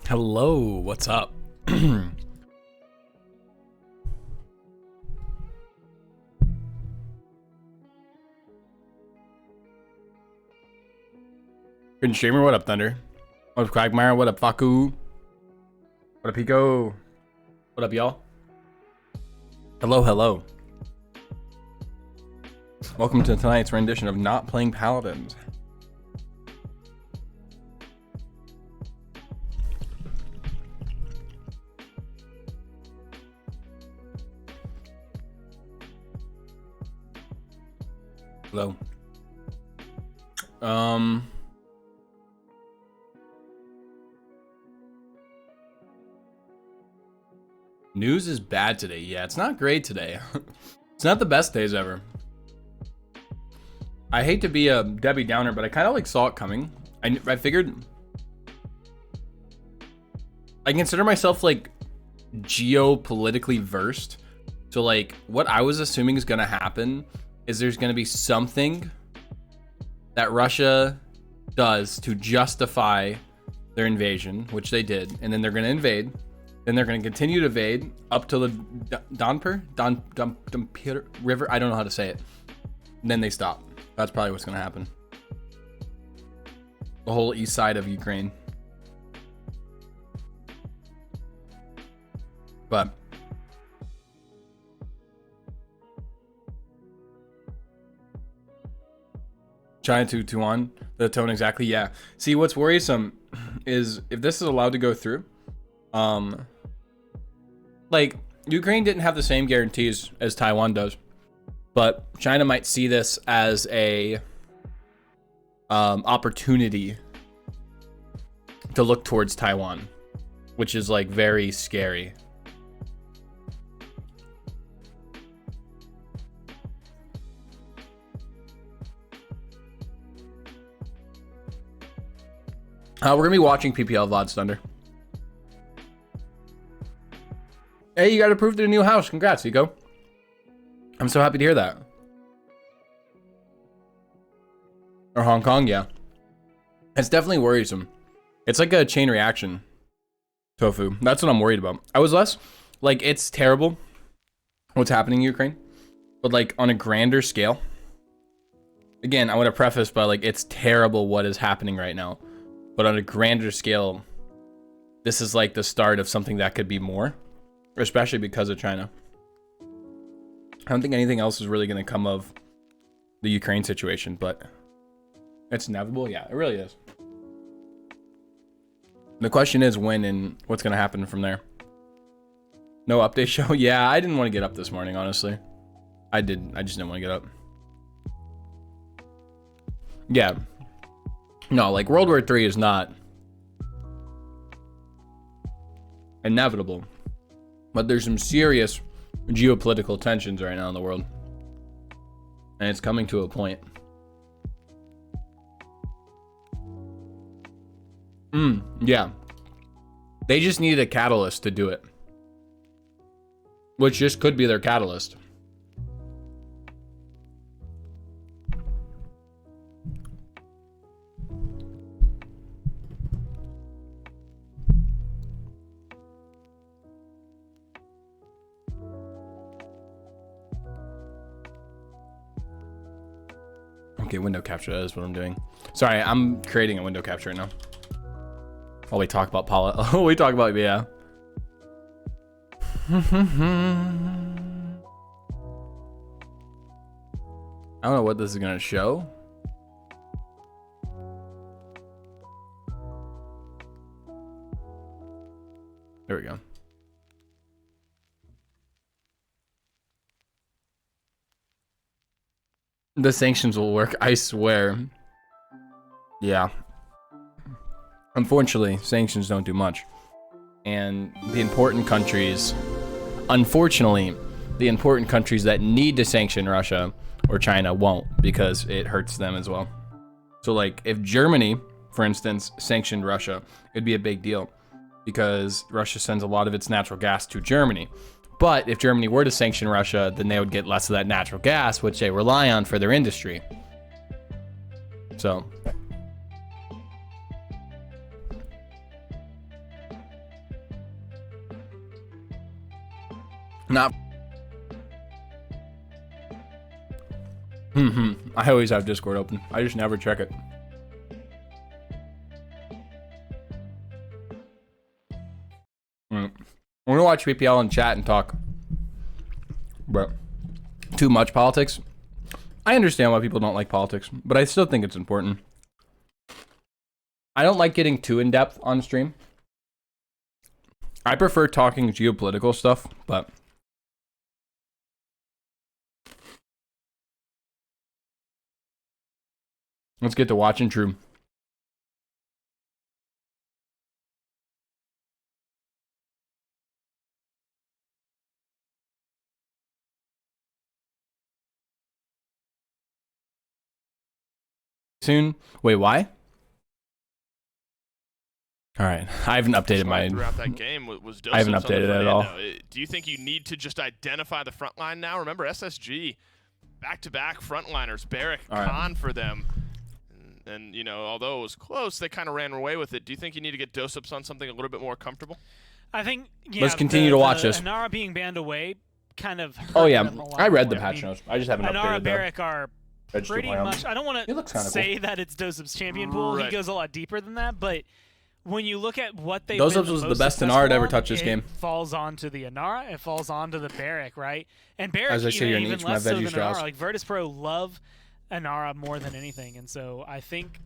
Hello, what's up? Good streamer, what up, Thunder? What up, Quagmire? What up, Faku? What up, Pico? What up, y'all? Hello, hello. Welcome to tonight's rendition of Not Playing Paladins. Hello. News is bad today. Yeah, it's not great today. It's not the best days ever. I hate to be a Debbie Downer, but I kind of like saw it coming. I figured I consider myself like geopolitically versed. So like what I was assuming is gonna happen is there's gonna be something that Russia does to justify their invasion, which they did, and then they're gonna invade. Then they're gonna continue to invade up to the Donper River. I don't know how to say it. And then they stop. That's probably what's gonna happen. The whole east side of Ukraine. But China 2-1, the tone exactly, yeah. See, what's worrisome is if this is allowed to go through, like Ukraine didn't have the same guarantees as Taiwan does, but China might see this as a opportunity to look towards Taiwan, which is like very scary. We're gonna be watching PPL VODs, Thunder. Hey, you got approved to a new house. Congrats, Ego. I'm so happy to hear that. Or Hong Kong, yeah. It's definitely worrisome. It's like a chain reaction. Tofu. That's what I'm worried about. I was less like it's terrible what's happening in Ukraine, but like on a grander scale. Again, I want to preface by like it's terrible what is happening right now. But on a grander scale, this is like the start of something that could be more, especially because of China. I don't think anything else is really going to come of the Ukraine situation, but it's inevitable. Yeah, it really is. The question is when and what's going to happen from there. No update show. Yeah, I didn't want to get up this morning, honestly. I just didn't want to get up. Yeah. No, like World War III is not inevitable, but there's some serious geopolitical tensions right now in the world, and it's coming to a point. Yeah. They just needed a catalyst to do it, which just could be their catalyst. Okay, window capture, that is what I'm doing. Sorry, I'm creating a window capture right now. While we talk about Paula. Oh, we talk about, yeah. I don't know what this is gonna show. There we go. The sanctions will work, I swear. Yeah. Unfortunately, sanctions don't do much. And the important countries, unfortunately, the important countries that need to sanction Russia or China won't, because it hurts them as well. So like if Germany, for instance, sanctioned Russia, it'd be a big deal because Russia sends a lot of its natural gas to Germany. But if Germany were to sanction Russia, then they would get less of that natural gas, which they rely on for their industry. So Not. I always have Discord open. I just never check it. We're gonna watch PPL and chat and talk. But too much politics. I understand why people don't like politics, but I still think it's important. I don't like getting too in depth on stream. I prefer talking geopolitical stuff, but let's get to watching True. Soon. Wait, why? All right, I haven't updated my. Throughout that game was I haven't updated it at all. Do you think you need to just identify the front line now? Remember SSG, back-to-back frontliners, Barrick, Khan for them. And, you know, although it was close, they kind of ran away with it. Do you think you need to get dose-ups on something a little bit more comfortable? I think, yeah. Let's continue to watch this. Inara being banned away kind of hurt Oh, yeah. them a lot I read the more. patch notes. I just haven't Inara, updated Barrick are Vegetable pretty Biome. much... I don't want to say that it's Dosup's champion pool. Right. He goes a lot deeper than that, but when you look at what they've Dosups been was the most best successful Inara to ever on, touch this game. It falls onto the Inara. It falls onto the Barrick, right? And Barrick As I sit here and even eat my less so veggie than straws. Inara. Like, Virtus Pro love Inara more than anything, and so I think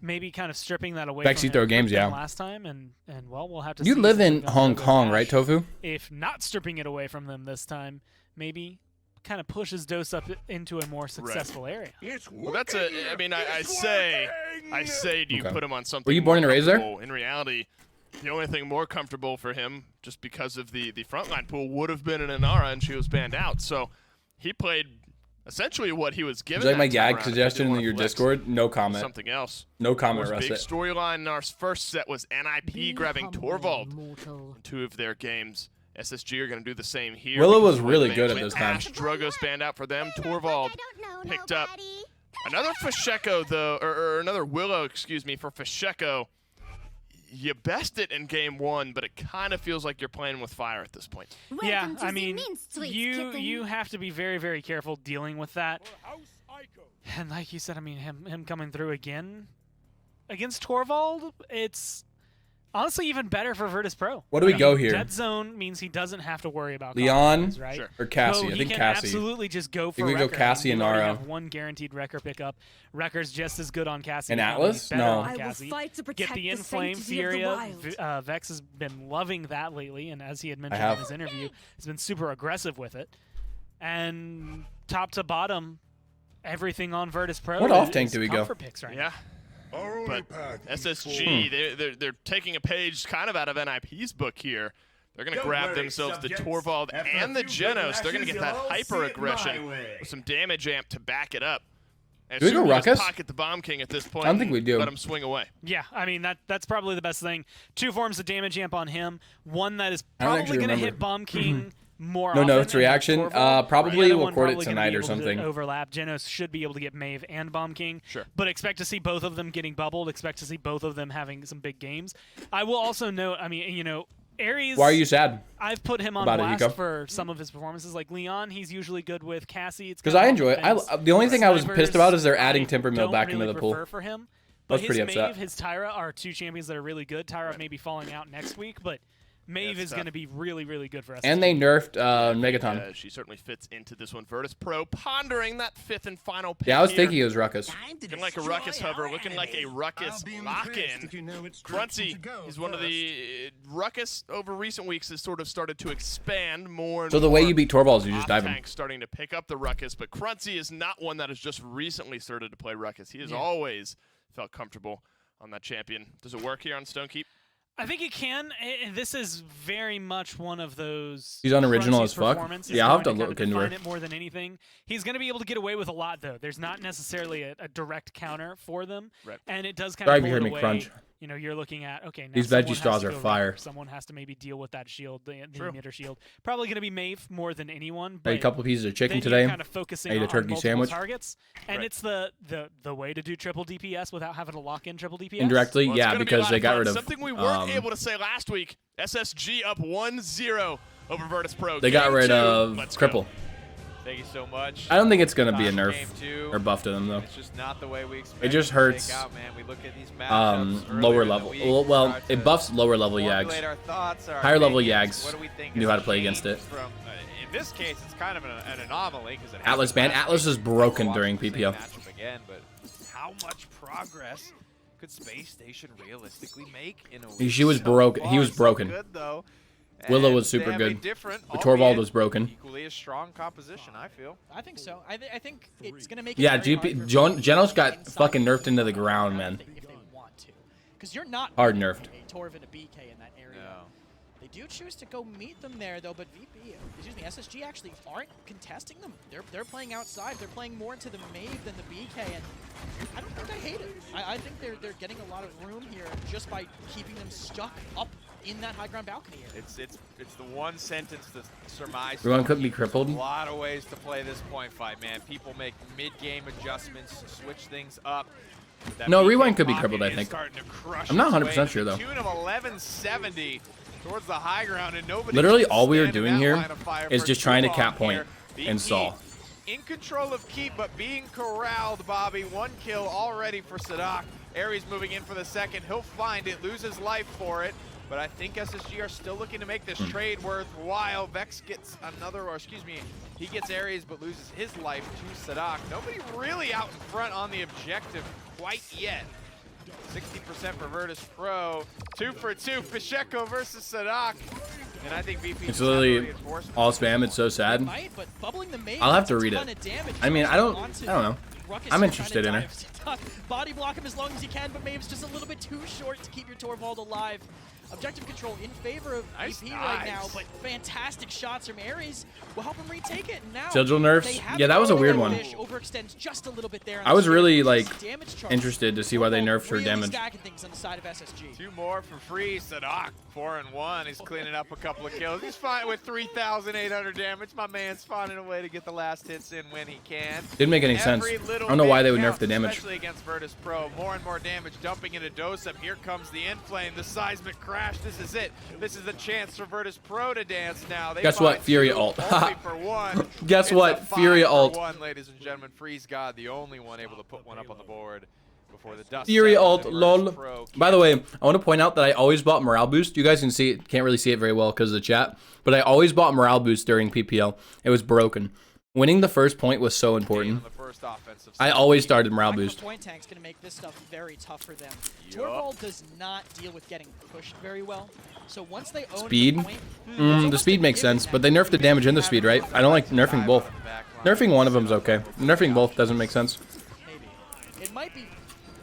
maybe kind of stripping that away Bexy from throw him games, yeah. last time, and well, we'll have to You see live since in we're gonna Hong go Kong, Ash. right, Tofu? If not stripping it away from them this time, maybe kind of pushes Dose up into a more successful area. Well, that's a. I mean, I say, do you put him on something? Were you born and raised there? In reality, the only thing more comfortable for him, just because of the frontline pool, would have been an Inara, and she was banned out. So he played essentially what he was given. Is that my time gag around. suggestion in your Discord? No comment. Something else. No comment, Big Russet. storyline in our first set was NIP grabbing Torvald in 2 of their games. SSG are going to do the same here. Willow was because really when good at they this went time. Ash Drogo spanned out for them. Torvald picked up another Fasheko, though, or another Willow, excuse me, for Fasheko. You best it in game 1, but it kind of feels like you're playing with fire at this point. Yeah, I mean, you have to be very, very careful dealing with that. And like you said, I mean, him coming through again against Torvald, it's honestly even better for Virtus Pro. What do we go here? Dead zone means he doesn't have to worry about Leon combos, right? Sure. or Cassie? So I he think can Cassie. absolutely just go for we go Wrecker. Cassie and we already Nara. have 1 guaranteed Wrecker pickup. Wrecker's just as good on Cassie. And if not Atlas? maybe better No. on Cassie. Get the Inflame Furia. Vex has been loving that lately, and as he had mentioned in his interview, has been super aggressive with it. And top to bottom, everything on Virtus Pro. What off tank do we go? Picks right now. But SSG, they're taking a page kind of out of NIP's book here. They're going to grab themselves the Torvald and the Genos. They're going to get that hyper aggression with some damage amp to back it up. And Do we go Ruckus? Pocket the Bomb King at this point. I don't think we do. Let him swing away. Yeah, I mean that's probably the best thing. 2 forms of damage amp on him. One that is I don't probably actually going to remember. hit Bomb King more No often. notes than reaction. Torvald. Probably The other we'll one record it probably gonna tonight be or able to something. Overlap. Genos should be able to get Maeve and Bomb King. Sure. But expect to see both of them getting bubbled. Expect to see both of them having some big games. I will also note, I mean, you know, Ares. Why are you sad? I've put him on about it, blast Hiko? for some of his performances. Like Leon, he's usually good with Cassie. It's Because kinda I on enjoy it. defense. The only thing I was Snipers, pissed about is they're I adding Timbermill don't back really into the pool. prefer for him. I was But pretty his upset. Maeve, his Tyra are 2 champions that are really good. Tyra may be falling out next week, but Maeve is going to be really, really good for us. And they nerfed Megaton. She certainly fits into this one. Virtus Pro pondering that 5th and final pick Yeah, I was here. thinking it was Ruckus. Looking like a Ruckus hover, looking like a Ruckus lock-in. Gruncy is one of the Ruckus over recent weeks has sort of started to expand more and So the way more. you beat Torvald is you just dive him. Tank starting to pick up the Ruckus, but Gruncy is not one that has just recently started to play Ruckus. He has always felt comfortable on that champion. Does it work here on Stonekeep? I think it can. This is very much one of those. He's unoriginal as fuck. performances Yeah, I'll have to going look into her. define it more than anything. He's going to be able to get away with a lot, though. There's not necessarily a direct counter for them, and it does kind Sorry of if you pull heard it me away. crunch. You know, you're looking at, okay, now These someone veggie has straws to are go fire. Wrecker. Someone has to maybe deal with that shield, the emitter shield. Probably going to be Maeve more than anyone. Ate But a couple pieces of chicken then today. You're kind of focusing Ate a on turkey multiple sandwich. targets, and it's the way to do triple DPS without having to lock in triple DPS. Indirectly, Well, it's yeah, gonna be a because lot they of got fun. rid of something we weren't able to say last week. SSG up 1-0 over Virtus Pro. They got Game rid 2. of Let's Cripple. go. Thank you so much. I don't think it's gonna be a Game nerf 2. or buff to them though. It's just not the way we expect It just to shake hurts out, man. We look at these matchups earlier lower in the level. week, Well, start it to buffs lower level Yags. formulate our thoughts, our Higher level opinions. Yags What do we think knew has how to play against changed it. From, in this case, it's kind of an anomaly because Atlas ban. Atlas is broken during PPL. Again, but how much progress could Space Station realistically make in a She week? was So broken. He far, was so broken. good, though. Willow And was super they have a good. different, But Torvald albeit was broken. Equally a strong composition, I feel. I think so. I think it's gonna make it Yeah, very GP. hard for Genos got inside fucking the nerfed into the field ground, man. if they want to, because you're not Hard meeting nerfed. a Torv and a BK in that area. No. They do choose to go meet them there though, but SSG actually aren't contesting them. They're playing outside. They're playing more into the Mave than the BK, and I don't think I hate it. I think they're getting a lot of room here just by keeping them stuck up in that high ground balcony area. It's the one sentence to surmise. Everyone couldn't be crippled. A lot of ways to play this point fight, man. People make mid-game adjustments, switch things up. That No, BK Rewind could be pocket crippled, I is think. starting to crush I'm not its 100% way sure, to though. the tune of 1170 towards the high ground, and nobody. Literally, can all we were stand in doing that here line of fire is for just too trying to long cap point here. and VP stall. in control of Keep, but being corralled, Bobby. One kill already for Sadak. Aries moving in for the second. He'll find it, loses life for it. But I think SSG are still looking to make this trade worthwhile. Vex gets another, or excuse me, he gets Aries but loses his life to Sadak. Nobody really out in front on the objective quite yet. 60% for Virtus Pro. 2 for 2, Pacheco versus Sadak. And I think VP It's literally all spam. It's so sad. Might, but bubbling the Mave I'll have to does a read ton it. of damage. I mean, I don't know. Ruckus I'm here interested trying in to it. dive. Body block him as long as he can, but Maeve's just a little bit too short to keep your Torvald alive. Objective control in favor of Nice, VP right nice. now, but fantastic shots from Aries will help him retake it. And now Sigil nerfs? they have Yeah, that was a weird one. Fish overextends just a little bit there. on I the was spear, really, reduces like, damage charge. interested to see why they Torvald nerfed her really damage. stacking things on the side of SSG. 2 more for free. Sadak, 4 and 1. He's cleaning up a couple of kills. He's fine with 3,800 damage. My man's finding a way to get the last hits in when he can. Didn't make any sense. Every I little don't know why bit they would nerf counts, the damage. Especially against Virtus Pro. More and more damage dumping into Dosem. Here comes the Inflame, the seismic crash. This is it. This is the chance for Virtus Pro to dance now. They Guess what? find Fury 2 ult. only for 1. Guess It's what? a 5 Fury for ult. 1, ladies and gentlemen. Freeze God, the only one able to put one up on the board before the dust Fury settles, ult, and lol. Virtus Pro By the way, I want to point out that I always bought morale boost. You guys can see it, can't really see it very well because of the chat, but I always bought morale boost during PPL. It was broken. Winning the first point was so important. on the first offensive I side. always started morale Micro boost. point tank's gonna make this stuff very tough for them. Yup. Torvald does not deal with getting pushed very well. So once they own Speed? the point, The speed makes sense, but they nerfed the damage and the speed, right? I don't like nerfing both. Nerfing one of them's okay. Nerfing both doesn't make sense. maybe.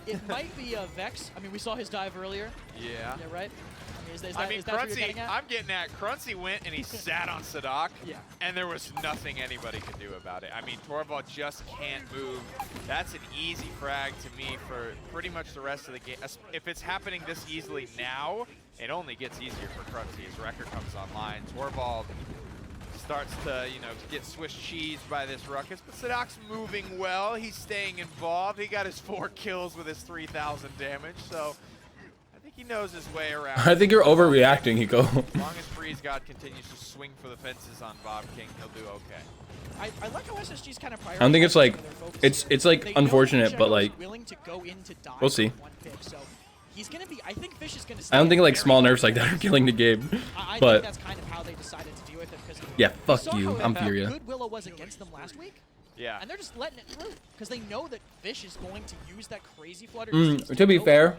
It might be Vex. I mean, we saw his dive earlier. Yeah. Yeah, right? I mean, is that, I mean, is that what you're Crunchy, getting at? I'm getting at Crunchy went and he sat on Sadak, Yeah. and there was nothing anybody could do about it. I mean, Torvald just can't move. That's an easy frag to me for pretty much the rest of the game. If it's happening this easily now, it only gets easier for Crunchy as Wrecker comes online. Torvald starts to, you know, get Swiss cheese by this ruckus, but Sadak's moving well. He's staying involved. He got his 4 kills with his 3,000 damage, so I think he knows his way around. I think you're overreacting, Hiko. As long as Freeze God continues to swing for the fences on Bob King, he'll do okay. I like how SSG's kind of I don't think it's like, it's like unfortunate, but like, willing to go in to dive we'll see. with one pick, so he's gonna be. I think Fish is gonna. I don't think like very small hard. nerfs like that are killing the game, I but think that's kind of how they decided to deal with it because yeah, we fuck saw you. how I'm Furia. good Willow was against them last week, Yeah. and they're just letting it through because they know that Fish is going to use that crazy flutter. To be fair,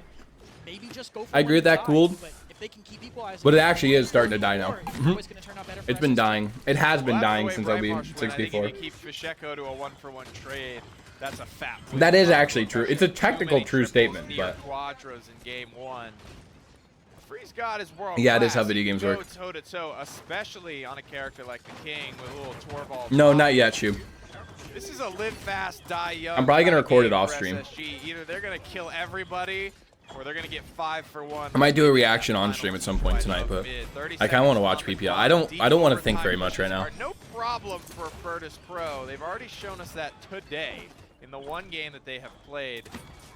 maybe just go for I agree one with that dive, cooled, but if they can keep equalizing, but it actually is starting to die now. it's always gonna turn out better for It's been SSG. dying. It has been Well, that's the dying way since Bright LB Marsh went. I think 64. if you keep Pacheco to a 1-for-1 trade, that's a fat win. That is actually true. It's a technical Too many true triples, statement, near but quadras in game 1. Freeze God is world yeah, it is how class. video games Go work. toe to toe, especially on a character like the King with a little Torvald. No, not yet, Shu. This is a live fast, die young. I'm probably gonna kind of record it game off for stream. SSG. Either they're gonna kill everybody, or they're gonna get 5 for 1. I might do a reaction on stream at some point tonight, but I kinda wanna watch PPL. I don't wanna think very much right now. No problem for Virtus Pro. They've already shown us that today in the one game that they have played.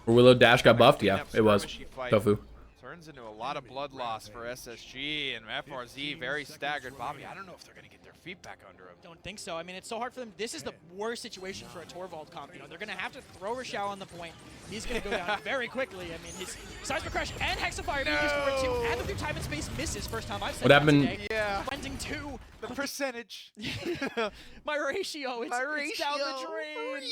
Willow Dash got buffed? Yeah, it was. Tofu. So turns into a lot of blood loss for SSG, and FRZ very staggered. Bobby, I don't know if they're going to get their feet back under him. Don't think so. I mean, it's so hard for them. This is the worst situation for a Torvald comp. You know, they're going to have to throw Rashao on the point. He's going to go down very quickly. I mean, his Seismic Crush and Hexafire being used for it too, and the through time and space misses. First time I've seen What happened? today. Yeah. Cleansing 2. The percentage. My ratio, it's down the drain.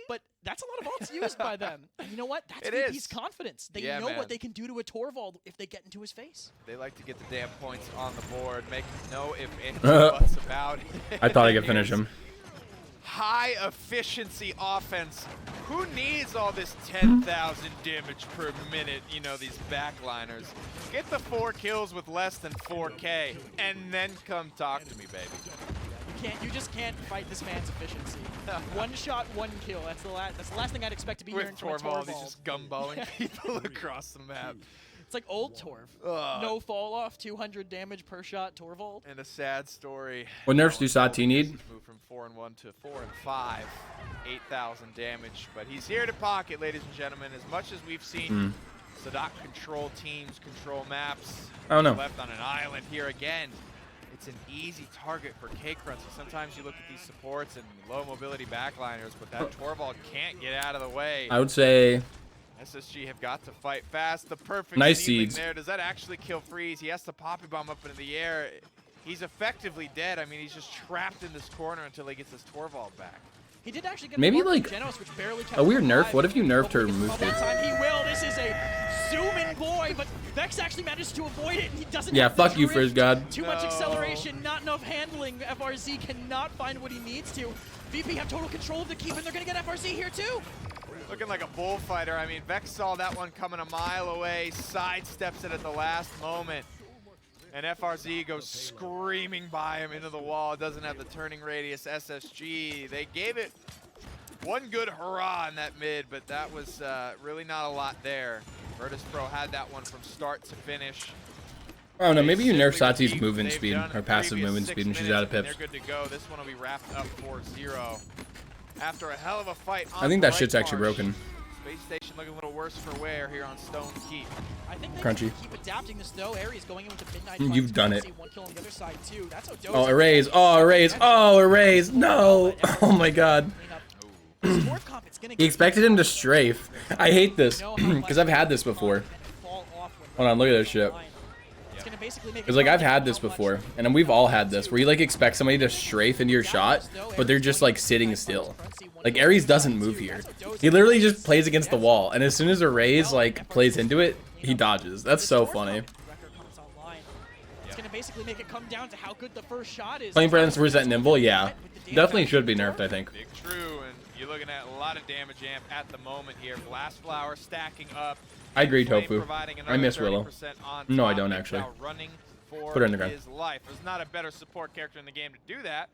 But that's a lot of ults used by them. And you know what? That's VP's confidence. They know what they can do to a Torvald if they get into his face. They like to get the damn points on the board, make no if ands, buts about it. I thought I could finish him. High efficiency offense. Who needs all this 10,000 damage per minute, you know, these backliners? Get the 4 kills with less than 4K, and then come talk to me, baby. You just can't fight this man's efficiency. One shot, 1 kill. That's the last thing I'd expect to be hearing from a Torvald. He's just gumballing people across the map. It's like old Torv. No fall off, 200 damage per shot, Torvald. And a sad story. What nerfs do Sati need? Moved from 4-1 to 4-5, 8,000 damage. But he's here to pocket, ladies and gentlemen. As much as we've seen Sadak control teams, control maps, I don't know. left on an island here again. It's an easy target for K-Crunch. Sometimes you look at these supports and low mobility backliners, but that Torvald can't get out of the way. I would say SSG have got to fight fast. The perfect nice seedling seeds there. Does that actually kill Freeze? He has to Poppy Bomb up into the air. He's effectively dead. I mean, he's just trapped in this corner until he gets his Torvald back. He did actually get maybe a like Genos, which barely kept a weird him nerf. alive. What if you nerfed her move speed? That time he will. This is a zoom-in boy, but Vex actually managed to avoid it. He doesn't. Yeah, have the fuck you, drift. Frizz God. Too much acceleration, not enough handling. FRZ cannot find what he needs to. VP have total control of the keep, and they're gonna get FRZ here too. Looking like a bullfighter. I mean, Vex saw that one coming a mile away, sidesteps it at the last moment. And FRZ goes screaming by him into the wall. Doesn't have the turning radius. SSG, they gave it one good hurrah in that mid, but that was really not a lot there. Virtus Pro had that one from start to finish. I don't know, maybe you nerf Simply Sati's movement they've speed, done her in passive previous movement 6 speed when she's out of minutes, pips. and they're good to go. This one will be wrapped up 4-0. After a hell of a fight on I think that Bright shit's actually Marsh. broken. Space Station looking a little worse for wear here on Stone Keep. I think they Crunchy. keep adapting this though. Aries going into midnight. You've done it. 1 kill on the other side too. That's how Oh, erase. Oh, erase. Oh, erase. No. Oh my god. He expected him to strafe. I hate this because I've had this before. Hold on, look at this shit. Because like I've had this before, and we've all had this, where you like expect somebody to strafe into your shot, but they're just like sitting still. Like Aries doesn't move here. He literally just plays against the wall, and as soon as Erase like plays into it, he dodges. That's so funny. It's gonna basically make it come paladins how good the first shot is. Playing Paladins versus that nimble, yeah. Definitely should be nerfed, I think. Big true, and you're looking at a lot of damage amp at the moment here. Blast Flower stacking up. I agree, Tofu. I miss Willow. No, I don't actually. Put her in the ground. His life. There's not a better support character in the game to do that.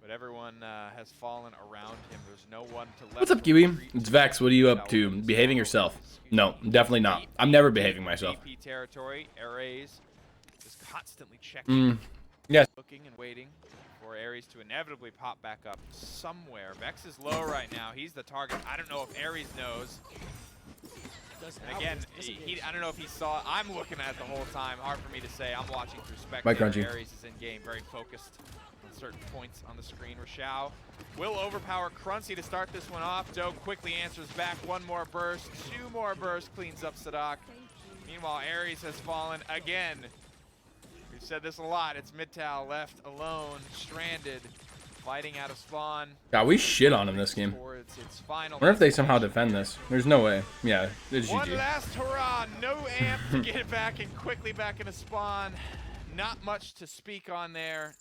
But everyone has fallen around him. There's no one to left. What's up, Kiwi? It's Vex. What are you up to? Behaving yourself? No, definitely not. I'm never behaving myself. VP territory. Ares is constantly checking. Yes. Looking and waiting for Ares to inevitably pop back up somewhere. Vex is low right now. He's the target. I don't know if Ares knows. And again, I don't know if he saw. I'm looking at it the whole time. Hard for me to say. I'm watching through spectator. Ares is in game, very focused on certain points on the screen. Rashao will overpower Cruncy to start this one off. Doe quickly answers back. One more burst, two more bursts, cleans up Sadak. Meanwhile, Ares has fallen again. We've said this a lot. It's Midtow left alone, stranded, fighting out of spawn. God, we shit on him this game. I wonder if they somehow defend this. There's no way. Yeah, it's GG. One last hurrah. No amp to get it back and quickly back into spawn. Not much to speak on there.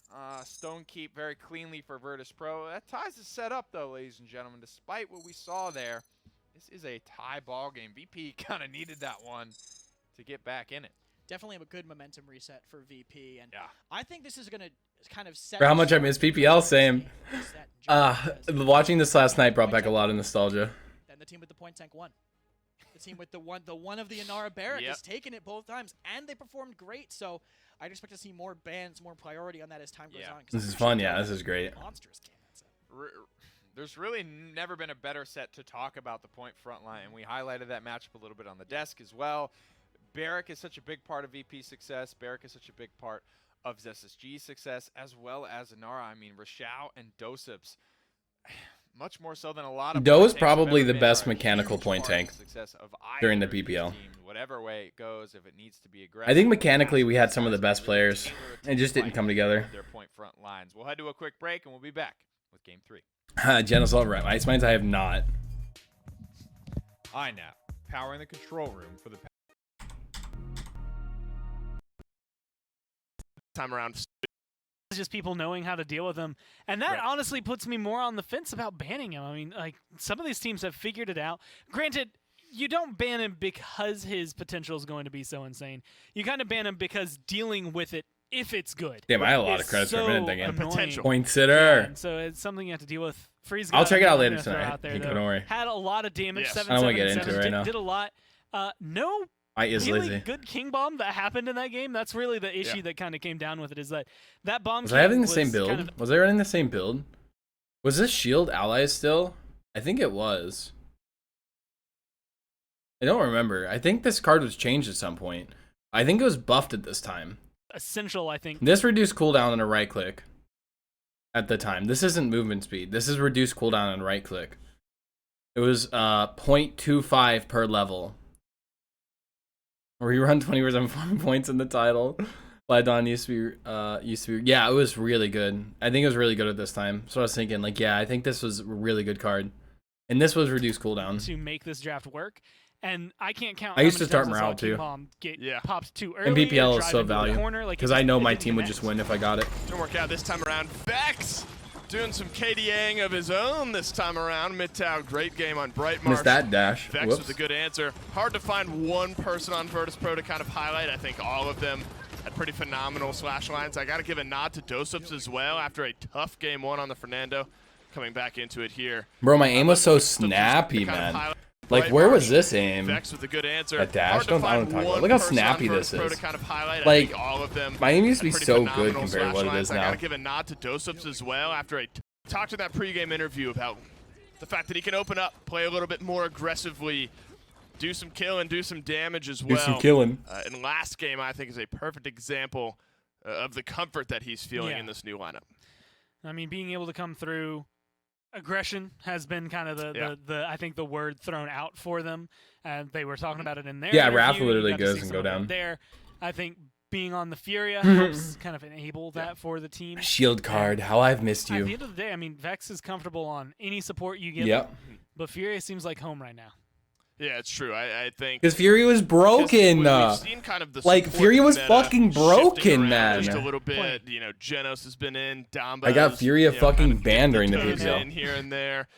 Stone Keep very cleanly for Virtus Pro. That ties the set up, though, ladies and gentlemen. Despite what we saw there, this is a tie ball game. VP kind of needed that one to get back in it. Definitely a good momentum reset for VP, and yeah. I think this is going to kind of set. For how much I miss PPL, same. Watching this last night brought back a lot of nostalgia. Then the team with the point tank won. The team with the one of the Inara Barrack has taken it both times, and they performed great. So I'd expect to see more bans, more priority on that as time goes on. This is fun, yeah. This is great. Monsters There's really never been a better set to talk about the point front line, and we highlighted that matchup a little bit on the desk as well. Barrick is such a big part of VP's success. Barrick is such a big part of SSG's success, as well as Inara. I mean, Rashao and Dosips, much more so than a lot of Doe point is tanks probably have the ever best been, a mechanical huge point part of tank the success of during the either of these BPL. teams, whatever way it goes, if it needs to be aggressive. I think mechanically we had some of the best players. It just didn't come together. Their point front lines. We'll head to a quick break and we'll be back with Game 3. Genosol, right? Ice Mines I have not. INAP, powering the control room for the Time around. It's just people knowing how to deal with him. And that honestly puts me more on the fence about banning him. I mean, like, some of these teams have figured it out. Granted, you don't ban him because his potential is going to be so insane. You kind of ban him because dealing with it, if it's good. Damn, I had a lot is of credits for a so minute thinking. annoying. Potential. Point sitter. And so it's something you have to deal with. Freeze I'll gun, check it out I'm later gonna throw tonight. out there, Don't though. worry. Had a lot of damage. Yes. I don't wanna get into 777s it right now. did a lot. No I is really lazy. good king bomb that happened in that game. That's really the issue that kind of came down with it, is that bomb. Was I having the same build? Kind of, Was I running the same build? Was this shield allies still? I think it was. I don't remember. I think this card was changed at some point. I think it was buffed at this time. essential, I think. This reduced cooldown on a right click at the time. This isn't movement speed. This is reduced cooldown on right click. It was 0.25 per level. Rerun 20% farm points in the title. Lydon used to be yeah, it was really good. I think it was really good at this time. So I was thinking, like, yeah, I think this was a really good card. And this was reduced cooldown. To make this draft work. And I can't count. I how used many to start times I saw Morale, a King too. Bomb get Yeah. popped too early. And BPL or is drive so into the valuable. corner, like, Because it I know it my didn't team would connect. just win if I got it. Didn't work out this time around. Vex doing some KDAing of his own this time around. Midtown, great game on Brightmarsh. Missed that dash. Vex Whoops. with a good answer. Hard to find one person on Virtus Pro to kind of highlight. I think all of them had pretty phenomenal slash lines. I got to give a nod to Dosips as well after a tough game one on the Fernando. Coming back into it here. Bro, my aim was so Dosips snappy, kind of man. highlight Like, where was Brightmarsh. this aim? Vex with a good answer. That dash? Hard to Don't- I don't find talk about it. one Look how person on snappy Virtus this Pro is. to kind of highlight. Like, I think all of them my aim used to be had pretty so good phenomenal compared to what slash it is lines. I now. gotta give a nod to Dosips as well after I talked in that pregame interview about the fact that he can open up, play a little bit more aggressively, do some kill and do some damage as well. Do some killing. And last game, I think, is a perfect example of the comfort that he's feeling in this new lineup. I mean, being able to come through, aggression has been kind of the I think the word thrown out for them. They were talking about it in there. Yeah, Raph literally goes and go down. There, I think being on the Furia helps kind of enable that for the team. Shield card. How I've missed At the you. end of the day, I mean, Vex is comfortable on any support you give Yep. him, but Furia seems like home right now. Yeah, it's true. I think Because Fury was broken. we've seen kind of the like, support Fury was meta fucking shifting broken, around man. Just a little bit. You know, Genos has been in. Damba. I got Furia fucking banned during the PPL. PPL. In here and there.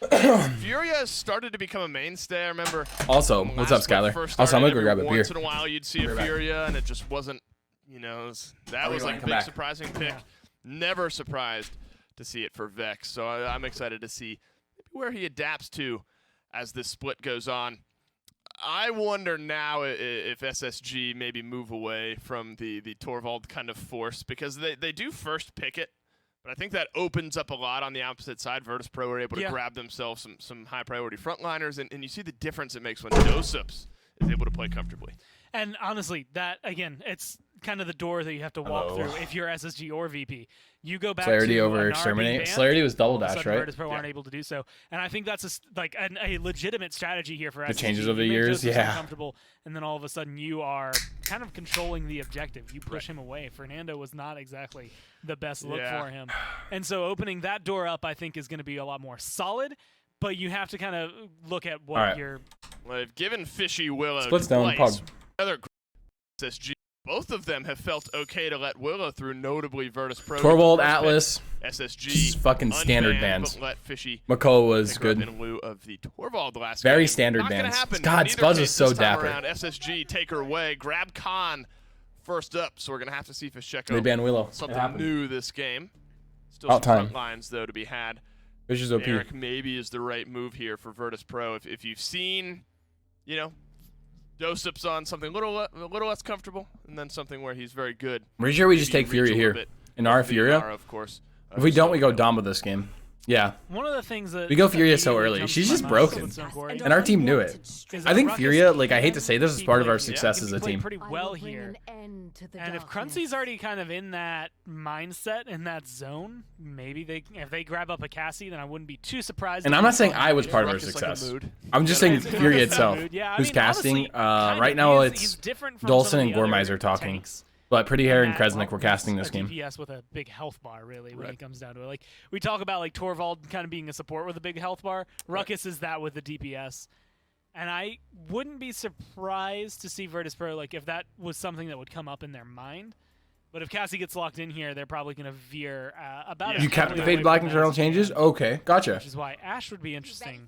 Furia has started to become a mainstay. I remember. Also, when what's up, last month Skylar? first Also, I'm started, gonna go grab a every beer. Once in a while, you'd see a Right back. Furia, and it just wasn't. You know, that Oh, was you like wanna a come big back? surprising pick. Never surprised to see it for Vex. So I'm excited to see where he adapts to as this split goes on. I wonder now if SSG maybe move away from the Torvald kind of force, because they do first pick it, but I think that opens up a lot on the opposite side. Virtus Pro are able to grab themselves some high priority frontliners, and you see the difference it makes when Dosips is able to play comfortably. And honestly, that, again, it's kind of the door that you have to walk Hello. through if you're SSG or VP. You go back Celerity to over an RB Exterminate. ban, Celerity was double all of a dash, sudden right? Virtus Pro aren't able to do so. And I think that's a legitimate strategy here for The SSG. changes over You the make years, Joseph yeah. uncomfortable, and then all of a sudden you are kind of controlling the objective. You push him away. Fernando was not exactly the best look for him. And so opening that door up, I think, is going to be a lot more solid. But you have to kind of look at what Alright. you're... Well, they've given Fishy Willow Splits down, twice. pug. Another SSG. Both of them have felt okay to let Willow through, notably Virtus Pro. Torvald, First pick, Atlas. SSG. Just fucking standard unbanned, bans. but let Fishy McCullough was pick her up good. in lieu of the Torvald last Very game. standard Not gonna bans. happen God, in either Spuzz was case so this time dapper. around. SSG take her away. Grab Khan first up, so we're going to have to see They Fisheko ban Willow. something new this game. Still About some time. front lines, though, to be had. Fish is OP. Eric maybe is the right move here for Virtus Pro. If you've seen, you know, Dosips on something a little less comfortable, and then something where he's very good. Pretty sure we just Maybe take Fury reach a little here. bit In our with the Furia. Inara, of course. If we don't, we go Dom. Damba this game. Yeah. One of the things that We go Furia so immediately early. jumps She's to just my mind broken. with Stone Quarry And our team knew it. is I that think Ruckus Furia, like, I can hate to say this, is be part of our played- success can as be a played team. pretty well here. And if Crunchy's already kind of in that mindset, in that zone, maybe if they grab up a Cassie, then I wouldn't be too surprised. And if I'm they not saying come I was out part of here. our Ruckus like a success. mood. I'm just saying Yeah, Furia it's itself. mood. Yeah, I Who's mean, casting? honestly, kind Right of. now He's it's different from Dolson some of and the other Gormizer talking. tanks. But Pretty Hair and that Kresnik were casting this a game. DPS with a big health bar, really, when it comes down to it. Like, we talk about, like, Torvald kind of being a support with a big health bar. Ruckus is that with the DPS. And I wouldn't be surprised to see Virtus Pro, like, if that was something that would come up in their mind. But if Cassie gets locked in here, they're probably going to veer about as You heavily captivate away Black from Internal that as they changes? can, Okay, gotcha. Which is why Ashe would be interesting.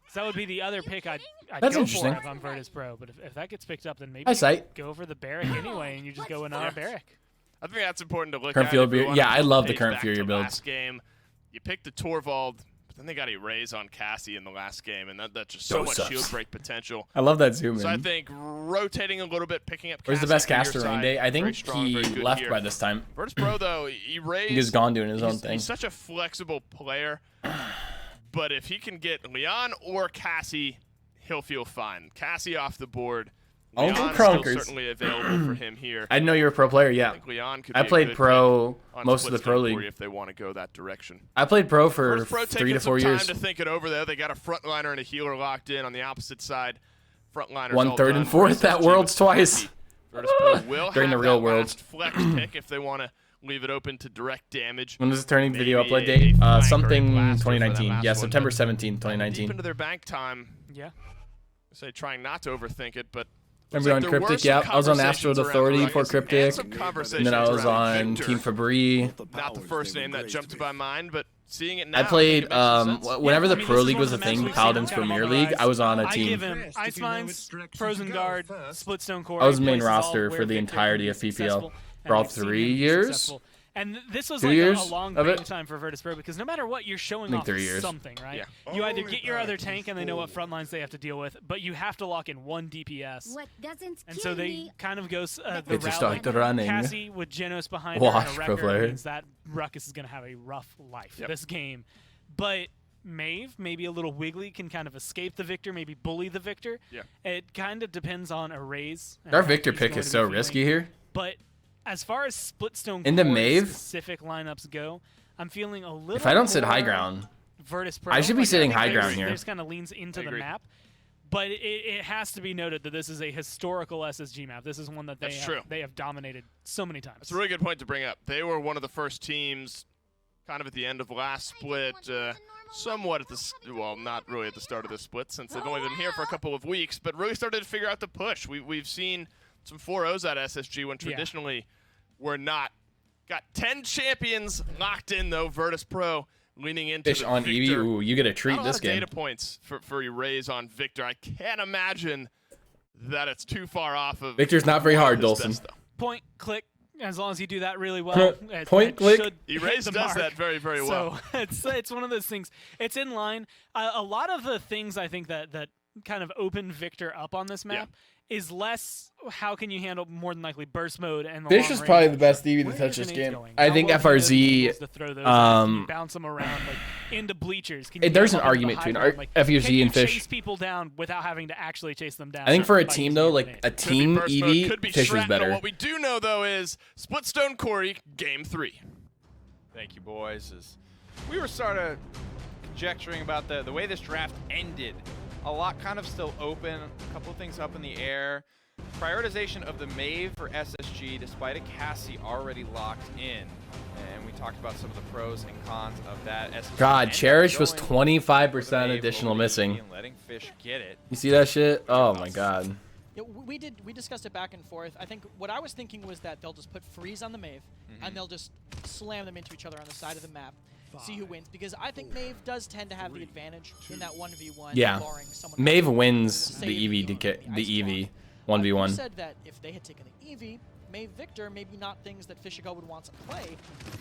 So that would be the other pick I'd That's go interesting. for if I'm Virtus Pro. But if that gets picked up, then maybe Hi, Sight. go for the Barrack anyway, and you just go another Barrack. I think that's important to look Current at. Fury if we build- wanna yeah, I love the page current back Fury to builds. Last game, you picked the Torvald, but then they got erased on Cassie in the last game, and that's just so Those much sucks. shield break potential. I love that zoom So I in. think rotating a little bit, picking up. Where's the Cassie best for your caster rain side, day? I very think strong, he very good left here. by this time. Virtus Pro though, erased. He was gone doing his own thing. He's such a flexible player, but if he can get Leon or Cassie, he'll feel fine. Cassie off the board. Uncle Leon's still Cronkers. certainly available for him here. I didn't know you were a pro player. I Yeah, think Leon could I be a played good pro pick on most of the pro Splitstone league. if they want to go that direction. I played pro for Virtus Pro 3 taking to 4 some years. time to think it over there. They got a frontliner and a healer locked in on the opposite side. Frontliners Won all third done and for fourth at SSG Worlds with twice. Cassie. Virtus Pro will During have the real that world. last flex pick if they want to leave it open to direct damage. When was the turning video Maybe upload a date? flank or a Something blaster for that 2019. last Yeah, one, September but 17th, Deep 2019. into their bank time. Yeah. Say trying not to overthink it, but Remember on looks like there were Cryptic? some Yeah, I was on Astro conversations around Authority Ruckus for and Cryptic. some And conversations then I was around on Victor. Team Fabri. Not the first name that jumped to my mind, but seeing it now, I I think played it makes some sense. whenever the I mean, Pro this is League one was a of the matches thing, we've Paladins seen kind of Premier on the League. rise. I was on a I give team. him Ice Mines, Frozen Guard, Splitstone Core. I was main roster for the entirety of PPL for all 3 years. And this was 2 like years a long of playing it? time for Virtus Pro because no matter what, you're showing think off 3 years. something, right? Yeah. You either get your other tank and they know what front lines they have to deal with, but you have to lock in one DPS. What doesn't And so they kind of go the It just route started like running. Cassie with Genos behind Watch, her and a pro wrecker player. means that Ruckus is going to have a rough life Yep. this game. But Maeve, maybe a little wiggly, can kind of escape the Victor, maybe bully the Victor. Yeah. It kind of depends on Arrays. and Our how Victor he's pick going is to be so feeling. risky here. But as far as Splitstone In the Core Maeve? specific lineups go, I'm feeling a little If I don't sit high more ground, Virtus Pro. I should be Like, sitting think high theirs- ground here. Theirs kind of leans into I the agree. map. But it has to be noted that this is a historical SSG map. This is one that That's true. they have dominated so many times. That's a really good point to bring up. They were one of the first teams, kind of at the end of last split, somewhat at the well, not really at the start of this split, since they've only been here for a couple of weeks, but really started to figure out the push. We've seen some 4-0s at SSG when traditionally we're not. Got 10 champions locked in though. Virtus Pro leaning into Fish the on Victor. Eevee. Ooh, you get a treat Not a lot this of game. data points for Erase on Victor. I can't imagine that it's too far off of. Victor's not very one of hard, his Dolson. best, though. Point, click. As long as you do that really well, Point, click. should Erase hit the does mark. that very, very well. So it's one of those things. It's in line. A lot of the things I think that kind of open Victor up on this map is less how can you handle more than likely burst mode and the Fish long is range. probably the best Eevee to Where are touch your this grenades game. going? I How think well do you know the FRZ. tools to throw those out? Can you bounce them around like into bleachers? Can you There's get an them up into argument the between high ground? Like, FUZ can you and Fish. chase people down without having to actually chase them down? I think for a by team using though, your like grenade? a team Could be burst mode, could be Eevee, Fish is shrapnel. better. What we do know though is Splitstone Corey game 3. Thank you, boys. As we were sort of conjecturing about the way this draft ended, a lot kind of still open, a couple of things up in the air. Prioritization of the Maeve for SSG despite a Cassie already locked in. And we talked about some of the pros and cons of that. SSG God, ended up Cherish was going 25% for the Maeve additional over the missing. Eevee and letting Fish get it. You see that shit? Oh my god. Yeah, we discussed it back and forth. I think what I was thinking was that they'll just put freeze on the Maeve, and they'll just slam them into each other on the side of the map, see who wins. Because I think Maeve does tend to have the advantage in that 1v1. Yeah. barring someone Maeve coming wins Say the if Eevee you- the Ice Eevee Block. You 1v1. said that if they had taken the Eevee, Maeve Victor, maybe not things that Fishigo would want to play.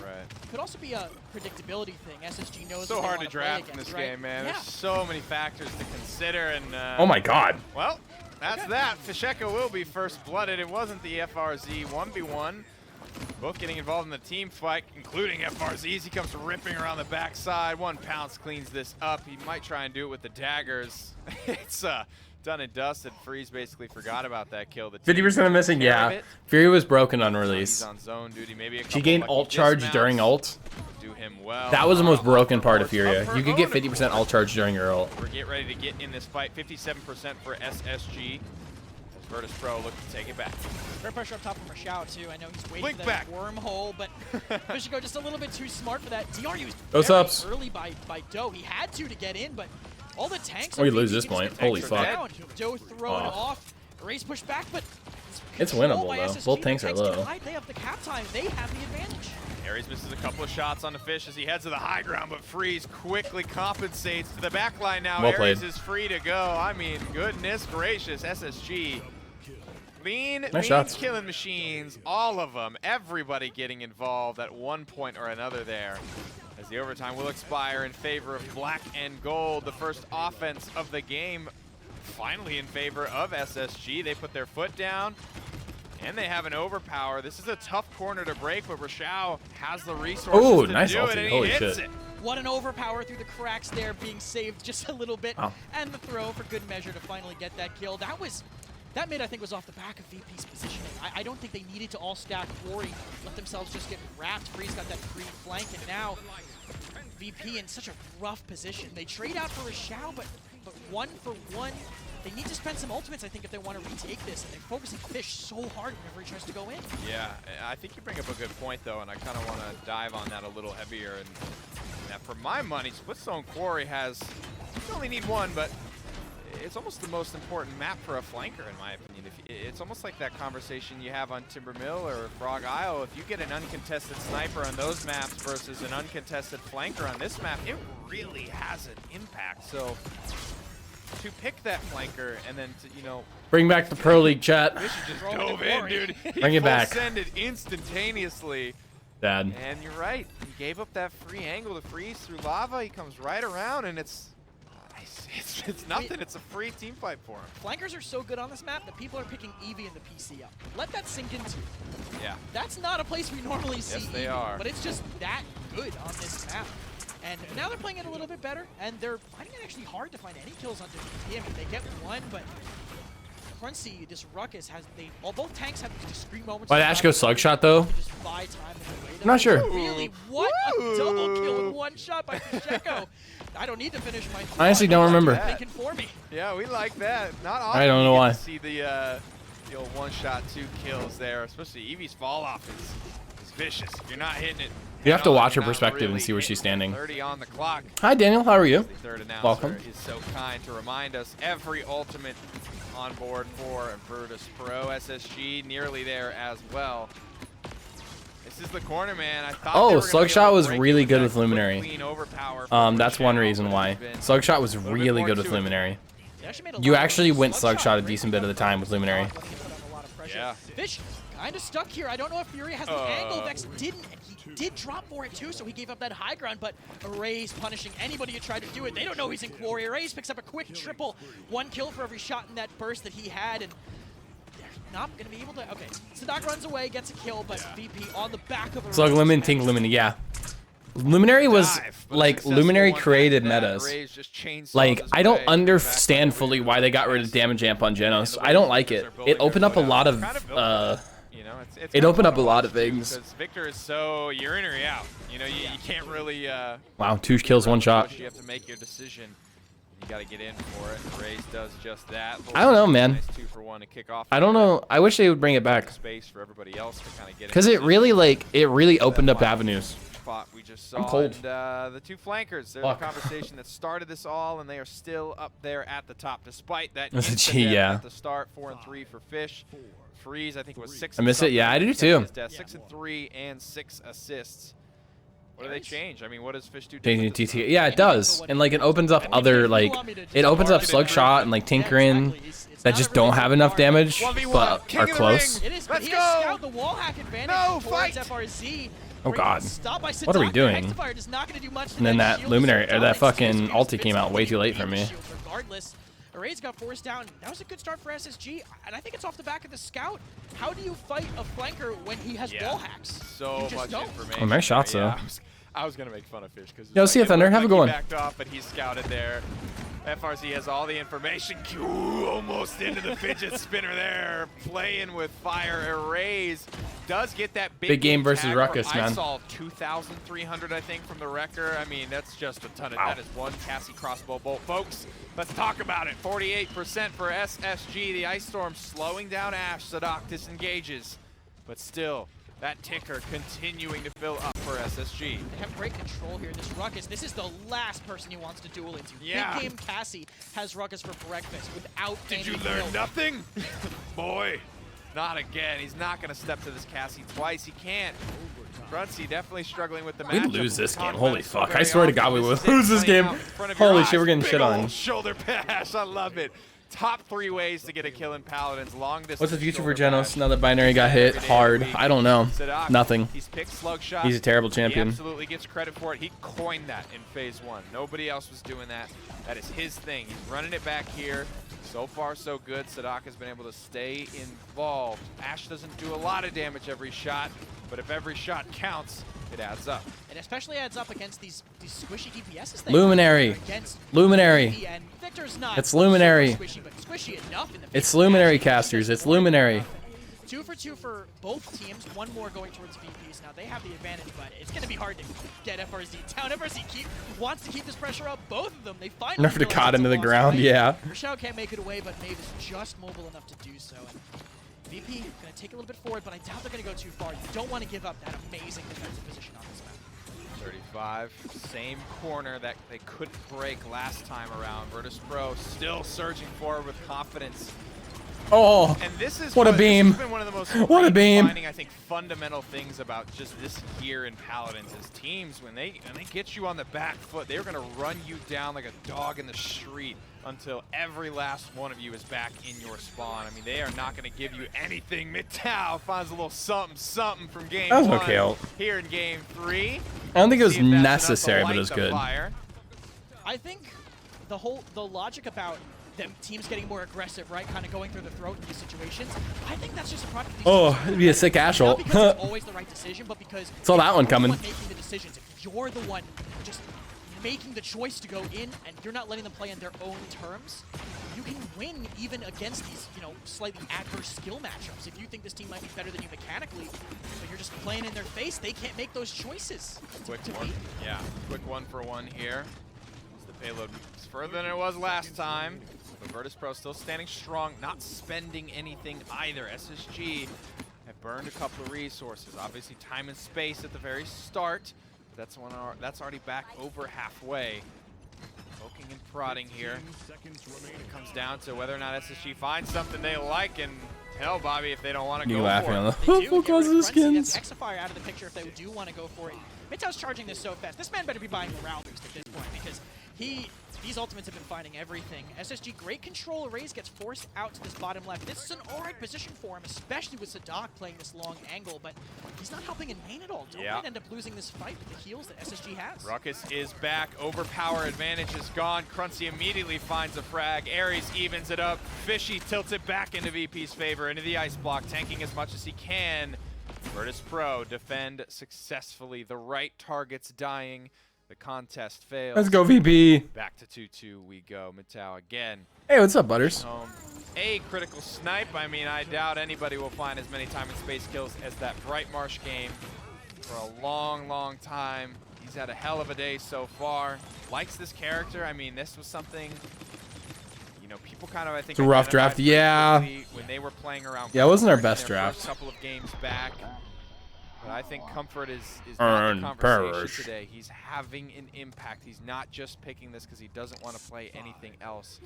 Right. Could also be a predictability thing. SSG knows So what they hard wanna to draft play in this against, right? game, man. Yeah. There's so many factors to consider, and Oh my god. well, that's that. Fisheka will be first blooded. It wasn't the FRZ 1v1. Both getting involved in the team fight, including FRZ. He comes ripping around the backside. 1 Pounce cleans this up. He might try and do it with the daggers. It's done and dusted. Freeze basically forgot about that kill. 50% of missing, yeah. Fury was broken on He's release. on zone duty. Maybe a She couple gained lucky alt charge dismounts during ult. do him well. That was the most broken part of Up Furia. for You could get Owen. 50% alt charge during your ult. We're getting ready to get in this fight. 57% for SSG. As Paladins Pro look to take it back. Fair pressure up top from Rashao too. I know he's waiting Blink for back. that wormhole, but Fishigo just a little bit too smart for that. DR used Those very ups. early by Doe. He had to get in, but all the tanks. Oh, he on loses VP this just point. get Holy extra fuck. down. Doe throwing Oh. off. Raze push back, but It's controlled winnable, by though. SSG. Both The tanks are can low. hide. They have the cap time. They have the advantage. Aries misses a couple of shots on the Fish as he heads to the high ground, but Freeze quickly compensates to the back line now. Well Aries played. is free to go. I mean, goodness gracious, SSG. Lean shots. killing machines, all of them, everybody getting involved at one point or another there. As the overtime will expire in favor of Black and Gold, the first offense of the game finally in favor of SSG. They put their foot down. And they have an overpower. This is a tough corner to break, but Rashao has the resources Ooh, to nice do ulti. it, and Holy he hits shit. it. What an overpower through the cracks there, being saved just a little bit. Wow. And the throw for good measure to finally get that kill. That mid, I think, was off the back of VP's positioning. I don't think they needed to all stack Quarry, let themselves just get wrapped. Freeze got that free flank, and now VP in such a rough position. They trade out for Rashao, but 1 for 1. They need to spend some ultimates, I think, if they want to retake this. And they're focusing Fish so hard whenever he tries to go in. Yeah, I think you bring up a good point, though, and I kind of want to dive on that a little heavier. And that for my money, Splitstone Quarry has, you only need 1, but it's almost the most important map for a flanker, in my opinion. It's almost like that conversation you have on Timber Mill or Frog Isle. If you get an uncontested sniper on those maps versus an uncontested flanker on this map, it really has an impact. So to pick that flanker and then to, you know, Bring back the Pro League chat. Fish just Throw dove it to in, Quarry. dude. He Bring it back. send it instantaneously. Dad. And you're right. He gave up that free angle to Freeze through lava. He comes right around, and it's nothing. It's a free team fight for him. Flankers are so good on this map that people are picking Eevee in the PC up. Let that sink into you. Yeah. That's not a place we normally see Yes, they Eevee, are. but it's just that good on this map. And now they're playing it a little bit better, and they're finding it actually hard to find any kills on VP. I mean, they get 1, but Crunchy, this Ruckus has both tanks have these discrete moments. Why did Ash go slug shot though? to just buy time in the way. I'm not sure. Really, what a double kill with 1 shot by Pacheco. I don't need to finish my. I honestly don't remember. Thinking for me. Yeah, we like that. Not often I don't know you get why. to see the old 1-shot 2 kills there, especially Eevee's fall off is vicious. If you're not hitting it, You have to head on, watch her you're not perspective and really see where she's hitting it. standing. 30 on the clock. Hi Daniel, how are you? The third announcer Welcome. is so kind to remind us every ultimate on board for Virtus Pro. SSG nearly there as well. This is the corner, man. I thought Oh, they were gonna be able Slugshot to was break really it good that with quick, Luminary. clean overpower from That's one Rashao, reason but why. it's been Slugshot was a little bit really more good with to it. Luminary. They actually made a You lot of actually went Slugshot Slugshot a decent bit of the time with Luminary. Yeah. Fish kind of stuck here. I don't know if Fury has the angle. Vex didn't, and he did drop for it too, so he gave up that high ground, but Arrays punishing anybody who tried to do it. They don't know he's in Quarry. Arrays picks up a quick triple. 1 kill for every shot in that burst that he had, and they're not going to be able to. Okay, Sadak runs away, gets a kill, but VP on the back of Slug Lumin, Tink Lumin, yeah. Luminary was Dive, but like successful Luminary one created that metas. Raze just chainsaws Like his I don't way understand back fully to why they got rid of damage amp on Genos. I don't like it. It opened up a lot of you know, it's it kinda opened up fun a to lot watch of too, things. Because Victor is so you're in or you're out. You know, you can't really. Wow, 2 kills, 1 shot. You have to make your decision. You got to get in for it. Raze does just that. I don't know, man. Nice 2 for 1 to kick off. I don't know. I wish they would bring it back Space for everybody else to kind of get. because it really opened up avenues. Spot we just saw. I'm cold. And, the 2 flankers. They're Fuck. the conversation that started this all, and they are still up there at the top, despite that. That's a instant G, death yeah. At the start, 4 and 3 for Fish. Freeze, I think it was 6. I miss it. Yeah, I do too. 6 and 3 and 6 assists. What do they change? I mean, what does Fish do? Changing different this TT. Yeah, it does. And like it opens up other like it opens up Slugshot and like Tinkering that just don't have enough damage but King are of the close. ring. It is, but Let's he has go. scout the wall hack advantage No, towards fight. FRZ. Oh, God. Stopped by What are we Sadak. doing? Hexafire is not going to do much to And then that shield Luminary is or that down. fucking It's ulti came out way too late for me. shield regardless, Arrays got forced down. That was a good start for SSG, and I think it's off the back of the scout. How do you fight a flanker when he has wall hacks? So much information. Oh, nice shots, though. I was gonna make fun of Fish because Yo, see you, Thunder. Have a good one. He backed off, but he scouted there. FRC has all the information. Ooh, almost into the fidget spinner there. Playing with fire. Arrays does get that big game versus Ruckus, man. I saw 2,300, I think, from the Wrecker. I mean, that's just a ton of. That is one Cassie crossbow bolt, folks. Let's talk about it. 48% for SSG. The Ice Storm slowing down Ash. Sadak disengages, but still. That ticker continuing to fill up for SSG. They have great control here. This Ruckus, this is the last person he wants to duel into. Yeah. Big game Cassie has Ruckus for breakfast without Did any you learn build. nothing? Boy, not again. He's not going to step to this Cassie twice. He can't. Gruncy definitely struggling with the matchup. We'd lose this We'll game. talk Holy about it so fuck. I very swear to often. God we would This is lose this playing game. out in front of your Holy shit, eyes. we're getting Big shit on. ol' shoulder pass. I love it. Top 3 ways to get a kill in Paladins. Long distance. What's the future for shoulder Genos bash. now that Binary got hit hard? I don't know. Sadak, Nothing. He's picked slug shots. He's a terrible He champion. absolutely gets credit for it. He coined that in phase 1. Nobody else was doing that. That is his thing. He's running it back here. So far, so good. Sadak has been able to stay involved. Ash doesn't do a lot of damage every shot, but if every shot counts, it adds up. It especially adds up against these squishy DPSs. Luminary. Against Luminary. VP, and Victor's not It's Luminary. super squishy, but squishy enough in the It's big Luminary, match. casters. It's Luminary. 2 for 2 for both teams. One more going towards VPs. Now they have the advantage, but it's going to be hard to get FRZ down. FRZ wants to keep this pressure up. Both of them. They finally Nerfed a realize cod it's into the lost ground, fight. yeah. Rochelle can't make it away, but Maeve is just mobile enough to do so. And VP going to take a little bit forward, but I doubt they're going to go too far. You don't want to give up that amazing defensive position on this map. 35, same corner that they couldn't break last time around. Virtus Pro still surging forward with confidence. Oh, And this is what a this beam. has been one of the most What a beam. defining, I think, fundamental things about just this year in Paladins is teams when they get you on the back foot, they're going to run you down like a dog in the street until every last one of you is back in your spawn. I mean, they are not going to give you anything. Mitao finds a little something from game That was 1 okay, Ult. here in game 3. I don't think it was See if that's enough to necessary, but light it was the good. fire. I think the logic about them teams getting more aggressive, right, kind of going through the throat in these situations, I think that's just a product of these Oh, teams. it'd be a sick Ash Not ult. because it's always the right decision, but because Saw that if one you're coming. the one making the decisions, if you're the one just making the choice to go in and you're not letting them play on their own terms, you can win even against these, slightly adverse skill matchups. If you think this team might be better than you mechanically, but you're just playing in their face, they can't make those choices. Quick to one. beat. Yeah, quick 1-for-1 here. As the payload moves further than it was last time. But Virtus Pro still standing strong, not spending anything either. SSG have burned a couple of resources. Obviously, time and space at the very start. But that's already back over halfway. Poking and prodding here. It comes down to whether or not SSG finds something they like, and hell, Bobby, if they don't want to You go laughing for on it. the They do full get rid cause of of the Frenzy. That's skins. Xafire out of the picture if they do want to go for it. Mitao's charging this so fast. This man better be buying morale boost at this point because these ultimates have been finding everything. SSG, great control. Arrays gets forced out to this bottom left. This is an alright position for him, especially with Sadak playing this long angle, but he's not helping in main at all. Don't Yeah. end up losing this fight with the heals that SSG has. Ruckus is back. Overpower advantage is gone. Cruncy immediately finds a frag. Ares evens it up. Fishy tilts it back into VP's favor, into the ice block, tanking as much as he can. Virtus Pro defend successfully. The right target's dying. The contest fails. Let's go, VP. Back to 2-2 we go. Mitao again. Hey, what's up, Butters? A critical snipe. I mean, I doubt anybody will find as many time and space kills as that Bright Marsh game for a long, long time. He's had a hell of a day so far. Likes this character. I mean, this was something, people kind of, I think, It's a rough draft, identified yeah. pretty quickly when they were playing around. Yeah, it wasn't our Comfort in best their draft. first couple of games back. But I think Comfort is Earn not the conversation perish. today. He's having an impact. He's not just picking this because he doesn't want to play anything else.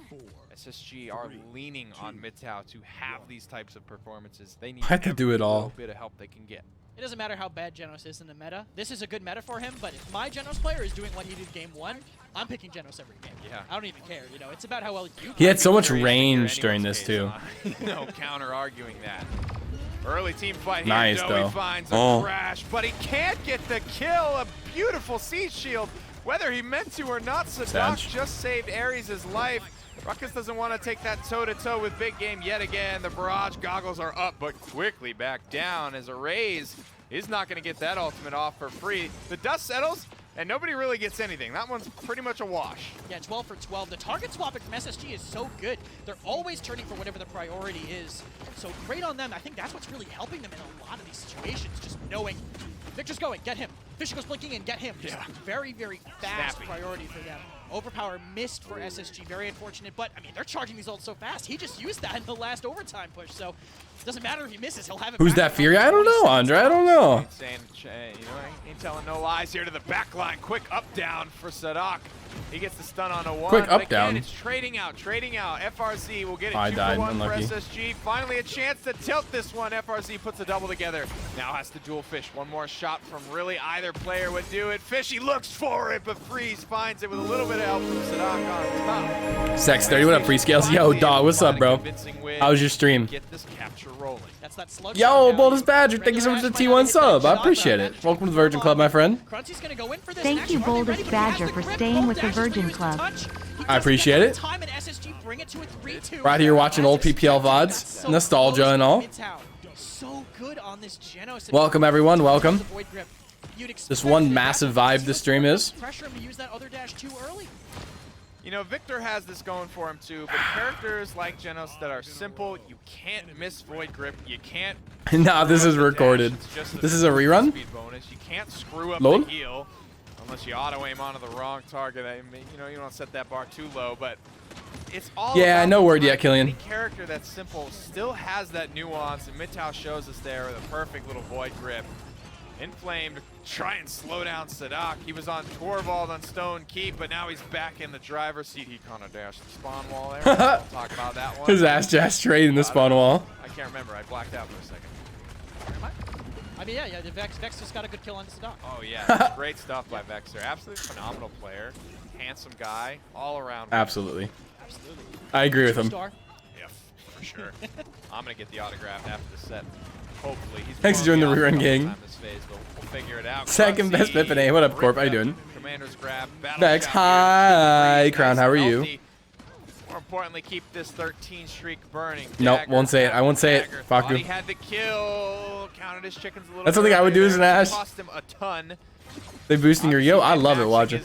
SSG are leaning on Mitao to have these types of performances. They need I have to do it every all. little bit of help they can get. It doesn't matter how bad Genos is in the meta. This is a good meta for him, but if my Genos player is doing what he did game 1, I'm picking Genos every game. Yeah. I don't even care. It's about how well you He had so much Curious to hear range during anyone's this, case too. on. No counter arguing that. Early team fight here. Nice, Joey though. finds a Oh. crash, but he can't get the kill. A beautiful siege shield. Whether he meant to or not, Sadak Sag. just saved Ares' life. Ruckus doesn't want to take that toe-to-toe with Big Game yet again. The barrage goggles are up, but quickly back down as Arrays is not going to get that ultimate off for free. The dust settles, and nobody really gets anything. That one's pretty much a wash. Yeah, 12 for 12. The target swapping from SSG is so good. They're always turning for whatever the priority is. So great on them. I think that's what's really helping them in a lot of these situations, just knowing Victor's going, get him. Fisher goes blinking in, get him. Just very, very fast priority for them. Overpower missed for SSG, very unfortunate, but I mean, they're charging these ults so fast. He just used that in the last overtime push, so it doesn't matter if he misses, he'll have it. Who's back. that Fury? I don't know, Andre. I don't know. Ain't saying, you know, ain't telling no lies here to the back line. Quick up down for Sadak. He gets the stun on a 1. Quick up again, down. It's trading out. FRZ will get it I 2 died, for 1 unlucky. for SSG. Finally a chance to tilt this one. FRZ puts a double together. Now has to dual Fish. One more shot from really either player would do it. Fishy looks for it, but Freeze finds it with a little bit of help from Sadak on top. Sex 30, what up, Free Scales? Yo, dog, what's up, bro? How was your stream? Get this capture rolling. That's that slug Yo, shot down. Boldest Badger, thank you so much for the T1 sub. I appreciate it. Welcome to the Virgin Club, my friend. Crunchy's gonna go in for this. Thank Actually, you, are they Boldest ready? But he has Badger, the for grip. staying Bold with the dashes Virgin to use the Club. touch. He I doesn't appreciate get it. the time, and SSG bring it to a 3-2. Right here watching old PPL VODs, So nostalgia close and all. Midtown. So good on this Genos. Welcome, everyone, welcome. The void grip. You'd This expect one that. massive vibe this stream is. Pressure him to use that other dash too early. You know, Victor has this going for him too, but characters like Genos that are simple, you can't miss Void Grip, you can't Nah, this screw is up the recorded. dash, it's just This is a rerun? speed bonus. You can't screw up Lol? the heal unless you auto-aim onto the wrong target. I mean, you know, you don't set that bar too low, but it's all Yeah, about no the word time. yet, Killian. Any character that's simple still has that nuance, and Midtow shows us there with a perfect little Void Grip. Inflamed, try and slow down Sadak. He was on Torvald on Stone Keep, but now he's back in the driver's seat. He kind of dashed the spawn wall there. We'll talk about that one. His ass just straight in the spawn wall. I can't remember. I blacked out for a second. Am I mean, yeah, the Vex just got a good kill on Sadak. Oh, yeah. Great stuff by Vexer. Absolutely phenomenal player. Handsome guy. All around. Absolutely. Absolutely. I agree with him. Star. Yeah, for sure. I'm going to get the autograph after the set. Hopefully. He's Thanks for joining the rerun, gang. This phase, but we'll figure it out. Second best Clumsy, Bippin'. What up, Corp? How you doing? Commander's grab. Battle Vex, shot hi. here. Crown, Nice how are and you? healthy. More importantly, keep this 13 streak burning. Nope, Dagger won't say it. I won't say it. Dagger Fuck thought you. he had the kill. Counted his chickens a little That's something bit I would do earlier as an there. Ash. Cost him a ton. They boosting your yo. I love it, watch it.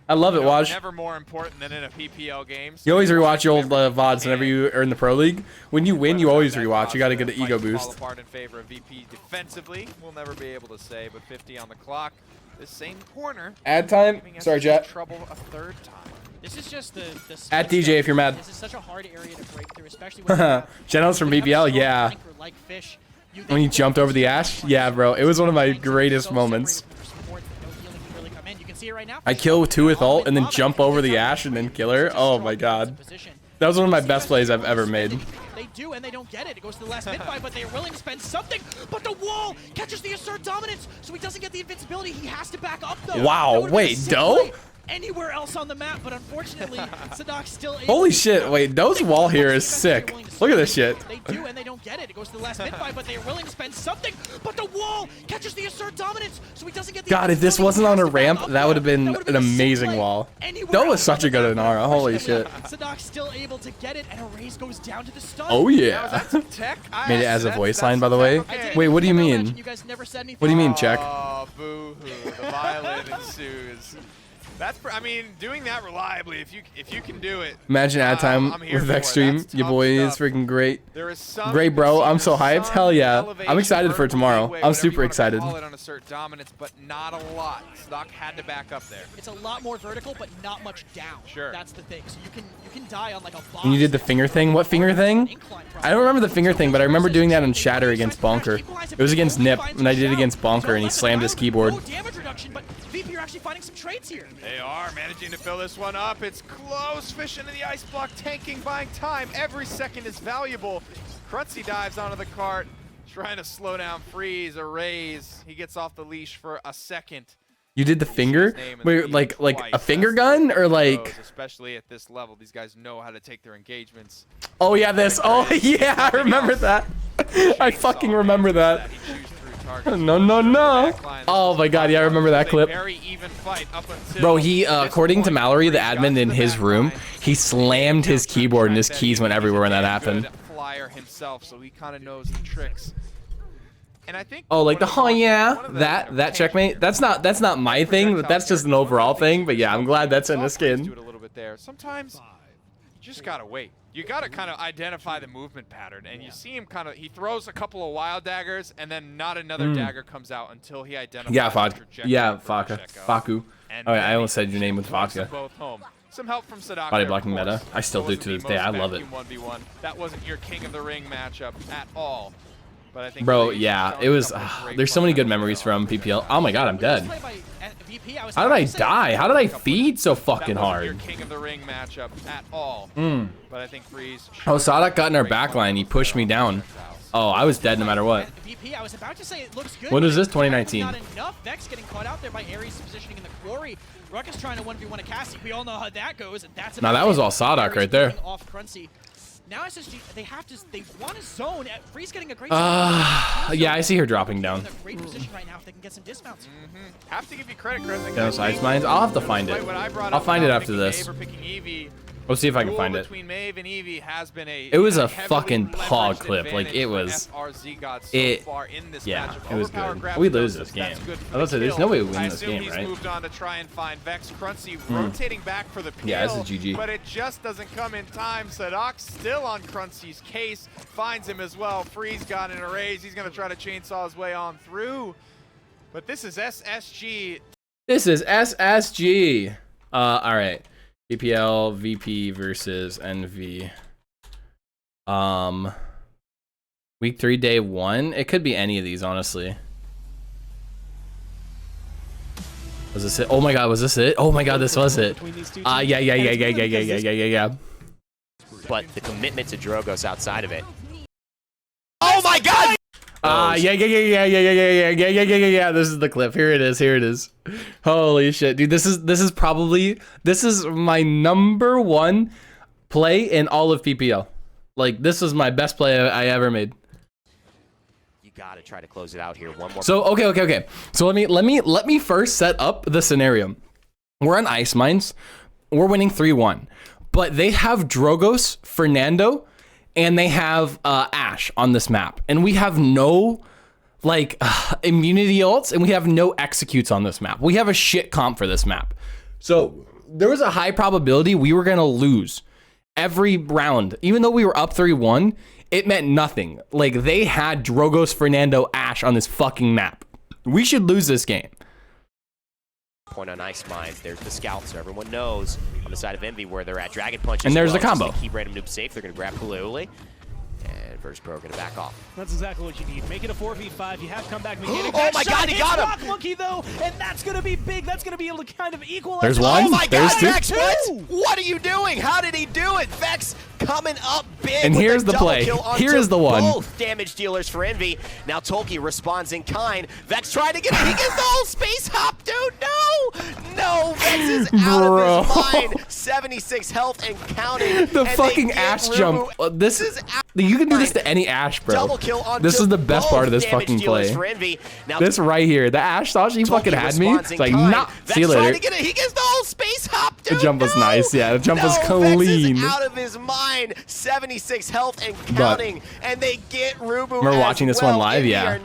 I love it, watch. Never more important than in a PPL game. You always rewatch your old VODs whenever you are in the Pro League. When you win, you always rewatch. You gotta get an ego Fall boost. apart in favor of VP defensively. We'll never be able to say, but 50 on the clock. This same corner. Ad time. giving Sorry, SSG chat. trouble a third time. This is just the At DJ if you're mad. This is such a hard area to break through, especially when you have Genos from BBL, yeah. like Fish. When he jumped over the Ash, yeah, bro. It was one of my greatest moments. I kill 2 with ult and then jump over the Ash and then kill her. Oh my god. That was one of my best plays I've ever made. They do, and they don't get it. It goes to the last mid-fight, but they're willing to spend something. But the wall catches the assert dominance, so he doesn't get the invincibility. He has to back up, though. Wow, That would've been a wait, sick Doe? play anywhere else on the map, but unfortunately, Sadok's still able Holy to- shit, wait, Doe's wall here is sick. Look at this shit. They do, and they don't get it. It goes to the last mid-fight, but they're willing to spend something. But the wall catches the assert dominance, so he doesn't get the God, if this invincibility. wasn't He on has a to back ramp, up, that would have been That would've an a sick amazing play wall. anywhere Doe was else such on a good the map, Inara, but holy unfortunately, shit. Sadok's still able to get it, and Arrays goes down to the stun. Oh Now, is yeah. that some tech? Made it as a That's- voice that's line, by the some way. tech, okay. Wait, what do you Demo mean? match, you guys never said anything. What do you mean, check? Oh, boo-hoo. The violin ensues. That's, I mean, doing that reliably, if you can do it. Imagine ad time I'm here with for Vex it. stream. That's Your tough boy is stuff. freaking great. There is some Great, bro. I'm so hyped. Hell yeah. elevation, I'm excited for tomorrow. vertical leeway, I'm whatever super you wanna excited. Call it on assert dominance, but not a lot. Stock had to back up there. It's a lot more vertical, but not much down. Sure. That's the thing. So you can die on like a box. When you did the finger thing, what finger thing? I don't remember the finger thing, but I remember doing that on Shatter against Bonker. It was against Nip, and I did it against Bonker, and he slammed his keyboard. No damage reduction, but VP are actually finding some trades here. They are managing to fill this one up. It's close. Fish into the ice block, tanking, buying time. Every second is valuable. Krutzy dives onto the cart, trying to slow down Freeze, Arrays. He gets off the leash for a second. You did the finger? Wait, like a finger gun or like? Especially at this level, these guys know how to take their engagements. Oh yeah, this. Oh yeah, I remember that. I fucking remember that. He chews through targets. No. Oh my god, yeah, I remember that clip. Very even fight up until Bro, he, according to Mallory, the admin in his room, he slammed his keyboard and his keys went everywhere when that happened. Flyer himself, so he kind of knows the tricks. And I think Oh, like that checkmate. That's not my thing, but that's just an overall thing. But yeah, I'm glad that's in the skin. Do it a little bit there. Sometimes you just gotta wait. You gotta kind of identify the movement pattern, and you see him he throws a couple of wild daggers, and then not another dagger comes out until he identifies. Yeah, Faku. Oh, yeah, I almost said your name with vodka. Some help from Sadak. Body blocking meta. I still do to this day. I love it. 1v1. That wasn't your King of the Ring matchup at all. But I think bro, yeah, it was. There's so many good memories from PPL. Oh my god, I'm dead. How did I die? How did I feed so fucking hard? King of the Ring matchup at all. But I think Freeze. Oh, Sadak got in our backline. He pushed me down. Oh, I was dead no matter what. VP, I was about to say it looks good. When was this? 2019. Not enough. Vex getting caught out there by Ares positioning in the quarry. Ruckus trying to 1v1 a Cassie. We all know how that goes, and that's. Now that was all Sadak right there. Off Crunchy. Now SSG, they want to zone. Freeze getting a great. Yeah, I see her dropping down. In a great position right now if they can get some dismounts. Have to give you credit, Chris. Those ice mines. I'll have to find it. I'll find it after this. We'll see if I can find it. It was a fucking pog clip. Like, it was. Yeah, it was good. We lose this game. I was say, there's no way we win this game, right? Moved on to try and find Vex. Crunchy rotating back for the peel. Yeah, this is GG. But it just doesn't come in time. Sadak still on Crunchy's case. Finds him as well. Freeze got in a raise. He's going to try to chainsaw his way on through. But this is SSG. This is SSG. All right. PPL VP versus NV. Week 3, day 1. It could be any of these, honestly. Was this it? Oh my god, was this it? Oh my god, this was it. Yeah. But the commitment to Drogos outside of it. Oh my god! Yeah. This is the clip. Here it is. Holy shit, dude. This is my #1 play in all of PPL. Like, this is my best play I ever made. You gotta try to close it out here. One more. So okay. So let me first set up the scenario. We're on ice mines. We're winning 3-1, but they have Drogos, Fernando, and they have Ashe on this map, and we have no immunity ults, and we have no executes on this map. We have a shit comp for this map, so there was a high probability we were gonna lose every round. Even though we were up 3-1, it meant nothing. Like, they had Drogos, Fernando, Ashe on this fucking map. We should lose this game. Point on ice mines. There's the scout, so everyone knows on the side of Envy where they're at. Dragon Punch. And there's the combo. Keep random noob safe. They're gonna grab Kululi. And First Pro gonna back off. That's exactly what you need. Make it a 4v5. You have comeback mechanics. Oh my god, he got him! Rock Monkey though, and that's gonna be big. That's gonna be able to kind of equalize. There's one. Oh my god, There's Vex! What are you doing? How did he do it? Vex coming up big. And here's the play. Here is the one. Both damage dealers for Envy. Now Tolkien responds in kind. Vex trying to get it. He gets the whole space hop, dude. No, Vex is out of his mind. 76 health and counting. The fucking Ashe jump. This is. You can do this to any Ashe, bro. Double kill on this is the best part of this fucking play. Now, this right here. The Ashe thought she fucking had me. It's like, nah, see you later. He gets the whole space hop, dude. The jump was nice. Yeah, the jump was clean. Vex is out of his mind. 76 health and counting. And they get Rubu. Remember watching this one live? Yeah.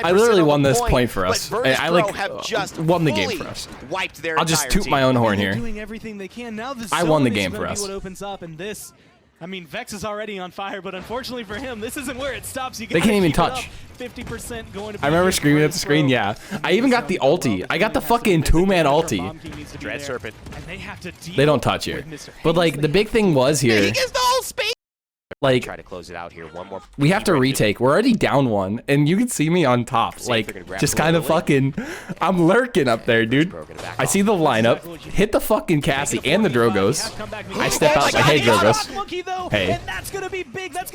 I literally won this point for us. I won the game for us. I'll just toot my own horn here. Doing everything they can. Now I won the game for us. What opens up, and this, I mean, Vex is already on fire, but unfortunately for him, this isn't where it stops. They can't even touch. 50% going to be. I remember screaming at the screen. Yeah, I even got the ulti. I got the fucking 2-man ulti. Dread Serpent. And they have to deal. They don't touch here. But like the big thing was here. He gets the whole space. Like, try to close it out here. One more. We have to retake. We're already down 1, and you can see me on top. Like, just kind of fucking. I'm lurking up there, dude. I see the lineup. Hit the fucking Cassie and the Drogos. I step out like, hey, Drogos. Hey.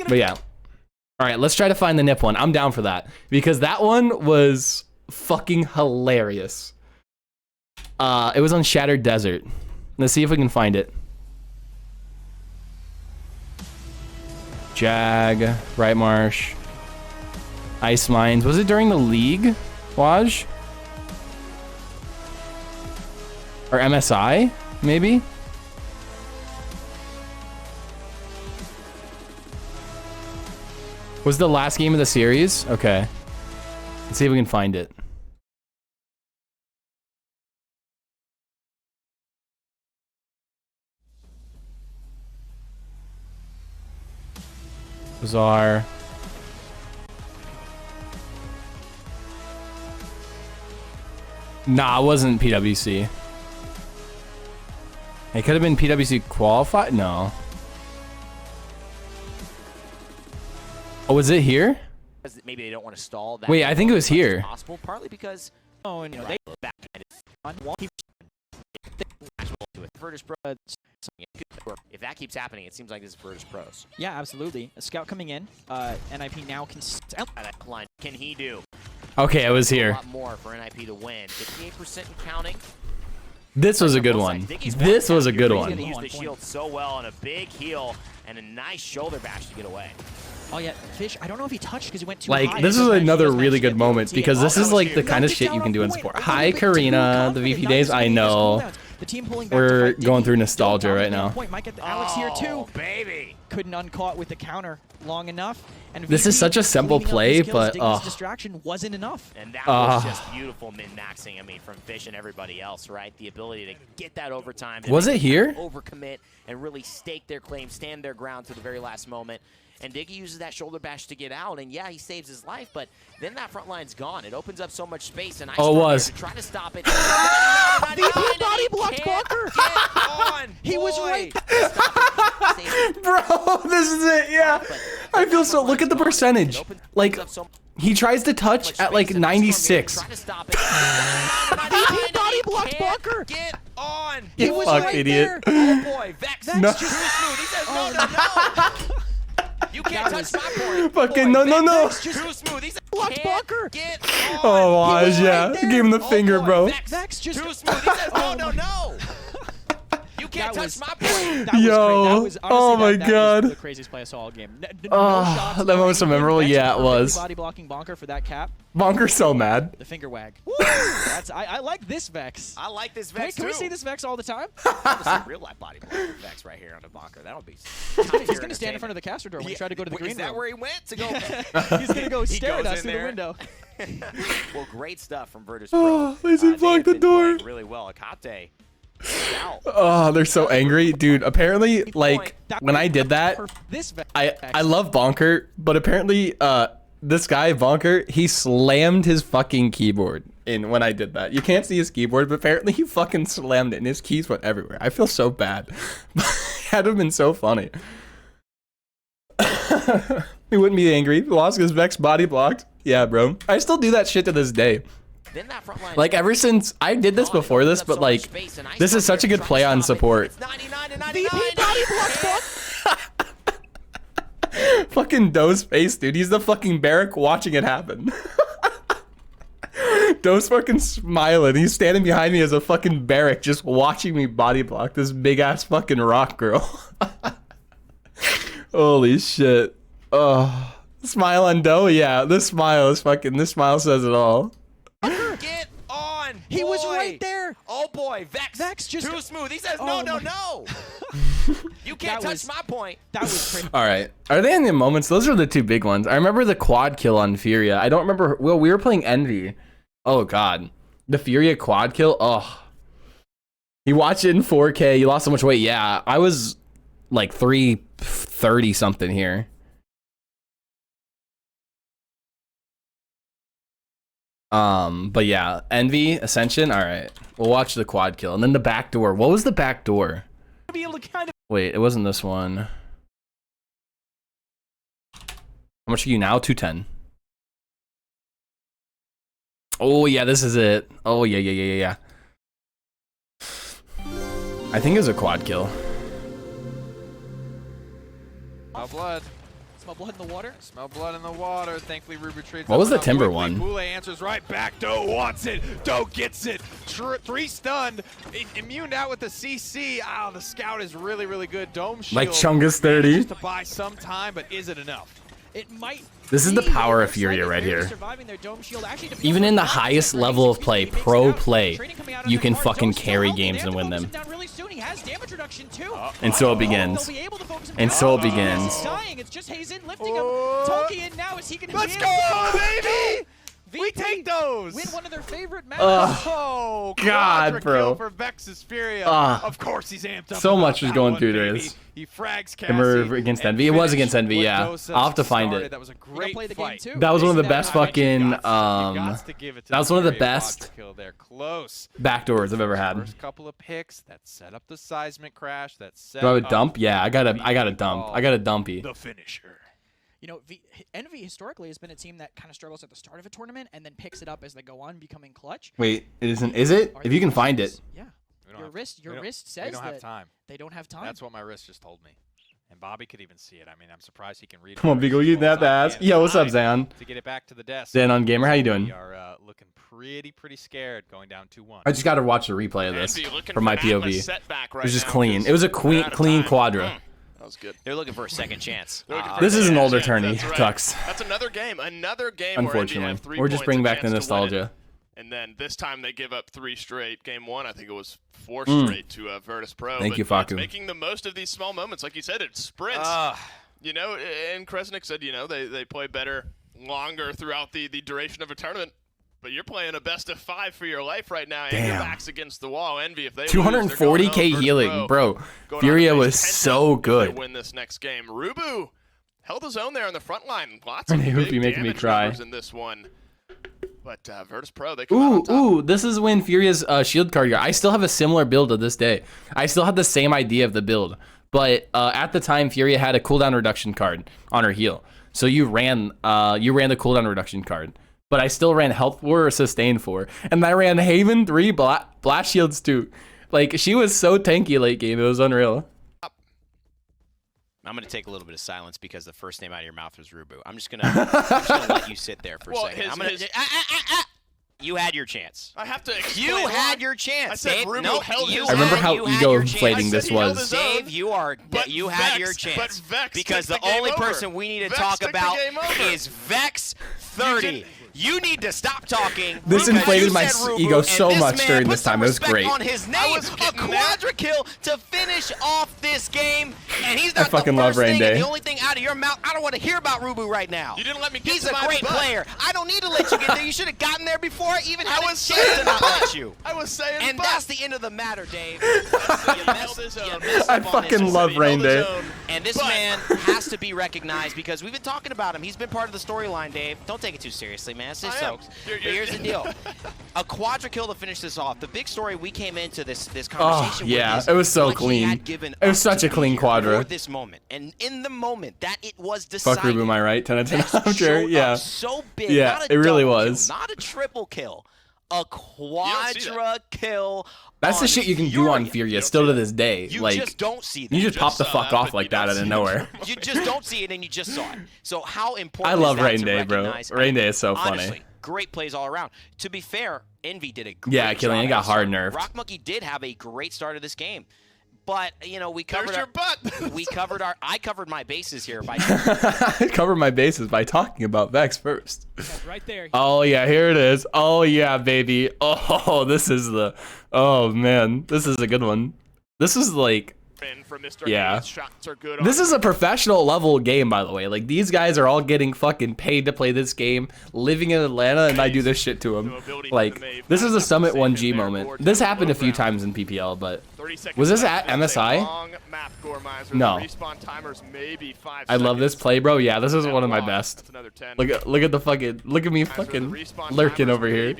But yeah. All right, let's try to find the Nip one. I'm down for that because that one was fucking hilarious. It was on Shattered Desert. Let's see if we can find it. Jag, Right Marsh. Ice Mines. Was it during the league, Waj? Or MSI, maybe? Was the last game of the series? Okay. Let's see if we can find it. Bizarre. Nah, it wasn't PWC. It could have been PWC qualified? No. Oh, was it here? Maybe they don't want to stall that. Wait, I think it was here. Possible, partly because and they Virtus Pro. If that keeps happening, it seems like this is Virtus Pros. yeah, absolutely. A scout coming in. NIP now can. That line can he do? Okay, I was A here. lot more for NIP to win. 58% and counting. This was a good one. This was a good He's going to one. use the shield so well on a big heal and a nice shoulder bash to get away. Oh yeah, Fish. I don't know if he touched because he went too high. Like, this is another really good moment because this is like the kind of shit you can do in sport. Hi, Karina. The VP days, I know. The team pulling back We're to fight going Diggy. through nostalgia Still right now. point. Might get the Alex here too. Oh, baby. Couldn't uncaught with the counter long enough. And This is VP such a simple cleaning up play, these kills, but, Diggy's distraction wasn't enough. And that was just beautiful min-maxing, I mean, from Fish and everybody else, right? The ability to get that overtime. Was it here? Overcommit and really stake their claim, stand their ground to the very last moment. And Diggy uses that shoulder bash to get out, and yeah, he saves his life, but then that front line's gone. It opens up so much space, and I Oh, it was. to try to stop it. VP body blocked Bunker. He was right. Bro, this is it, yeah. I feel so, look at the percentage. Like, he tries to touch at like 96. VP body blocked Bunker. Get on. He You was fuck right idiot. there. Oh boy, Vex No. too smooth. He says no, no, no. You can't touch my point. Fucking no, no, no. Too smooth. He says Blocked Bunker. get on. Oh, Waj, yeah. right there. Gave him the finger, bro. Vex just Too smooth. He says no, no, no. You can't That touch was- my point. That was Yo. great. That was, honestly, Oh my that God. was the craziest play I saw all game. No Oh, shots, that no moment was so anything. memorable. Vex Yeah, it perfectly was. Body blocking Bonker for that cap. Bonker's so mad. The finger wag. That's I like this Vex. I like this Wait, Vex can we too. see this Vex all the time? Real life body block Vex right here on the bunker. That'll be. He's gonna stand in front of the caster door when we try to go to the green Is that room. where he went to go? He's gonna go He stare at goes us in through the there. window. Well, great stuff from Virtus Oh, Pro. they just They blocked have the been door. playing really well. Akate. Out. Oh, they're so angry. Dude, apparently, like, when I did that, This Vex. I love Bonker, but apparently, this guy, Bonker, he slammed his fucking keyboard in when I did that. You can't see his keyboard, but apparently he fucking slammed it, and his keys went everywhere. I feel so bad. It had to have been so funny. He wouldn't be angry. Lost his Vex body blocked. Yeah, bro. I still do that shit to this day. Then that front line Like, ever since I did this before this, but like, this is such a good play on support. It's 99 to 99. VP body blocked. Fucking Doe's face, dude. He's the fucking barrack watching it happen. Doe's fucking smiling. He's standing behind me as a fucking barrack just watching me body block this big ass fucking rock girl. Holy shit. Oh, smile on Doe? Yeah, this smile says it all. Get on. He was boy. right there. Oh boy, Vex. Vex just- too smooth. He says Oh no, no, my- no. You can't That touch was- my point. That was crazy. All right. Are they in the moments? Those are the two big ones. I remember the quad kill on Furia. I don't remember. Well, we were playing Envy. Oh, God. The Furia quad kill. Oh. He watched it in 4K. You lost so much weight. Yeah. I was like 330 something here. But yeah. Envy, Ascension. All right. We'll watch the quad kill. And then the back door. What was the back door? Be able to kind of Wait, it wasn't this one. How much are you now? 210. Oh, yeah, this is it. Oh, yeah. I think it was a quad kill. Smell blood. Smell blood in the water. Smell blood in the water. Thankfully, Ruby trades. What was that the Timber quickly. one? Boule answers right back. Doe wants it. Doe gets it. 3 stunned. Immune out with the CC. Ah, the scout is really, really good. Dome shield. Like Chungus 30. Just to buy some time, but is it enough? It might. This is the power of Furia right here. Even in the highest level of play, pro play, you can fucking carry games and win them. And so it begins. And so it begins. Let's go, baby! We take those. Win one of their favorite matches. Oh, God, bro. For Vex's Furia. Of course he's amped up. So much was going through this. He frags Cassie against Envy. It was against Envy, yeah. I'll have to find it. That was a great fight. That was one of the best fucking that was one of the best backdoors I've ever had. First couple of picks that set up the seismic crash. That set Do I have a dump? Yeah, I got a dump. I got a dumpy. The finisher. You know, Envy historically has been a team that kind of struggles at the start of a tournament and then picks it up as they go on, becoming clutch. Wait, it isn't? Is it? If you can find it. Yeah. Your wrist says that they don't have time. That's what my wrist just told me. And Bobby could even see it. I mean, I'm surprised he can read it. Come on, Beagle, you didn't have to ask. Yo, what's up, Zan? To get it back to the desk. Zan on Gamer, how you doing? We are looking pretty scared going down 2-1. I just got to watch the replay of this from my POV. It was just clean. It was a clean quadra. That was good. They're looking for a second chance. This is an older tourney, Tux. That's another game. Unfortunately, we're just bringing back the nostalgia. And then this time they give up 3 straight. Game 1, I think it was 4 straight to Virtus Pro. Thank you, Faku. Making the most of these small moments. Like you said, it's sprints. You know, and Kresnik said, you know, they play better longer throughout the duration of a tournament. But you're playing a best of 5 for your life right now, and your back's against the wall. Envy, if they 240k healing, bro. Furia was so good. Win this next game. Rubu held his own there on the front line. Lots of big big making me cry in this one. But Virtus Pro, they come out on top. Ooh, this is when Furia's shield card got. I still have a similar build to this day. I still have the same idea of the build, but at the time, Furia had a cooldown reduction card on her heal, so you ran the cooldown reduction card. But I still ran Health 4 or Sustain 4. And I ran Haven 3, Blast Shields 2. Like, she was so tanky late game. It was unreal. I'm going to take a little bit of silence because the first name out of your mouth was Rubu. I'm just going to let you sit there for a second. You had your chance. I have to explain. You had your chance. I said Dave. Rubu held his I remember how ego-inflating this was. Dave, you had your chance. Because the only person we need to talk about is Vex 30. You need to stop talking. This inflated my ego so much during this time. It was great. On his name, a quadra kill to finish off this game, and he's not I fucking love Rain Day. The only thing out of your mouth, I don't want to hear about Rubu right now. You didn't let me get He's to a great player. I don't need to let you get there. You should have gotten there before I even had a chance to not let you. I was saying, and that's the end of the matter, Dave. I fucking love Rain Day. And this man has to be recognized because we've been talking about him. He's been part of the storyline, Dave. Don't take it too seriously, man. It's just so. But here's the deal. A quadra kill to finish this off. The big story we came into this conversation with it was so clean. It was such a clean quadra. For this moment. And in the moment that it was decided. Fuck Rubu, am I right? 10 out of 10 after. Yeah. So big. Yeah, not a it really double was. Kill, not a triple kill. A quadra kill. That's the shit you can do on Furia still to this day. You like, just don't see that. You just pop the fuck off like that out of nowhere. You just don't see it, and you just saw it. So how important I love is that Rain to Day, bro. recognize? Rain Day is so Honestly, funny. great plays all around. To be fair, Envy did a great Yeah, Killian got hard nerfed. Rock Monkey did have a great start of this game. But, you know, we covered I covered my bases here by I covered my bases by talking about Vex first. Right there. Oh yeah, here it is. Oh yeah, baby. Oh, this is the oh man. This is a good one. This is like yeah. This is a professional level game, by the way. Like, these guys are all getting fucking paid to play this game, living in Atlanta, and I do this shit to them. Like, this is a Summit 1G moment. This happened a few times in PPL, but was this at MSI? No. I love this play, bro. Yeah, this is one of my best. Look at the fucking look at me fucking lurking over here.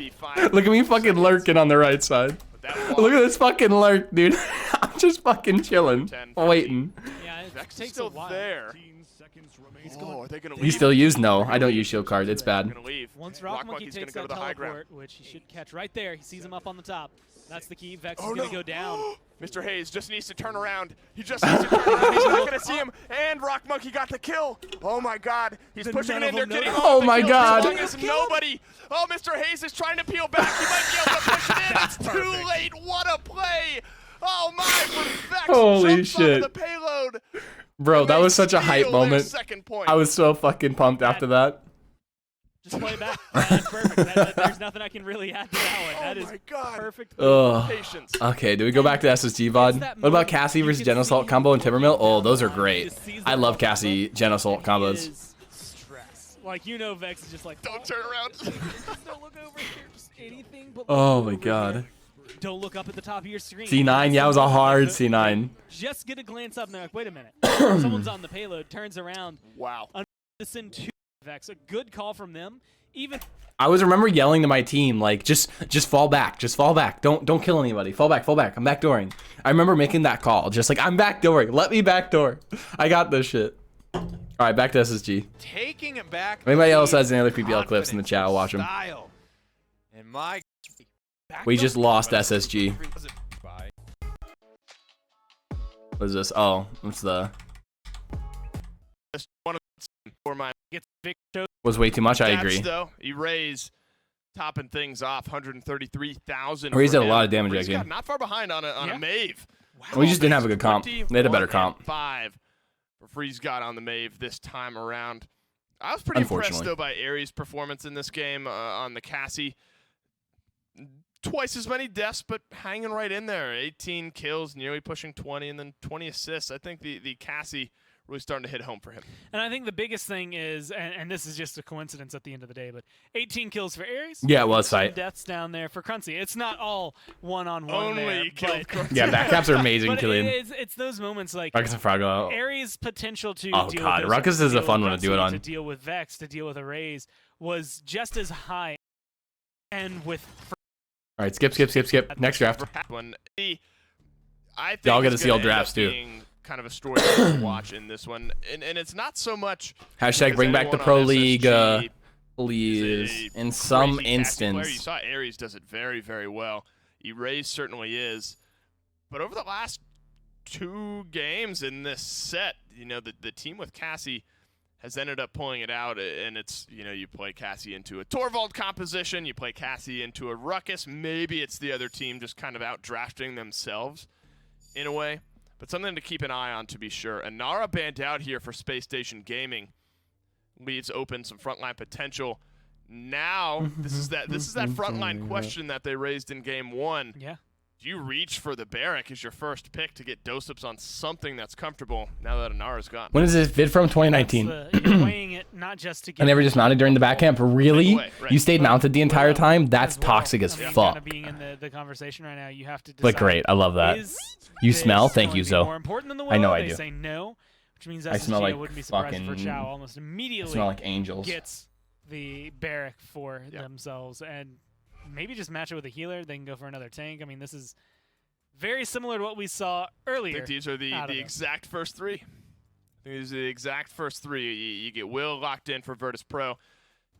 Look at me fucking lurking on the right side. Look at this fucking lurk, dude. I'm just fucking chilling, waiting. Yeah, it takes still a while. there. Are they gonna leave? You still use? No, I don't use shield cards. It's bad. Once Rock Monkey takes that teleport, which he should catch right there, he sees him up on the top. That's the key. Vex is going to go down. Mr. Hayes just needs to turn around. He just needs to turn around. He's not going to see him. And Rock Monkey got the kill. Oh, my God. He's pushing it in there, getting Oh, my God. Nobody. Oh, Mr. Hayes is trying to peel back. He might be able to push it in. It's too late. What a play. Oh, my. For Vex. Holy jumps shit. onto the payload. Bro, that was such a hype Steal their moment. second point. I was so fucking pumped after that. Just play it back. That's perfect. There's nothing I can really add to that one. That is my God. perfect. Ugh. Patience. Okay, do we go back to SSG VOD? What about Cassie versus Gen Assault combo and Timbermill? Oh, those are great. I love Cassie Gen Assault combos. Stress. Like, you know, Vex is just like, Don't turn around. just don't look over here. Just anything but Oh look my over god. here. Don't look up at the top of your screen. C9, yeah, it was a hard C9. Just get a glance up and they're like, wait a minute. Someone's on the payload, turns around. Wow. To send 2 Vex. A good call from them. Even I always remember yelling to my team, like, just fall back, just fall back. Don't kill anybody. Fall back, fall back. I'm backdooring. I remember making that call, just like, I'm backdooring. Let me backdoor. I got this shit. All right, back to SSG. Taking it back. If anybody else has any other PPL clips in the chat, I'll watch them. Style. And my We just lost SSG. What is this? Oh, what's the... Just one of for my gets big show. Was way too much, I stats, agree. Though Erase topping things off, 133,000. Erase did a lot of damage that Erase got game. not far behind on a Mave. We just didn't have a good comp. They had a better comp. 5 for Freeze got on the Mave this time around. I was pretty impressed though by Ares' performance in this game on the Cassie. Twice as many deaths, but hanging right in there. 18 kills, nearly pushing 20, and then 20 assists. I think the Cassie really starting to hit home for him. And I think the biggest thing is, and this is just a coincidence at the end of the day, but 18 kills for Ares. Yeah, it was some tight. deaths down there for Crunchy. It's not all one-on-one Only there, killed but, Yeah, backcaps are amazing, but Killian. it's those moments like Ruckus and Froggo. Ares' potential to Oh, deal God, with Ruckus is a fun one to do it on. To deal with Vex, to deal with Arrays, was just as high. And with All right, skip. Next draft. When I think Y'all get to it's see all gonna end drafts, up too. being kind of a story to watch in this one, and it's not so much Hashtag bring back the anyone Pro on League, SSG please. is a In some crazy tactical player. You instance. saw Ares does it very, very well. Erase certainly is. But over the last 2 games in this set, you know, the team with Cassie has ended up pulling it out, and it's, you know, you play Cassie into a Torvald composition, you play Cassie into a Ruckus. Maybe it's the other team just kind of out-drafting themselves in a way. But something to keep an eye on, to be sure. Inara banned out here for Space Station Gaming. Leaves open some frontline potential. Now, this is that frontline question that they raised in Game 1. yeah. Do you reach for the Barrack as your first pick to get Dosups on something that's comfortable now that Inara's gone? When is this vid from? 2019. You're weighing it not just to get I never just mounted during the back camp. Really? Right. You stayed mounted the entire time? That's as well. toxic as I mean, fuck. Kind of being in the conversation right now, you have to decide, But great, I love that. is You this smell? Thank going you, to be Zoe. more important than the I know Willow? I They do. say no, which means I smell like wouldn't be surprised if fucking- Chow almost immediately Smell like angels. gets the barrack for themselves and maybe just match it with a healer. They can go for another tank. I mean, this is very similar to what we saw I earlier. think these are the exact first 3. I think these are the exact first 3. You get Will locked in for Virtus Pro.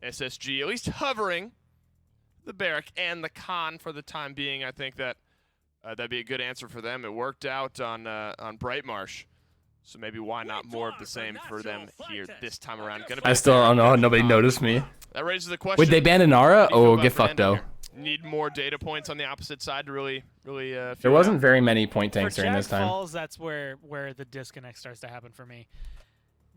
SSG at least hovering the Barrack and the Khan for the time being. I think that that'd be a good answer for them. It worked out on Brightmarsh. So maybe why not more of the same for them here this time around? Gonna be I still don't know. Nobody noticed me. That raises the question. Would they ban Inara? What do you feel Oh, about get fucked Fernando though. here? Need more data points on the opposite side to really There figure it wasn't out. very many point tanks for during Jack this time. Falls, that's where the disconnect starts to happen for me.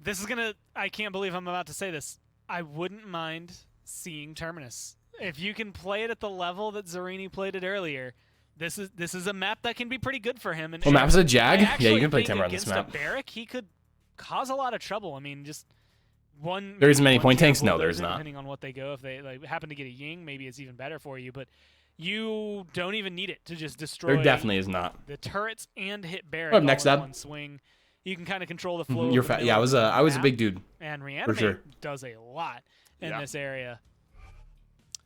This is gonna. I can't believe I'm about to say this. I wouldn't mind seeing Terminus if you can play it at the level that Zarini played it earlier. This is a map that can be pretty good for him. And Well, map's a Jag? I Yeah, you actually can play think Timber on this against map. A Barrack, he could cause a lot of trouble. I mean, just one. There's many one point tanks? bulldozer, No, there's not. Depending on what they go, if they happen to get a Ying, maybe it's even better for you. But you don't even need it to just destroy. There definitely is not. The turrets and hit Barrack Up next, all in Dad. one swing. You can kind of control the flow. You're of the fat. Yeah, I was a big dude. And Reanimate sure. does a lot in Yeah. this area.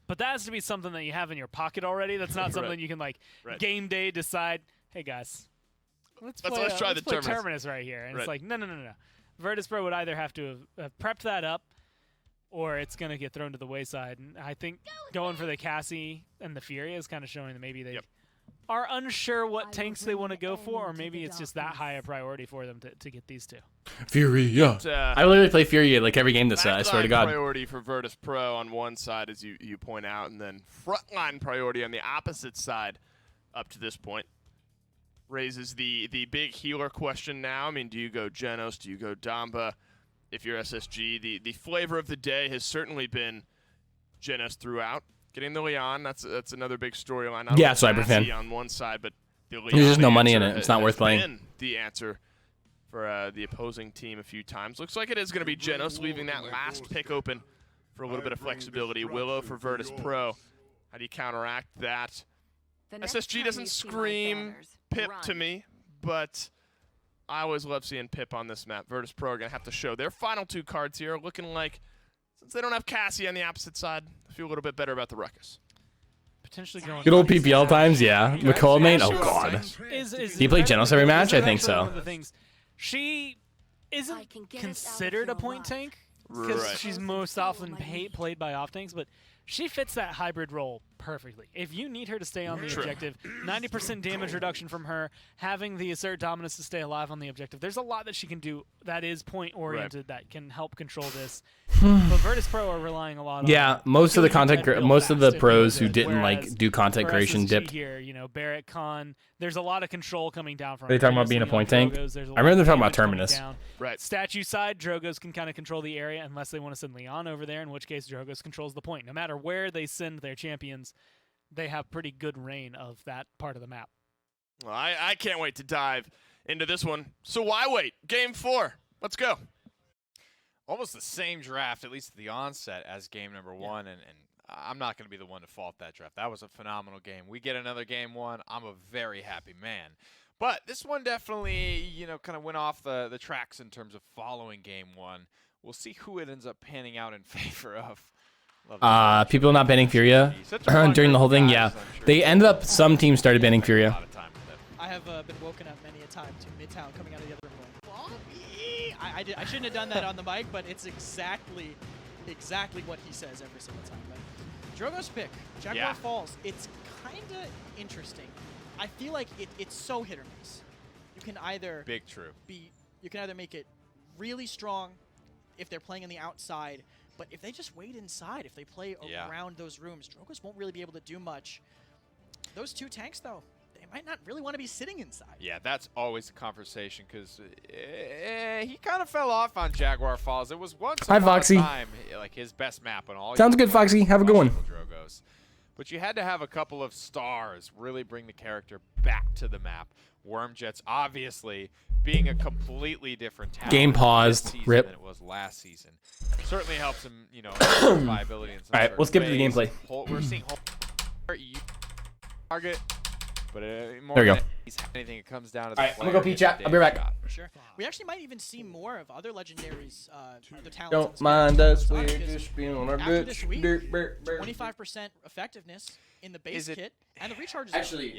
But that has to be something that you have in your pocket already. That's not something Right. you can Right. game day decide. Hey guys, let's Let's play, try let's the play Terminus. right here. And Right. it's like no. Virtus Pro would either have to have prepped that up, or it's gonna get thrown to the wayside. And I think going for the Cassie and the Furia is kind of showing that maybe they are unsure what tanks they want to go for, or maybe it's just that high a priority for them to get these two. Fury, yeah. I literally play Fury like every game this set, I swear to Backline God. priority for Virtus Pro on one side, as you point out, and then frontline priority on the opposite side up to this point. raises the big healer question now. I mean, do you go Genos? Do you go Damba? If you're SSG, the flavor of the day has certainly been Genos throughout. Getting the Leon, that's another big storyline. Yeah, Cyber fan. On one side, but the Leon There's just no money in answer it. It's not worth playing. been the answer for the opposing team a few times. Looks like it is going to be Genos, leaving that last pick open for a little bit of flexibility. Willow for Virtus Pro. How do you counteract that? SSG doesn't scream Pip to me, but I always love seeing Pip on this map. Virtus Pro are going to have to show their final 2 cards here, looking like, since they don't have Cassie on the opposite side, I feel a little bit better about the Ruckus. Potentially going. Good old PPL times, yeah. McCall main, oh god. Do you play Genos every match? I think so. One of the things. She isn't considered a point tank because she's most often played by off tanks, but she fits that hybrid role perfectly. If you need her to stay on the objective, 90% damage reduction from her, having the assert dominance to stay alive on the objective, there's a lot that she can do that is point-oriented that can help control this. But Virtus Pro are relying a lot on most of the most of the pros who didn't whereas do content for creation SSG dipped. here, you know, Barrett, Khan, there's a lot of control coming down from Are they talking about being a point tank? I remember them talking about Terminus. Right. Statue side, Drogos can kind of control the area unless they want to send Leon over there, in which case Drogos controls the point. No matter where they send their champions, they have pretty good reign of that part of the map. Well, I can't wait to dive into this one. So why wait? Game 4. Let's go. Almost the same draft, at least at the onset, as game number 1, and I'm not going to be the one to fault that draft. That was a phenomenal game. We get another game 1. I'm a very happy man. But this one definitely, you know, kind of went off the tracks in terms of following game 1. We'll see who it ends up panning out in favor of. People not banning Furia during the whole thing. Yeah, they ended up. Some teams started banning Furia. I have been woken up many a time to Midtown coming out of the other room going, I shouldn't have done that on the mic, but it's exactly what he says every single time. But Drogo's pick, Jaguar Falls, it's kind of interesting. I feel like it's so hit or miss. You can either you can either make it really strong if they're playing on the outside, but if they just wait inside, if they play around those rooms, Drogos won't really be able to do much. Those 2 tanks, though, they might not really want to be sitting inside. Yeah, that's always a conversation because he kind of fell off on Jaguar Falls. It was once upon a time like his best map on all. Sounds good, Foxy. Have a good one. Drogos. But you had to have a couple of stars really bring the character back to the map. Wormjets, obviously, being a completely different talent game paused. Rip. Than it was last season. Certainly helps him, you know, viability. All right, let's get to the gameplay. We're seeing target, but more there we go. Anything it comes down to. All right, I'm gonna go pee chat. I'll be right back. Sure. We actually might even see more of other legendaries. The talents. Don't mind us. We're just being on our after bitch. this week, 25% effectiveness in the base kit, and the recharge is actually.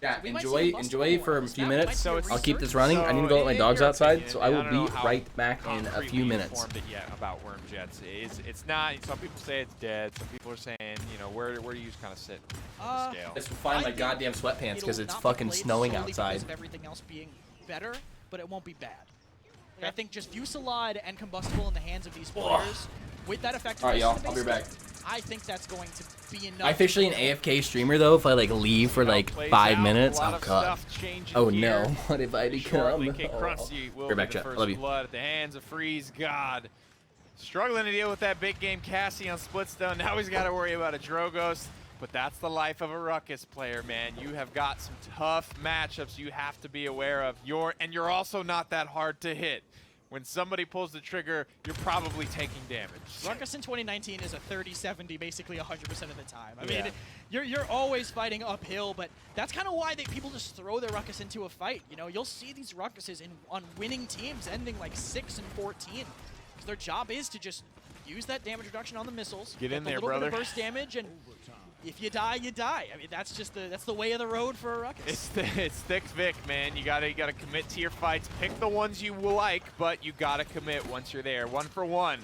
Yeah, enjoy for a few minutes. So I'll keep this running. I need to go let my dogs outside, so I will be right back in a few minutes. About Wormjets, it's not. Some people say it's dead. Some people are saying, you know, where do you kind of sit on the scale? Let's find my goddamn sweatpants because it's fucking snowing outside. Because of everything else being better, but it won't be bad. I think just Fusillade and Combustible in the hands of these players with that effectiveness. All right, y'all. I'll be back. I think that's going to be enough. I'm officially an AFK streamer though. If I like leave for like 5 minutes, oh god. Oh no, what if I become? We're back, chat. I love you. Blood at the hands of Freeze God. Struggling to deal with that big game Cassie on Splitstone. Now he's got to worry about a Drogos. But that's the life of a Ruckus player, man. You have got some tough matchups you have to be aware of. And you're also not that hard to hit. When somebody pulls the trigger, you're probably taking damage. Ruckus in 2019 is a 30-70 basically 100% of the time. I mean, you're always fighting uphill, but that's kind of why people just throw their Ruckus into a fight. You know, you'll see these Ruckuses on winning teams ending like 6 and 14. Because their job is to just use that damage reduction on the missiles. Get in there, brother. A little bit of burst damage, and if you die, you die. I mean, that's the way of the road for a Ruckus. It's thick Vic, man. You gotta commit to your fights. Pick the ones you like, but you gotta commit once you're there. 1 for 1.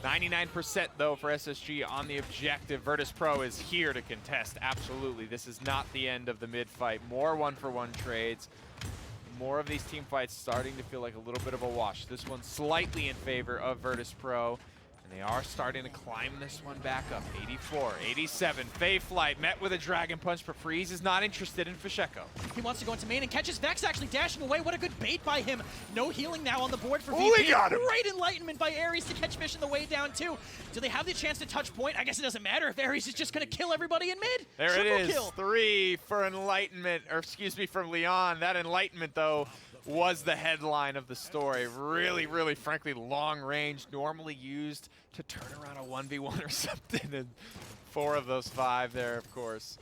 99% though for SSG on the objective. Virtus Pro is here to contest. Absolutely. This is not the end of the mid fight. More 1-for-1 trades. More of these team fights starting to feel like a little bit of a wash. This one slightly in favor of Virtus Pro. And they are starting to climb this one back up. 84, 87. Faye Flight met with a Dragon Punch, but Freeze is not interested in Fisheko. He wants to go into main and catches Vex actually dashing away. What a good bait by him. No healing now on the board for Oh, VP. he got him. Great enlightenment by Ares to catch Fish on the way down too. Do they have the chance to touch point? I guess it doesn't matter if Ares is just going to kill everybody in mid. There Triple it is. Kill. 3 for Enlightenment, or excuse me, from Leon. That Enlightenment, though, was the headline of the story. Really, really, frankly, long range, normally used to turn around a 1v1 or something. And 4 of those 5 there, of course,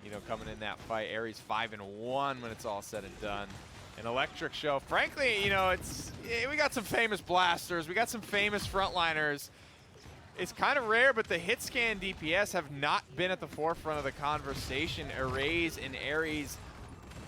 you know, coming in that fight. Ares 5-1 when it's all said and done. An electric show. Frankly, you know, we got some famous blasters. We got some famous frontliners. It's kind of rare, but the hit scan DPS have not been at the forefront of the conversation. Erase and Ares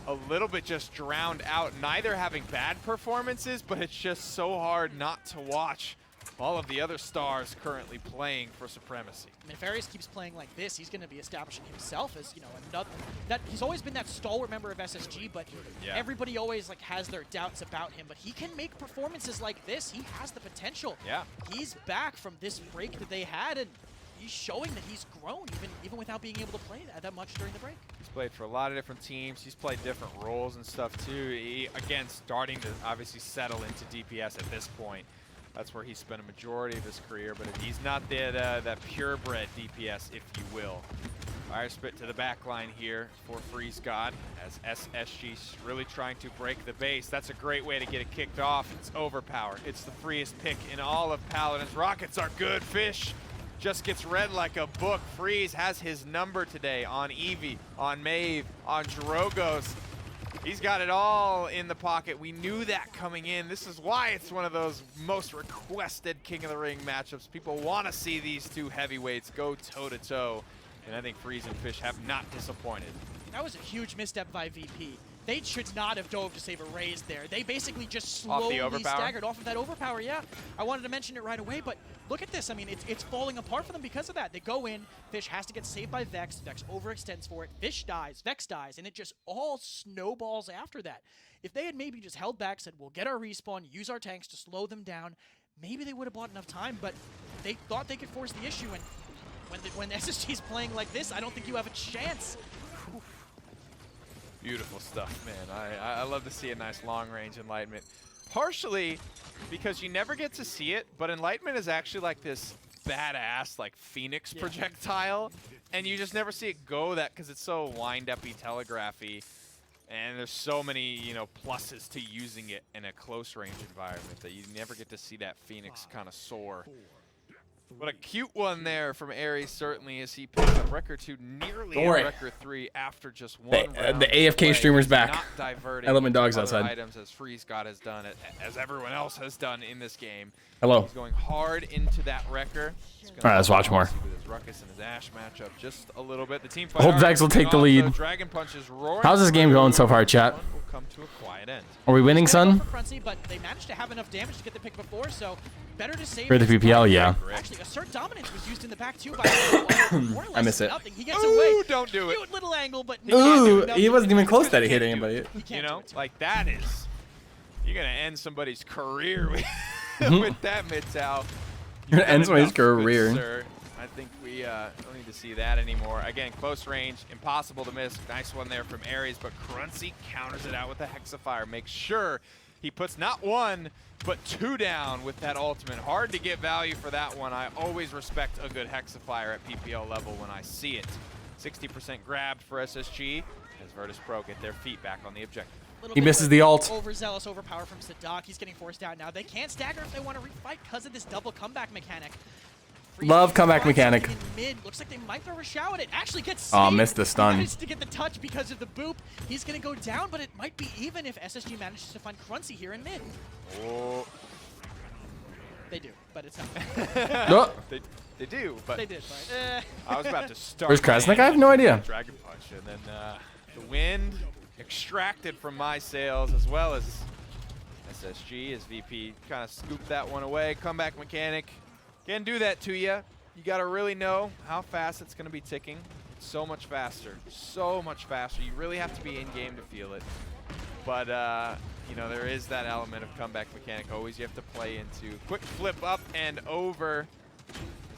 a little bit just drowned out, neither having bad performances, but it's just so hard not to watch all of the other stars currently playing for Supremacy. I mean, if Ares keeps playing like this, he's going to be establishing himself as, you know, another. That he's always been that stalwart member of SSG, but everybody always like has their doubts about him. But he can make performances like this. He has the potential. Yeah. He's back from this break that they had, and he's showing that he's grown, even without being able to play that much during the break. He's played for a lot of different teams. He's played different roles and stuff too. He, again, starting to obviously settle into DPS at this point. That's where he spent a majority of his career, but he's not that purebred DPS, if you will. Fire spit to the back line here for Freeze God as SSG's really trying to break the base. That's a great way to get it kicked off. It's overpowered. It's the freest pick in all of Paladins. Rockets are good. Fish just gets read like a book. Freeze has his number today on Eevee, on Maeve, on Drogos. He's got it all in the pocket. We knew that coming in. This is why it's one of those most requested King of the Ring matchups. People want to see these two heavyweights go toe-to-toe. And I think Freeze and Fish have not disappointed. That was a huge misstep by VP. They should not have dove to save a raise there. They basically just slowly staggered off of that overpower. Yeah, I wanted to mention it right away, but look at this. I mean, it's falling apart for them because of that. They go in, Fish has to get saved by Vex. Vex overextends for it. Fish dies, Vex dies, and it just all snowballs after that. If they had maybe just held back, said, we'll get our respawn, use our tanks to slow them down, maybe they would have bought enough time, but they thought they could force the issue, and when SSG's playing like this, I don't think you have a chance. Beautiful stuff, man. I love to see a nice long-range Enlightenment. Partially because you never get to see it, but Enlightenment is actually like this badass, like Phoenix projectile, and you just never see it go that because it's so wind-up-y, telegraphy, and there's so many, you know, pluses to using it in a close-range environment that you never get to see that Phoenix kind of soar. But a cute one there from Ares, certainly, as he picks up record 2, nearly at record 3 after just one round. The AFK streamer's back. Not diverting Element Dog's other outside. items as Freeze God has done it, as everyone else has done in this game. Hello. He's going hard into that Wrecker. All right, let's watch more. With his Ruckus and his Ashe matchup just a little bit. The team I hope Vex will take the lead. Dragon Punch is roaring. How's this game going so far, chat? Will come to a quiet end. Are we winning, son? But they managed to have enough damage to get the pick before, so better to save. For the PPL, yeah. Actually, Assert Dominance was used in the back too by I miss it. nothing. He gets away. Don't do it. Cute little angle, but Ooh, he wasn't even close to hitting anybody. You know, like that is, you're gonna end somebody's career with, with that mid-tow. You're gonna end somebody's career. Sir. I think we don't need to see that anymore. Again, close range, impossible to miss. Nice one there from Ares, but Cruncy counters it out with the Hexafire. Makes sure he puts not 1, but 2 down with that ultimate. Hard to get value for that one. I always respect a good Hexafire at PPL level when I see it. 60% grabbed for SSG as Virtus Pro get their feet back on the objective. He misses the ult. Overzealous overpower from Sadak. He's getting forced out now. They can't stagger if they want to refight because of this double comeback mechanic. Love comeback mechanic. In mid. Looks like they might throw a shout at it. Actually gets Oh, saved. missed the stun. He managed to get the touch because of the boop. He's going to go down, but it might be even if SSG manages to find Cruncy here in mid. Oh. They do, but it's not. No. They do, but They did, but I was about to start. Where's Krasnik? I have no idea. Dragon Punch, and then the wind extracted from my sails as well as SSG as VP kind of scooped that one away. Comeback mechanic. Can't do that to you. You got to really know how fast it's going to be ticking. It's so much faster. So much faster. You really have to be in-game to feel it. But, you know, there is that element of comeback mechanic. Always you have to play into. Quick flip up and over.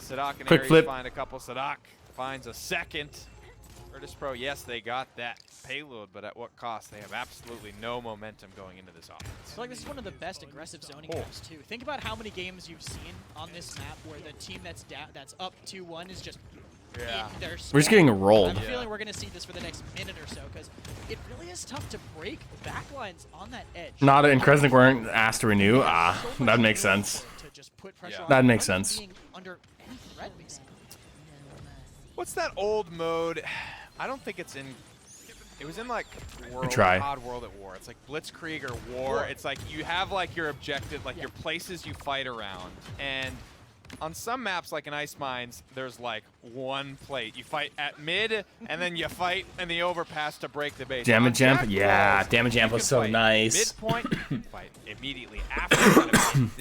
Sadak and Quick Aries flip. find a couple. Sadak finds a second. Virtus Pro, yes, they got that payload, but at what cost? They have absolutely no momentum going into this offense. I feel like this is one of the best aggressive zoning maps too. Think about how many games you've seen on this map where the team that's up 2-1 is just in their We're just getting I rolled. have a feeling we're going to see this for the next minute or so because it really is tough to break backlines on that edge. Nada and Kresnik weren't asked to renew. Ah, So much that makes room sense. To just put pressure on That them makes without sense. being under any threat, basically. What's that old mode? I don't think it's in. It was in like Try. Odd World at War. It's like Blitzkrieg or War. It's like you have like your objective, like your places you fight around. And on some maps, like in Ice Mines, there's like one plate. You fight at mid, and then you fight in the overpass to break the base. Damage On jump? Jack Yeah, Balls, damage jump you was can so fight nice. Midpoint, you can fight immediately after.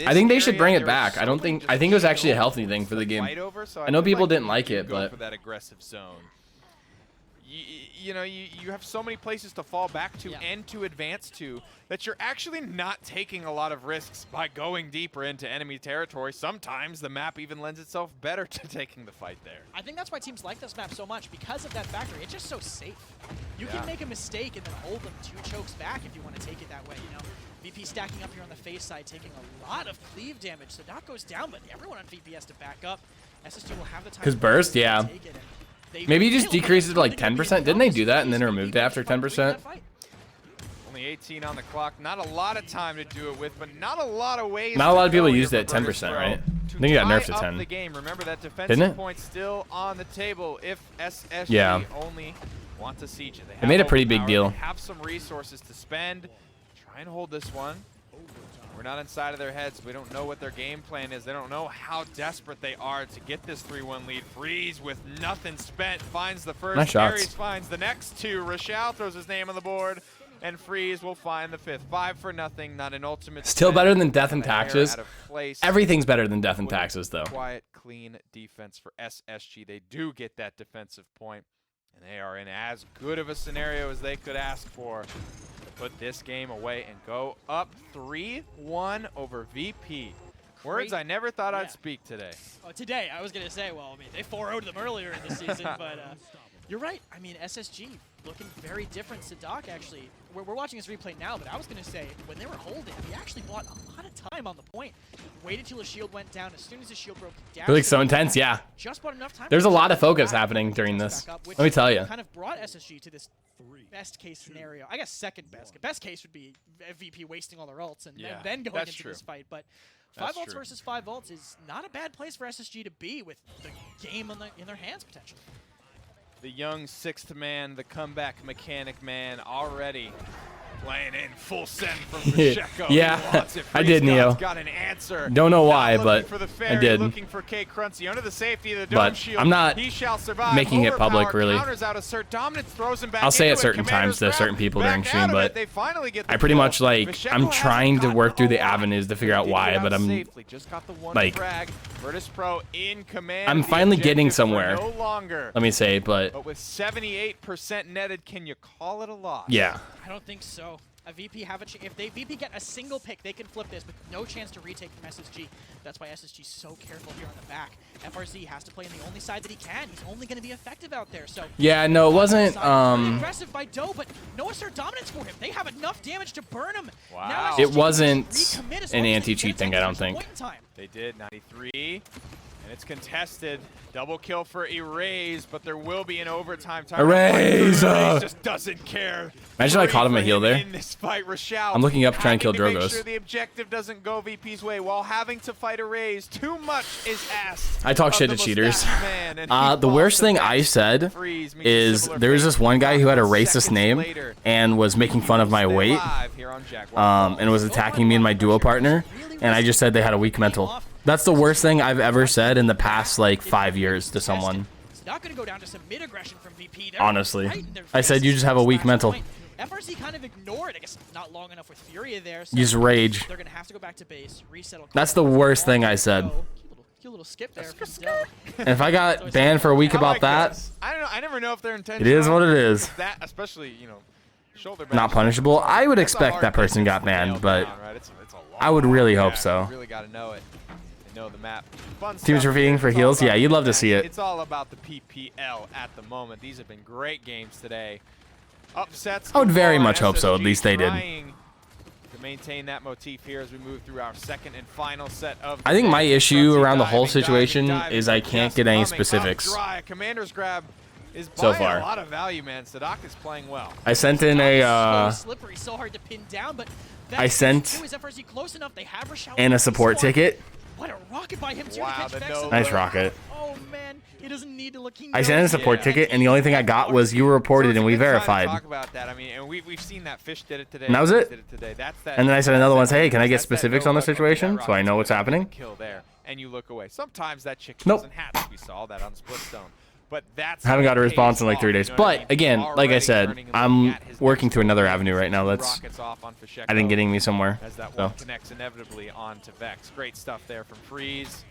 I think they should bring it back. I think it was actually a healthy thing for the game. I know people didn't like it, go but for that aggressive zone. You know, you have so many places to fall back to and to advance to that you're actually not taking a lot of risks by going deeper into enemy territory. Sometimes the map even lends itself better to taking the fight there. I think that's why teams like this map so much because of that factor. It's just so safe. You can make a mistake and then hold them 2 chokes back if you want to take it that way. You know, VP stacking up here on the face side, taking a lot of cleave damage. So Doc goes down, but everyone on VP has to back up. SSG will have the time. 'Cause burst, yeah. to take it, and they maybe you just feel decreased it to like something would be 10%. Didn't they do that and then accomplished removed it after 10%? Only 18 on the clock. Not a lot of time to do it with, but not a lot of ways. Not a lot of people to go used here it at for Virtus 10%, Pro. right? To I think it got tie nerfed to up 10. the game. Remember that Didn't defensive it? point still on the table if SSG Yeah. only want to siege it. They made a pretty big overpower, deal. They have some resources to spend. Try and hold this one. We're not inside of their heads. We don't know what their game plan is. They don't know how desperate they are to get this 3-1 lead. Freeze with nothing spent finds the first. Nice shots. Aries finds the next 2. Rochelle throws his name on the board. And Freeze will find the 5th. 5 for nothing, not an ultimate. Still spin. better than Death and A hair Taxes. out of place. Everything's better than Death and Taxes, though. Quiet, clean defense for SSG. They do get that defensive point, and they are in as good of a scenario as they could ask for to put this game away and go up 3-1 over VP. Words I never thought I'd speak today. Oh, today, I was going to say, well, I mean, they 4-0'd them earlier in the season, but you're right. I mean, SSG looking very different. Sadak, actually, we're watching this replay now, but I was going to say, when they were holding, he actually bought a lot of time on the point. Waited till his shield went down. As soon as his shield broke down, Really so intense, yeah. just bought enough time. There's a to lot of focus back happening during back this. up, which Let me tell you. kind of brought SSG to this best case scenario. I guess second best. Best case would be VP wasting all their ults and then going that's into true. this fight. But That's 5 ults true. versus 5 ults is not a bad place for SSG to be with the game in their hands potentially. The young 6th man, the comeback mechanic man, already playing in full send from Pacheco. Yeah, He wants it. I did, Freeze Neo. God's got an answer. Don't know why, Not looking but for the I fairy, did. Looking for K Cruncy under the safety of the dome But shield. I'm not he shall survive. making it public, Overpower, really. counters out assert, dominance throws him back I'll say into at certain Commander's times to grab, certain people back during out stream, of it. but They finally get the I pretty kill. much like Pacheco I'm hasn't trying to gotten work through the a lot. avenues to figure out Did why, get but out I'm safely. Just got the one like, frag. Virtus Pro in command. I'm The finally getting objectives were somewhere. No longer. let me say, but With 78% netted, can you call it a loss? yeah. I don't think so. A VP have a if they VP get a single pick, they can flip this with no chance to retake from SSG. That's why SSG's so careful here on the back. FRZ has to play on the only side that he can. He's only going to be effective out there. So Yeah, no, it wasn't, Pretty aggressive by Doe, but no assert dominance for him. They have enough damage to burn him. Wow. Now SSG It can wasn't just recommit as an long as they anti-cheat get thing, it I at don't some think. point in time. They did, 93. And it's contested. Double kill for Erase, but there will be an overtime time. Erase! Erase just doesn't care. Imagine I caught him a heal there. In this fight, Rochelle. I'm looking up trying to kill having make Drogos. sure the objective doesn't go VP's way while having to fight Erase. Too much is asked. I talk of shit the to cheaters. mustache man, and he The falls worst to thing death. I said Freeze meets a is similar there was fate. this one guy who had a racist Seconds name later, and was making fun of my stay weight, live here on Jaguar. and was attacking me and my duo partner, and I just said they had a weak mental. That's the worst thing I've ever said in the past like 5 years to someone. It's not going to go down to some mid aggression from VP. They're Honestly. right in their I said you faces just have a at weak this mental. point. FRC kind of ignored, I guess not long enough with Furia there. So Use rage. They're going to have to go back to base, resettle. That's the worst thing I said. Cute little skip there from Doe. And if I got banned for a week I about like that, this. I don't know. I never know if they're intentional. it is what it is. That, especially, you know, shoulder Not bash. punishable. I would That's a expect hard that person distance got to nail banned, but down, right? It's a long I would really one. hope Yeah, so. You really got to know it. know the map. Fun Teams stuff repeating here. for It's all heals. about Yeah, the you'd love to impact. see it. It's all about the PPL at the moment. These have been great games today. Upsets. I would very galore, much hope so. At SSG least they did. trying to maintain that motif here as we move through our second and final set of. I think my the day. issue Frenzy around the whole diving, situation diving, is I but can't just get any coming up specifics dry. Commander's grab is so buying far. a lot of value, man. Sadak is playing well. I sent in a So slippery, so hard to pin down, but I sent is FRZ close enough? They have Rochelle and a support ticket. What a rocket by him too. Wow, to catch the Vex no in Nice the- rocket. Oh man, he doesn't need to look. He I sent in a knows support it. ticket, and the only thing I got was you were reported So and we it's a good time to verified. Talk about that. I mean, and we've seen that Fish did it today. And that was it. Did it today. That's that. And then I said another one, say, hey, can I get that's that specifics no on the luck, okay, situation that so I know rocket's what's gonna happening? Kill there, and you look away. Sometimes that chicken Nope. doesn't hatch. We saw that on Splitstone. But that's I haven't got a what response pays in like 3 off, days. you know what I But mean? again, like I Already said, turning and I'm looking at his working to next another move. avenue right now. Two That's, rockets off on Pacheco I think, getting me somewhere. as that So one connects inevitably onto Vex. Great stuff there from Freeze,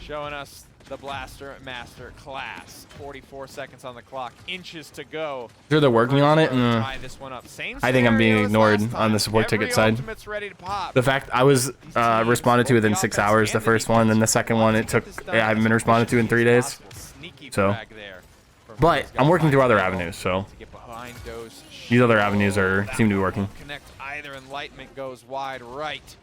showing us the Blaster Master class. 44 seconds on the clock, inches to go. sure they're working on it. Vertis Pro tie this one up. Same I think I'm being scenario as ignored last on the time. support ticket Every side. ultimate's ready to pop. The fact I was responded to within 6 hours, the first one, and the second one it took, I haven't been responded to in 3 days. Sneaky So, frag there from but Freeze. I'm working through other Gotta find avenues, so to get behind those these other avenues seem to be working. Connect either. Enlightenment goes wide right.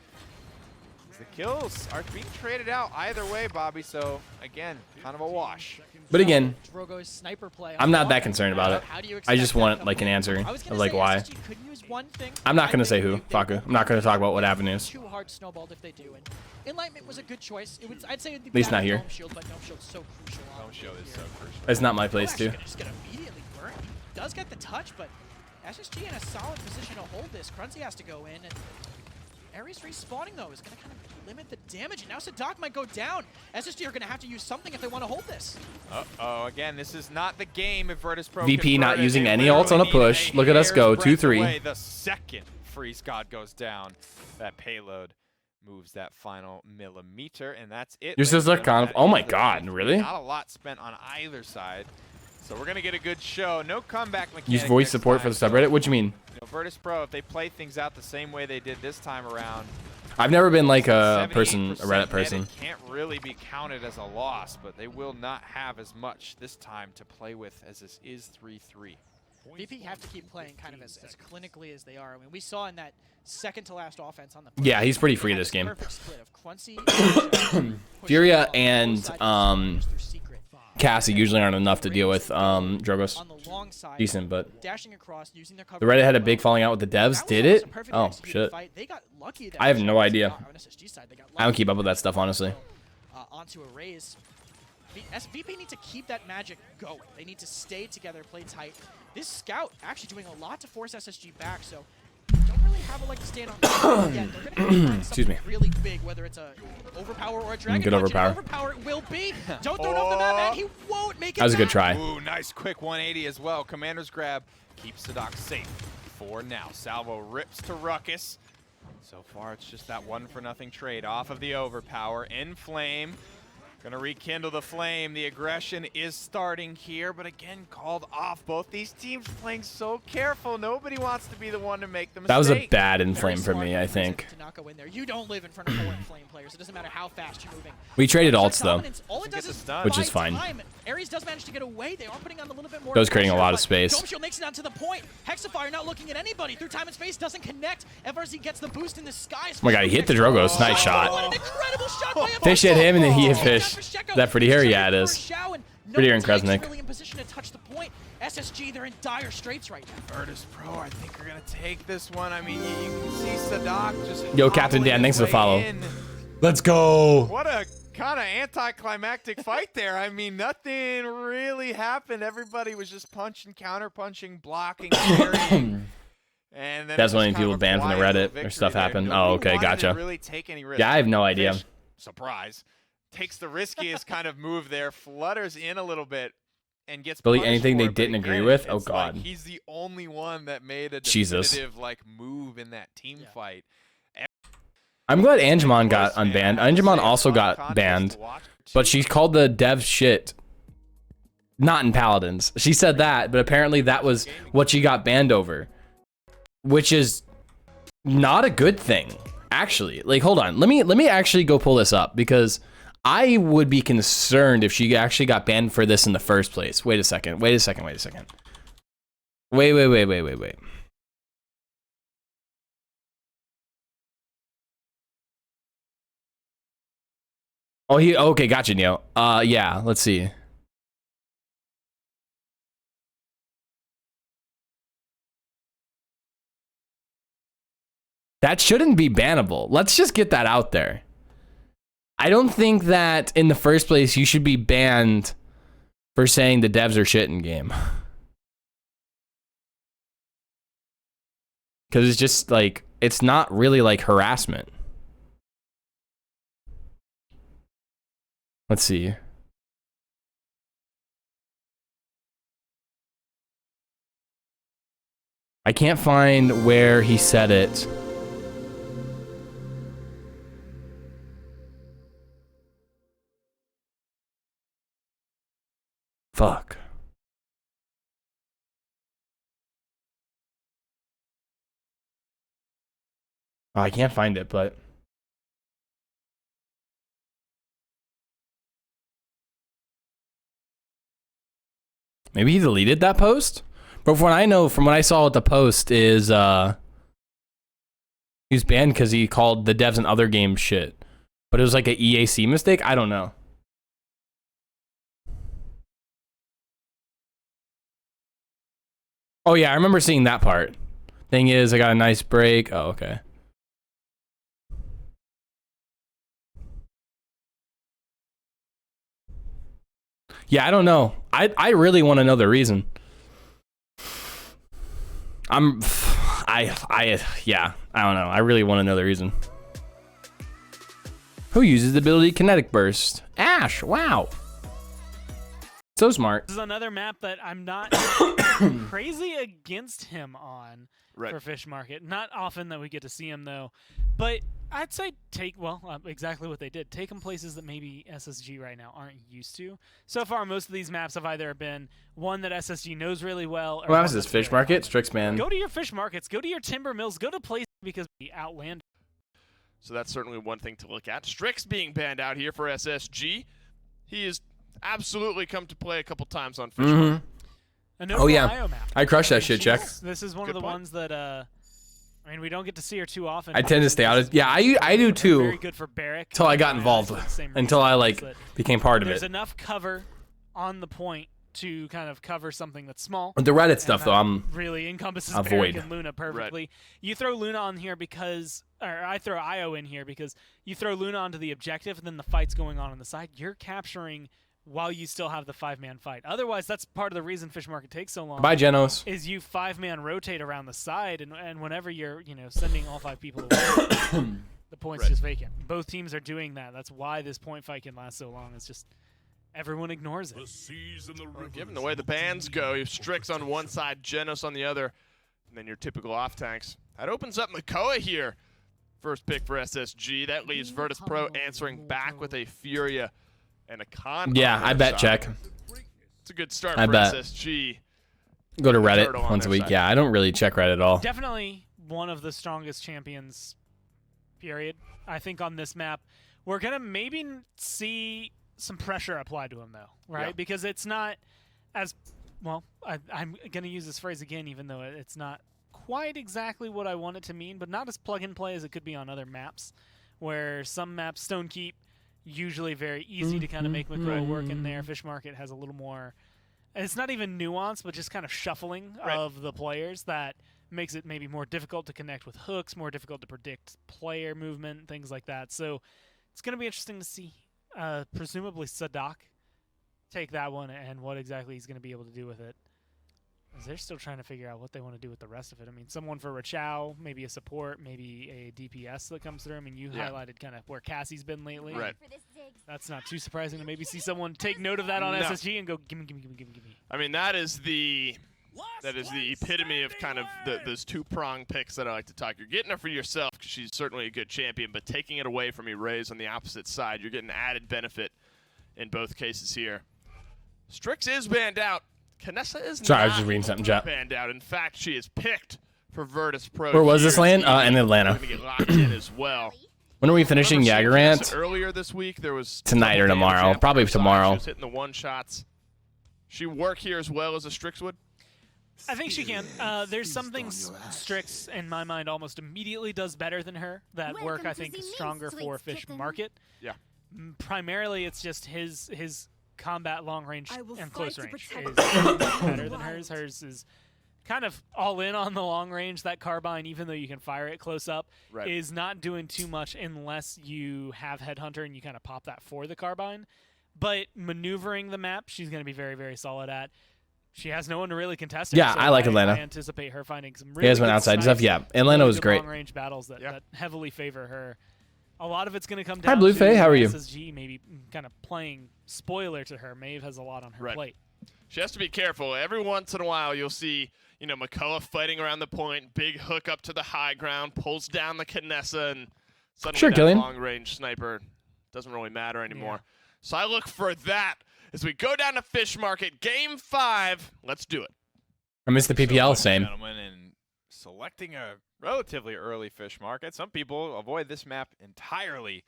The kills are being traded out either way, Bobby. So again, kind of a wash. But again, Drogo's sniper play. I'm not that concerned about it. How do you I expect just that want coming like an in? answer I was of gonna like say why. SSG could use one thing. I'm not I gonna say think who. they Fuck it. won't I'm not gonna talk about what avenues. Too hard snowballed if they do. And Enlightenment was a good choice. It was, I'd say, At least not here. Dome shield, but Dome shield's so crucial. Dome shield is so crucial. It's not my place to. Just gonna immediately burn. He does get the touch, but SSG in a solid position to hold this. Crunzy has to go in, and Ares respawning though is gonna kind of limit the damage. And now Sadak might go down. SSG are gonna have to use something if they want to hold this. Uh-oh, again, this is not the game if Virtus Pro VP not convert it. using They any ults on a literally push. need Look at us go, hair's breadth 2-3. away. The second Freeze God goes down, that payload moves that final millimeter, and that's it. Your ladies sister and gentlemen. kind of. Oh my That is the God, victory. really? Not a lot spent on either side. So we're gonna get a good show. No comeback mechanic. Use voice next support for time, the so, subreddit. What do you mean? you know, Virtus Pro, if they play things out the same way they did this time around, I've never been like a 78% person, a Reddit person. netted can't really be counted as a loss, but they will not have as much this time to play with as this is 3-3. VP have to keep playing kind of as clinically as they are. I mean, we saw in that second to last offense on the Yeah, he's pretty free had this game. perfect split of Quincy, Furia and Cassie usually aren't enough to deal with Drogos. on the long side, Decent, but dashing across, using their cover. the Reddit had a well. big falling out with the That devs. was Did almost it? a perfectly Oh executed shit. fight. They got lucky that I have no on idea. SSG side, they got I don't lucky keep up with that stuff, honestly. onto a raise. VP need to keep that magic going. They need to stay together, play tight. This scout actually doing a lot to force SSG back, so don't really have a leg to stand on yet. They're gonna have to find Excuse me. something really big, whether it's a overpower or a dragon Good punch. overpower. And overpower it will be. Don't throw it off the map, and he won't make it. That was a good back. try. Ooh, nice quick 180 as well. Commander's grab keeps Sadak safe for now. Salvo rips to Ruckus. So far, it's just that 1-for-0 trade off of the overpower. In flame. Gonna rekindle the flame. The aggression is starting here, but again, called off. Both these teams playing so careful. Nobody wants to be the one to make the mistake. That was a bad Very inflame for smart me, I moves think. to not go in there. You don't live in front of 4 inflame players. It doesn't matter how fast you're moving. We traded Extra alts though. dominance, all it does Gets is a stun. Which is buy fine. time. Ares does manage to get away. They are putting on a little bit more. That was creating a pressure, lot of but space. Dome Shield makes it down to the point. Hexafire not looking at anybody. Through time and space doesn't connect. FRZ gets the boost in the sky. Oh my God, he hit the Drogos. Nice shot. What an incredible shot by Fish hit him and then he hit FRZ. Fish. Is that pretty hair? Yeah, it is. Pretty hair in Kresnik. Really in position to touch the point. SSG, they're in dire straits right now. Virtus Pro, I think are gonna take this one. I mean, you can see Sadak just. Yo, Captain hobbling Dan, thanks his for the way follow. in. Let's go. What a kind of anticlimactic fight there. I mean, nothing really happened. Everybody was just punching, counter punching, blocking, parrying. And then That's it was when kind of people a banned from the quiet Reddit little or victory stuff there. happened. Nobody Oh, okay, wanted to gotcha. really take any risk. Yeah, I have no idea. Fish, surprise, takes the riskiest kind of move there, flutters in a little bit, and gets Really punished anything for they it, but didn't agree again, with? Oh, it's like God. he's the only one that made a Jesus. definitive like move in that team fight. I'm glad Angemon got unbanned. Angemon also got banned, but she called the dev shit. Not in Paladins. She said that, but apparently that was what she got banned over, which is not a good thing. Actually, like, hold on. Let me actually go pull this up because I would be concerned if she actually got banned for this in the first place. Wait a second. Wait. Oh, okay, gotcha, Neo. Yeah, let's see. That shouldn't be bannable. Let's just get that out there. I don't think that in the first place you should be banned for saying the devs are shit in game. Because it's just like, it's not really like harassment. Let's see. I can't find where he said it. Fuck. Oh, I can't find it, but maybe he deleted that post? But from what I know, from what I saw with the post is he was banned because he called the devs and other games shit. But it was like an EAC mistake? I don't know. Oh yeah, I remember seeing that part. Thing is, I got a nice break. Oh, okay. Yeah, I don't know. I really want to know the reason. Yeah, I don't know. I really want to know the reason. Who uses the ability Kinetic Burst? Ash, wow. So smart. This is another map that I'm not crazy against him on for Fish Market. Not often that we get to see him, though. But I'd say exactly what they did. Take him places that maybe SSG right now aren't used to. So far, most of these maps have either been one that SSG knows really well. Or what happens is Fish Market? Strixman. Go to your Fish Markets. Go to your Timber Mills. Go to places because we outland. So that's certainly one thing to look at. Strix being banned out here for SSG. He has absolutely come to play a couple times on Fish Market. Oh yeah, I crushed that shit, Check. This is one of the ones that I mean, we don't get to see her too often. I tend to stay out of. Yeah, I do too. Very good for Barrick. Until I got involved. Until I like became part of it. There's enough cover on the point to kind of cover something that's small. The Reddit stuff though, I'm really encompasses Barrick and Luna perfectly. You throw Luna on here because, or I throw Io in here because you throw Luna onto the objective and then the fight's going on the side. You're capturing while you still have the 5-man fight. Otherwise, that's part of the reason Fish Market takes so long. Bye, Genos. Is you 5-man rotate around the side, and whenever you're sending all 5 people away, the point's just vacant. Both teams are doing that. That's why this point fight can last so long. It's just everyone ignores it. Well, given the way the bans go, you have Strix on one side, Genos on the other, and then your typical off tanks. That opens up Makoa here. First pick for SSG. That leaves Virtus Pro answering back with a Furia and a Con. Yeah, I bet, Check. It's a good start for SSG. Go to Reddit once a week. Yeah, I don't really check Reddit at all. Definitely one of the strongest champions, period. I think on this map, we're going to maybe see some pressure applied to him, though, right? Yeah. Because it's not as, well, I'm going to use this phrase again, even though it's not quite exactly what I want it to mean, but not as plug-and-play as it could be on other maps, where some maps, Stonekeep, usually very easy to kind of make Makoa work in there. Fish Market has a little more, it's not even nuance, but just kind of shuffling of the players that makes it maybe more difficult to connect with hooks, more difficult to predict player movement, things like that. So it's going to be interesting to see, presumably Sadak take that one and what exactly he's going to be able to do with it. They're still trying to figure out what they want to do with the rest of it. I mean, someone for Rachao, maybe a support, maybe a DPS that comes through. I mean, you highlighted kind of where Cassie's been lately. Right. That's not too surprising to maybe see someone take note of that on SSG and go, gimme. I mean, that is the epitome of kind of those two-prong picks that I like to talk. You're getting her for yourself because she's certainly a good champion, but taking it away from Erase on the opposite side, you're getting added benefit in both cases here. Strix is banned out. Kanessa is Sorry, I was just reading something, Chat. Banned out. In fact, she is picked for Virtus Pro. Where was this land? In Atlanta. Going to get locked in as well. When are we finishing Remember Jagerant? Shamefast earlier this week, there was Tonight or double damage tomorrow. after Probably her side. tomorrow. She was hitting the one shots. She work here as well as a Strixwood. I think she can. There's some things Strix, in my mind, almost immediately does better than her. That work, I think, is stronger for Fish Market. Yeah. Primarily, it's just his combat long range and close range is better than hers. Hers is kind of all in on the long range. That carbine, even though you can fire it close up, is not doing too much unless you have Headhunter and you kind of pop that for the carbine. But maneuvering the map, she's going to be very, very solid at. She has no one to really contest her. Yeah, so I like Atlanta. I anticipate her finding some really He has been good outside snipes, stuff. Yeah, Atlanta was great. long-range battles that heavily favor her. A lot of it's going to come Hi, down Blue to Faye. How are you? SSG maybe kind of playing spoiler to her. Maeve has a lot on her plate. She has to be careful. Every once in a while, you'll see, Makoa fighting around the point, big hook up to the high ground, pulls down the Kinessa, and suddenly that long-range sniper doesn't really matter anymore. So I look for that as we go down to Fish Market. Game 5. Let's do it. I missed the PPL, same. Gentlemen, in selecting a relatively early Fish Market, some people avoid this map entirely.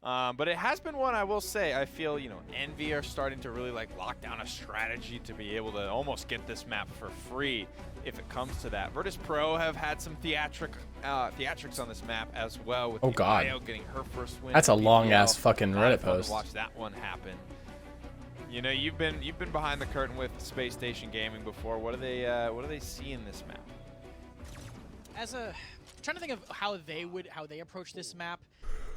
But it has been one, I will say, I feel, Envy are starting to really lock down a strategy to be able to almost get this map for free if it comes to that. Paladins Pro have had some theatrics on this map as well, with Io getting her first win. That's a long-ass fucking Reddit post. Watch that one happen. You've been behind the curtain with Space Station Gaming before. What do they see in this map? I'm trying to think of how they approach this map.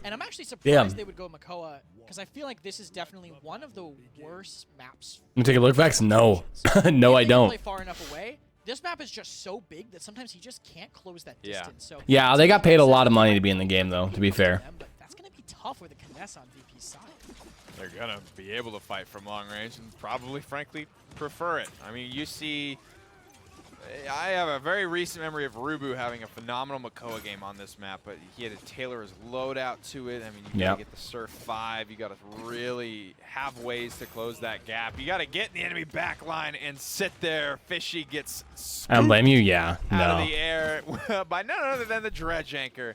And I'm actually surprised they would go Makoa, because I feel like this is definitely one of the worst maps. Let me take a look, Vex. No. No, I don't. Play far enough away. This map is just so big that sometimes he just can't close that distance. So yeah, they got paid a lot of money to be in the game, though, to be fair. But that's going to be tough with a Kinessa on VP's side. They're going to be able to fight from long range and probably, frankly, prefer it. I mean, you see... I have a very recent memory of Rubu having a phenomenal Makoa game on this map, but he had to tailor his loadout to it. I mean, you gotta get the Surf 5. You gotta really have ways to close that gap. You gotta get in the enemy back line and sit there. Fishy gets I don't blame you. Yeah, out of the air by none other than the Dredge Anchor.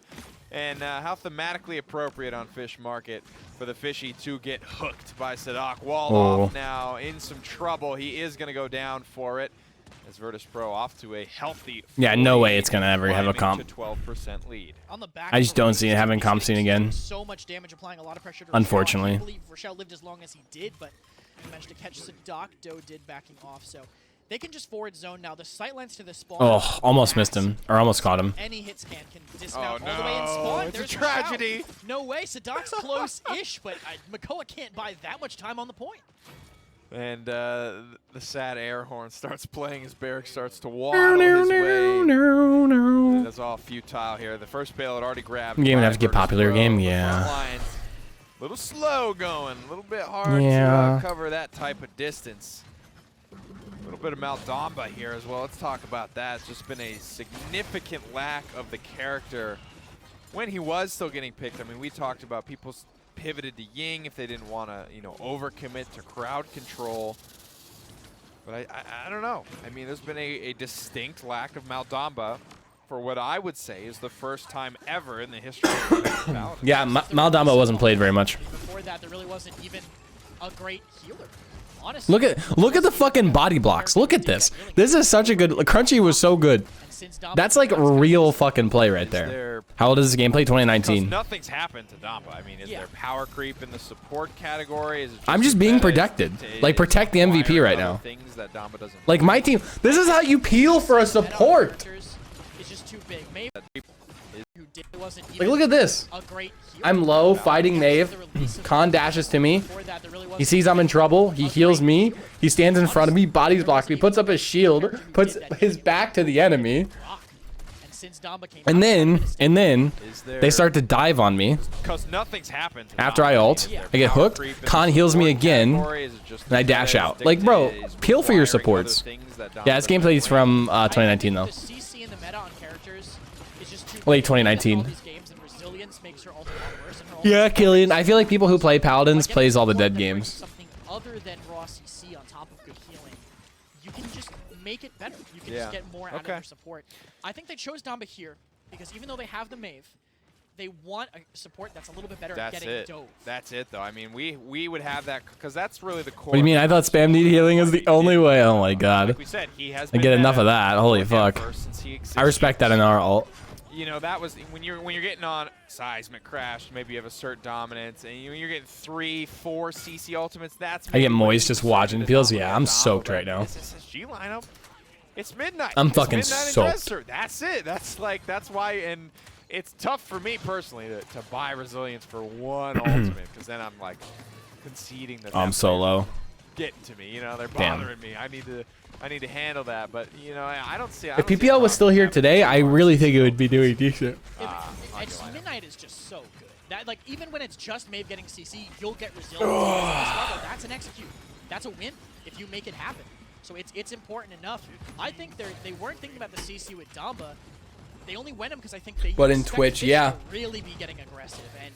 And how thematically appropriate on Fish Market for the Fishy to get hooked by Sadak. Walled off now, in some trouble. He is gonna go down for it. As Paladins Pro off to a healthy. Yeah, no way it's gonna ever have a comp. 12% lead. On the back I just don't see it having comp scene again. So much damage, applying a lot of pressure to Unfortunately. I believe Rochelle lived as long as he did, but he managed to catch Sadak. Doe did backing off, so they can just forward zone now. The sightlines to the spawn. Oh, almost missed him, or almost caught him. Any hit scan can dismount all the way in spawn. It's There's a tragedy. No way. Sadak's close-ish, but Makoa can't buy that much time on the point. And the sad air horn starts playing as Barrick starts to waddle his way. That's all futile here. The first payload already grabbed. Game would have to get popular. Game, A little slow going. A little bit hard to cover that type of distance. A little bit of Maldamba here as well. Let's talk about that. It's just been a significant lack of the character when he was still getting picked. I mean, we talked about people pivoted to Ying if they didn't want to, overcommit to crowd control. But I don't know. I mean, there's been a distinct lack of Maldamba for what I would say is the first time ever in the history of Paladins. Yeah, Maldamba wasn't played very much. Before that, there really wasn't even a great healer. Honestly, Look at the fucking body blocks. Look at this. This is such a good. Crunchy was so good. That's like real fucking play right there. How old is this gameplay? 2019. Nothing's happened to Damba. I mean, is there power creep in the support category? Is it I'm just being protected. Like, protect the MVP right now. Things that Damba doesn't like my team. This is how you peel for a support. It's just too big. Maybe Like, look at this. I'm low, fighting Maeve. Khan dashes to me. He sees I'm in trouble. He heals me. He stands in front of me, bodies blocks me, puts up his shield, puts his back to the enemy. And then they start to dive on me. Because nothing's happened. After I ult, I get hooked. Khan heals me again, and I dash out. Like, bro, peel for your supports. Yeah, this gameplay is from 2019 though. Late 2019. Yeah, Killian. I feel like people who play Paladins plays all the dead games. Something other than raw CC on top of good healing, you can just make it better. You can just get more out of your support. I think they chose Damba here because even though they have the Maeve, they want a support that's a little bit better at getting dove. That's it, though. I mean, we would have that because that's really the core. What do you mean? I thought spam need healing is the only way. Oh my god. Like we said, he has I get enough of that. Holy fuck. I respect that in our ult. You know, that was when you're getting on seismic crash, maybe you have assert dominance, and you're getting 3, 4 CC ultimates. That's I get moist just watching. Feels I'm soaked right now. This SSG lineup. It's midnight. I'm fucking midnight soaked. That's it. That's why, and it's tough for me personally to buy resilience for one ultimate, because then I'm like conceding that. I'm so low. Getting to me, you know, they're bothering me. I need to handle that, but you know, I don't see. If PPL was still here today, I really think it would be doing decent. Midnight is just so good. That like even when it's just Maeve getting CC, you'll get resilience. That's an execute. That's a win if you make it happen. So it's important enough. I think they weren't thinking about the CC with Damba. They only went him because I think they. But in Twitch, yeah. Really be getting aggressive, and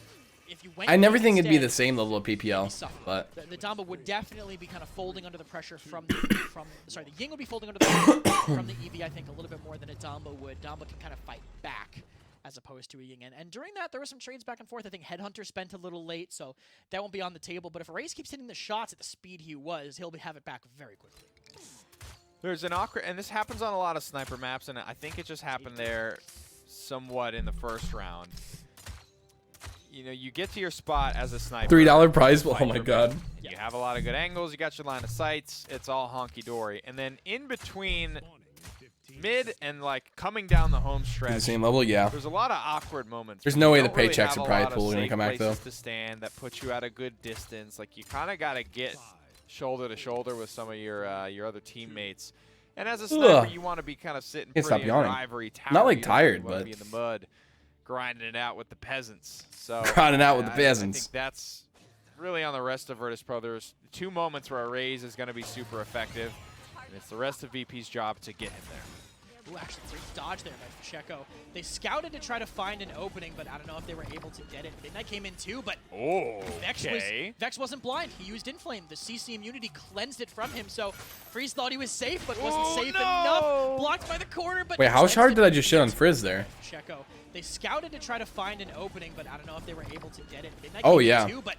if you went. I never think it'd be the same level of PPL, but the Damba would definitely be kind of folding under the pressure from sorry, the Ying would be folding under the pressure from the EV. I think a little bit more than a Damba would. Damba can kind of fight back, as opposed to a Ying. And during that, there were some trades back and forth. I think Headhunter spent a little late, so that won't be on the table. But if Raze keeps hitting the shots at the speed he was, he'll have it back very quickly. There's an awkward, and this happens on a lot of sniper maps, and I think it just happened there somewhat in the first round. You know, you get to your spot as a sniper. $3 prize. Oh my god. You have a lot of good angles. You got your line of sights. It's all honky-dory. And then in between mid and like coming down the home stretch, the same level, yeah. there's a lot of awkward moments. There's no way the paychecks are probably pool are gonna come back though. To stand that puts you at a good distance. Like you kind of got to get shoulder to shoulder with some of your other teammates. And as a sniper, you want to be kind of sitting pretty in your ivory tower. Not like tired, but be in the mud, grinding it out with the peasants. So grinding out with the peasants. I think that's really on the rest of Virtus Pro. There's 2 moments where a Raze is going to be super effective, and it's the rest of VP's job to get him there. Ooh, actually, great dodge there by Pacheco. They scouted to try to find an opening, but I don't know if they were able to get it. Midnight came in too, but Vex wasn't blind. He used Inflame. The CC immunity cleansed it from him, so Freeze thought he was safe, but wasn't safe enough. Blocked by the corner, but wait, how hard did I just shit on Frizz there? Pacheco. They scouted to try to find an opening, but I don't know if they were able to get it. Midnight came in too, but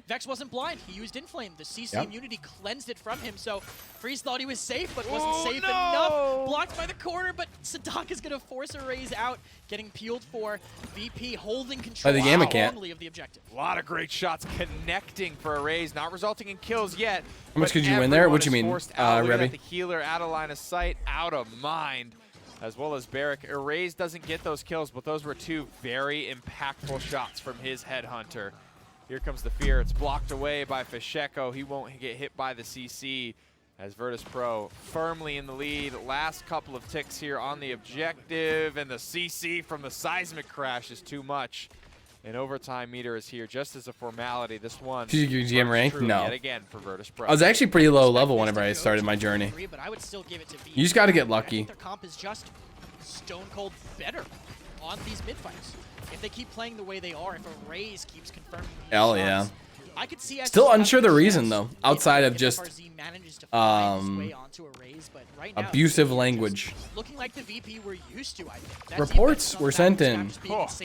Vex wasn't blind. He used Inflame. The CC immunity cleansed it from him, so Freeze thought he was safe, but wasn't safe enough. Blocked by the corner, but Sadak is going to force a Raze out, getting peeled for. VP holding control strongly of the objective. A lot of great shots connecting for a Raze, not resulting in kills yet. How much could you win there? What do you mean, Revy? The healer out of line of sight, out of mind, as well as Barrick. Raze doesn't get those kills, but those were 2 very impactful shots from his Headhunter. Here comes the fear. It's blocked away by Pacheco. He won't get hit by the CC as Virtus Pro firmly in the lead. Last couple of ticks here on the objective, and the CC from the seismic crash is too much. An overtime meter is here just as a formality. This one. Did you GM rank? No. Yet again for Virtus Pro. I was actually pretty low level whenever I started my journey. But I would still give it to you just got to get lucky. Their comp is just stone cold better on these mid fights. If they keep playing the way they are, if a Raze keeps confirming these Hell shots, yeah. I could see still unsure the reason though, outside of just abusive language. Looking like the VP we're used to, I think. Reports were sent in,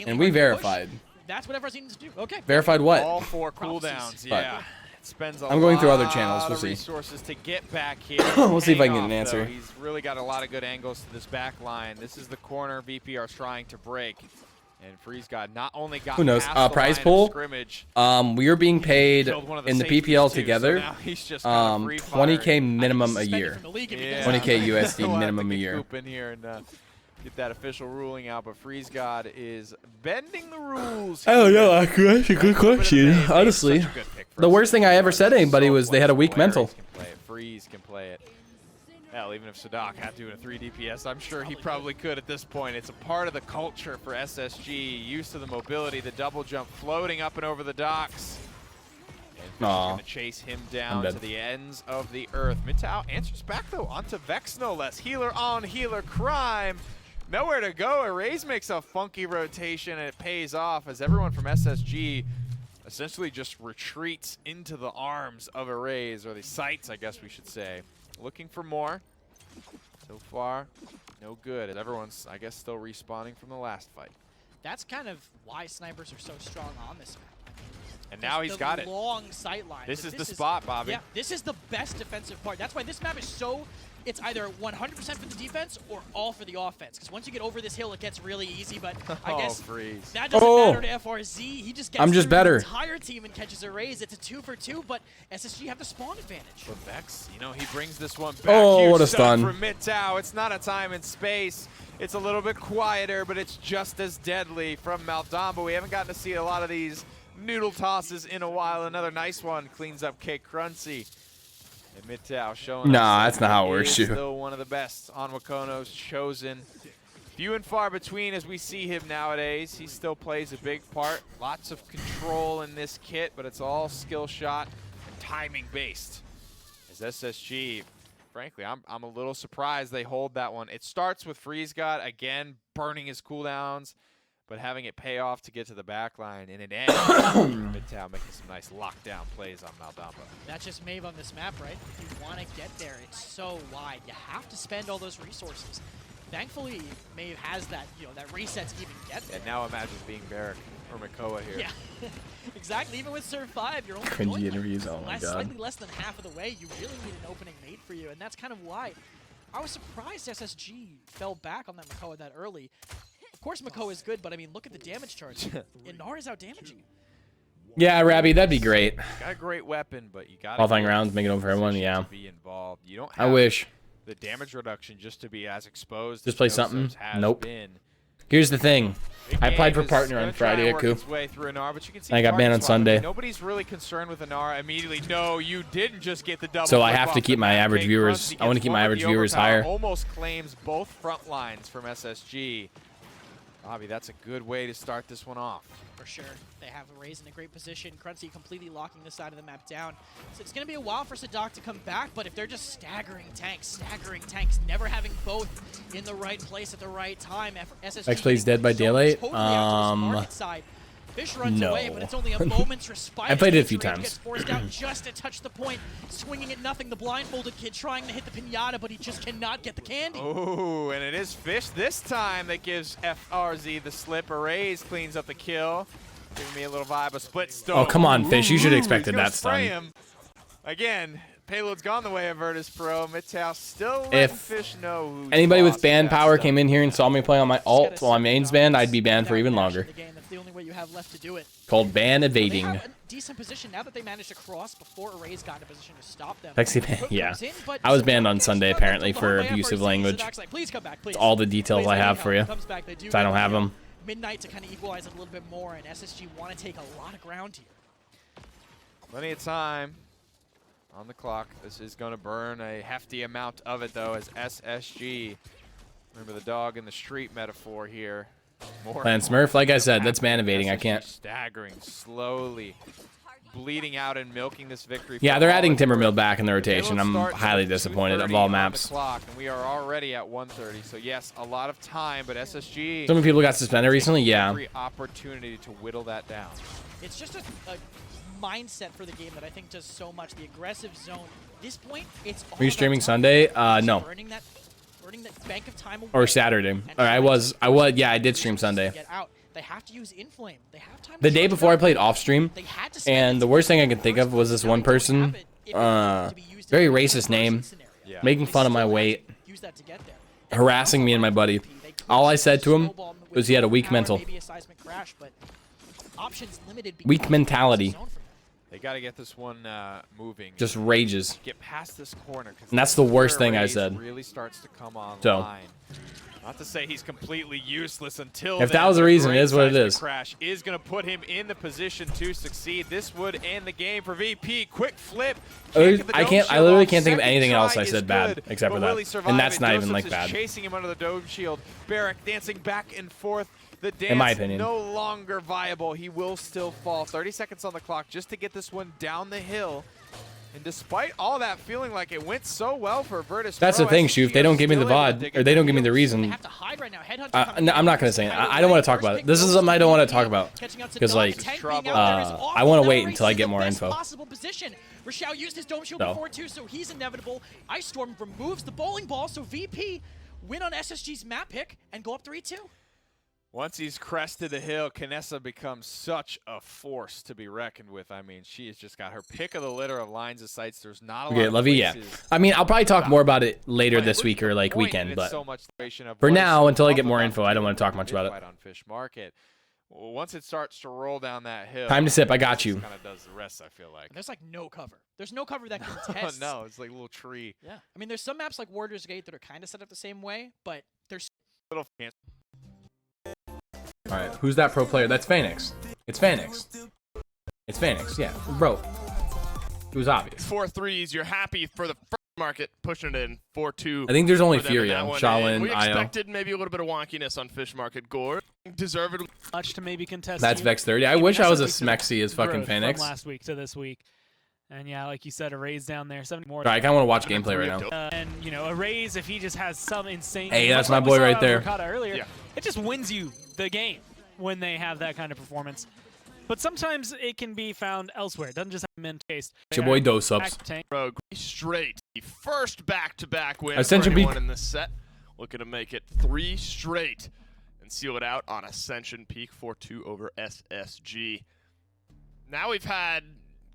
and we verified. That's what FRZ needs to do. Okay. Verified what? All 4 cooldowns. Yeah. Spends a I'm going through other channels. We'll see. Resources to get back here. We'll see if I can get an answer. Though. He's really got a lot of good angles to this back line. This is the corner VP are trying to break. And Freeze God not only got who knows prize pool. We are being paid in the PPL together. So 20K minimum a year. 20K USD minimum a year. Get that official ruling out, but Freeze God is bending the rules. I don't know, that's a good question. Honestly, the worst thing I ever said to anybody was they had a weak mental. Freeze can play it. Hell, even if Sadak had to in a 3 DPS, I'm sure he probably could at this point. It's a part of the culture for SSG, used to the mobility, the double jump, floating up and over the docks. And Fish is going to chase him down to the ends of the earth. Mitao answers back, though, onto Vex, no less. Healer on healer crime. Nowhere to go. Raze makes a funky rotation, and it pays off as everyone from SSG essentially just retreats into the arms of Raze, or the sights, I guess we should say. Looking for more. So far, no good. And everyone's, I guess, still respawning from the last fight. That's kind of why snipers are so strong on this map. And now he's got it. Long sight lines. This is the spot, Bobby. Yeah, this is the best defensive part. That's why this map is so, it's either 100% for the defense or all for the offense. Because once you get over this hill, it gets really easy. But I guess freeze. that doesn't matter to FRZ. He just gets through better. the entire team and catches a raise. It's a 2 for 2, but SSG have the spawn advantage. But Vex, you know, he brings this one back. Oh, Huge what a stun stun. from Mid-Tow. It's not a time and space. It's a little bit quieter, but it's just as deadly from Maldamba. We haven't gotten to see a lot of these noodle tosses in a while. Another nice one cleans up K Crunchy. And Mid-Tow showing Nah, us that's not how it works, he is Shu. still one of the best on Wakono's chosen. Few and far between as we see him nowadays. He still plays a big part. Lots of control in this kit, but it's all skill shot and timing based. As SSG, frankly, I'm a little surprised they hold that one. It starts with Freeze God, again, burning his cooldowns, but having it pay off to get to the back line, and it ends Mid-Tow making some nice lockdown plays on Maldamba. That's just Mave on this map, right? If you want to get there, it's so wide. You have to spend all those resources. Thankfully, Mave has that, that reset to even get there. And now imagine being Barrick or Makoa here. Yeah, exactly. Even with Surf 5, you're only Cringy going interviews, oh my God. slightly less than half of the way. You really need an opening mate for you, and that's kind of why I was surprised SSG fell back on that Makoa that early. Of course, Makoa is good, but I mean, look at the damage charge. Inar is out damaging him. Yeah, Rabby, that'd be great. Got a great weapon, but you got Qualifying rounds, make it over for everyone, yeah. Be involved. You don't I have wish. the damage reduction just to be as exposed. Just as play Joseph's something? has Nope. been. Here's the thing. Big I applied for game is partner gonna on try and Friday at work Coup. its way through Inar, but you can see I got banned on partner swap. I mean, Sunday. nobody's really concerned with Inar immediately. No, you didn't just get the double. So I flip have to off keep the my map. average Jake viewers. Crunchy I want to gets keep one my with average the viewers overpower, higher. Almost claims both front lines from SSG. Bobby, that's a good way to start this one off. For sure. They have Raze in a great position. Crunchy completely locking the side of the map down. So it's going to be a while for Sadak to come back, but if they're just staggering tanks, never having both in the right place at the right time, SSG X plays Dead by Daylight. totally out to the market side. Fish runs no. away, but it's only a moment's respite. I played it a few Rage times. Gets forced out just to touch the point, swinging at nothing. The blindfolded kid trying to hit the pinata, but he just cannot get the candy. Oh, and it is Fish this time that gives FRZ the slip. Raze cleans up the kill. Giving me a little vibe of split stone. Oh, come on, Fish. You should have He's expected gonna that spray stun. him. Again, payload's gone the way of Virtus Pro. Mid-Tow still letting If Fish know who's Anybody with boss ban of that power stuff. came in here and saw me play on my alt while my main's banned, I'd be banned for even longer. That's the only way you have left to do it. Called ban They evading. have a decent position now that they managed to cross before Arrays got in a position to stop them. Sexy ban, Hook yeah. comes in, but I was banned on Sadok Sunday gets apparently stuck for on the abusive FRZ. language. Sadok's like, please come back, please. It's all the details Please, I have need for help. you. Comes back, they do So I don't get have the them. Midnight to kind of equalize it a little bit more, and SSG want to take a lot of ground here. Plenty of time on the clock. This is going to burn a hefty amount of it, though, as SSG. Remember the dog in the street metaphor here. More Plan Smurf, like I said, that's ban evading. I SSG can't. Staggering, slowly, bleeding out and milking this victory. Yeah, for they're all adding it's worth. Timbermill back in the They will rotation. I'm start highly at disappointed of 2:30 all on the maps. clock, and we are already at 1:30. So yes, a lot of time, but SSG. So many people got suspended recently. Yeah. Every opportunity to whittle that down. It's just a mindset for the game that I think does so much. The aggressive zone. At this point, it's all Were you about streaming time. Sunday? No. Burning that bank of time away. Or Saturday. And Or I was. Yeah, I did stream to Sunday. Get out. They have to use Inflame. They have time. The to day charge before it I up. played off stream, They had to spend and it the to worst thing I get could think of was this now one they don't person, have it if it needs to be used very in a racist name, Yeah. making They fun of my still have to weight, use that to get there. harassing me and my buddy. All I said to him was he had a weak mental. Maybe a seismic crash, but options limited Weak because mentality. of the zone from them. They got to get this one moving. Just rages. Get past this corner. 'Cause And that's the worst where thing I Raze said. Really starts to come online. So. Not to say he's completely useless until If then. that was the The reason, it great is what it seismic is. Crash is going to put him in the position to succeed. This would end the game for VP. Quick flip. I get the can't. dome I shield literally off. can't think of Second anything else try I is said bad good, except for but will that. he survive And that's it? not even Josephs like is bad. chasing him under the dome shield. Barrick dancing back and forth. The dance In my opinion. no longer viable. He will still fall. 30 seconds on the clock just to get this one down the hill. And despite all that, feeling like it went so well for Virtus That's Pro, the thing, SSG Shu. If they don't give me the still able to VOD, dig or it they don't back. give me the They reason, have to hide right now. Headhunter no, I'm not gonna say it. I don't want to talk about it. This is something I don't want to talk about. Because, like, I want to wait until I get more info. Possible position. Rashao used his dome shield So. before too, so he's inevitable. Ice Storm removes the bowling ball, so VP win on SSG's map pick and go up 3-2. Once he's crested the hill, Kinessa becomes such a force to be reckoned with. I mean, she has just got her pick of the litter of lines of sights. There's not a lot of Lovey, yeah. I mean, I'll probably talk more about it later this week or like weekend, but for now, until I get more info, I don't want to talk much about it. On Fish Market. Well, once it starts to roll down that hill, time to sip. I got you. Kind of does the rest. I feel like there's like no cover. There's no cover that contests. No, it's like a little tree. Yeah, I mean, there's some maps like Warder's Gate that are kind of set up the same way, but there's little. All right, who's that pro player? That's Phoenix. It's Phoenix. It's Phoenix. Yeah, bro. It was obvious. 4 threes. You're happy for the first market, pushing it in 4-2. I think there's only Furia, Shaolin, we Io. expected maybe a little bit of wonkiness on Fish Market. Gore deservedly much to maybe contest. That's Vex 30. I wish I was as smexy as fucking Phoenix. From last week to this week. And yeah, like you said, a raise down there, 70 more. All right, I kind of want to watch gameplay right now. And you know, a raise if he just has some insane. Hey, that's my boy right there. Earlier, yeah. It just wins you the game when they have that kind of performance. But sometimes it can be found elsewhere. It doesn't just have mint taste. It's your boy Dose Ups. Rogue straight. The first back-to-back win Ascension for anyone in this set. Looking to make it 3 straight and seal it out on Ascension Peak 4-2 over SSG. Now we've had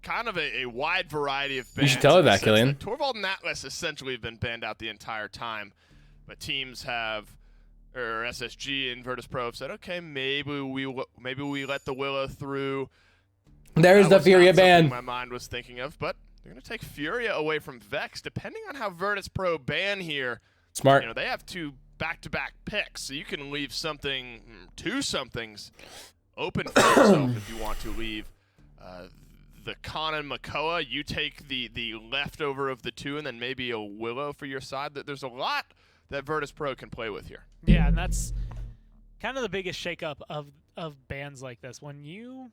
kind of a wide variety of bans. You should tell her that, Killian. Torvald and Atlas essentially have been banned out the entire time, but teams have, or SSG and Virtus Pro have said, okay, maybe we let the Willow through. There's the Furia ban. My mind was thinking of, but they're going to take Furia away from Vex, depending on how Virtus Pro ban here. Smart. You know, they have 2 back-to-back picks, so you can leave something, 2 somethings open for yourself if you want to leave. The Khan and Makoa, you take the leftover of the 2 and then maybe a Willow for your side. There's a lot that Virtus Pro can play with here. Yeah, and that's kind of the biggest shakeup of bans like this. When you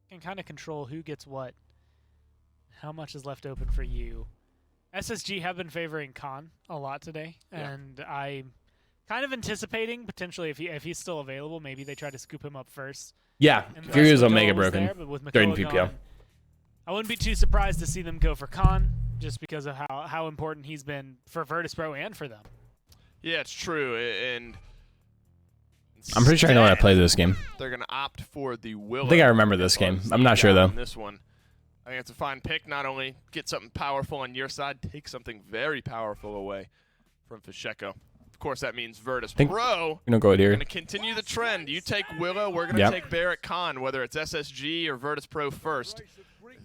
can kind of control who gets what, how much is left open for you. SSG have been favoring Khan a lot today, and I'm kind of anticipating potentially if he's still available, maybe they try to scoop him up first. Yeah, Furia's Omega broken. There, but with during Makoa PPO. gone, I wouldn't be too surprised to see them go for Khan, just because of how important he's been for Virtus Pro and for them. Yeah, it's true, and I'm pretty sure I know how to play this game. They're going to opt for the Willow. I think I remember this game. I'm not sure, though. This one, I think it's a fine pick. Not only get something powerful on your side, take something very powerful away from Fisheko. Of course, that means Virtus Pro. You don't go here. Going to continue the trend. You take Willow, we're going to take Barrett Khan, whether it's SSG or Virtus Pro first.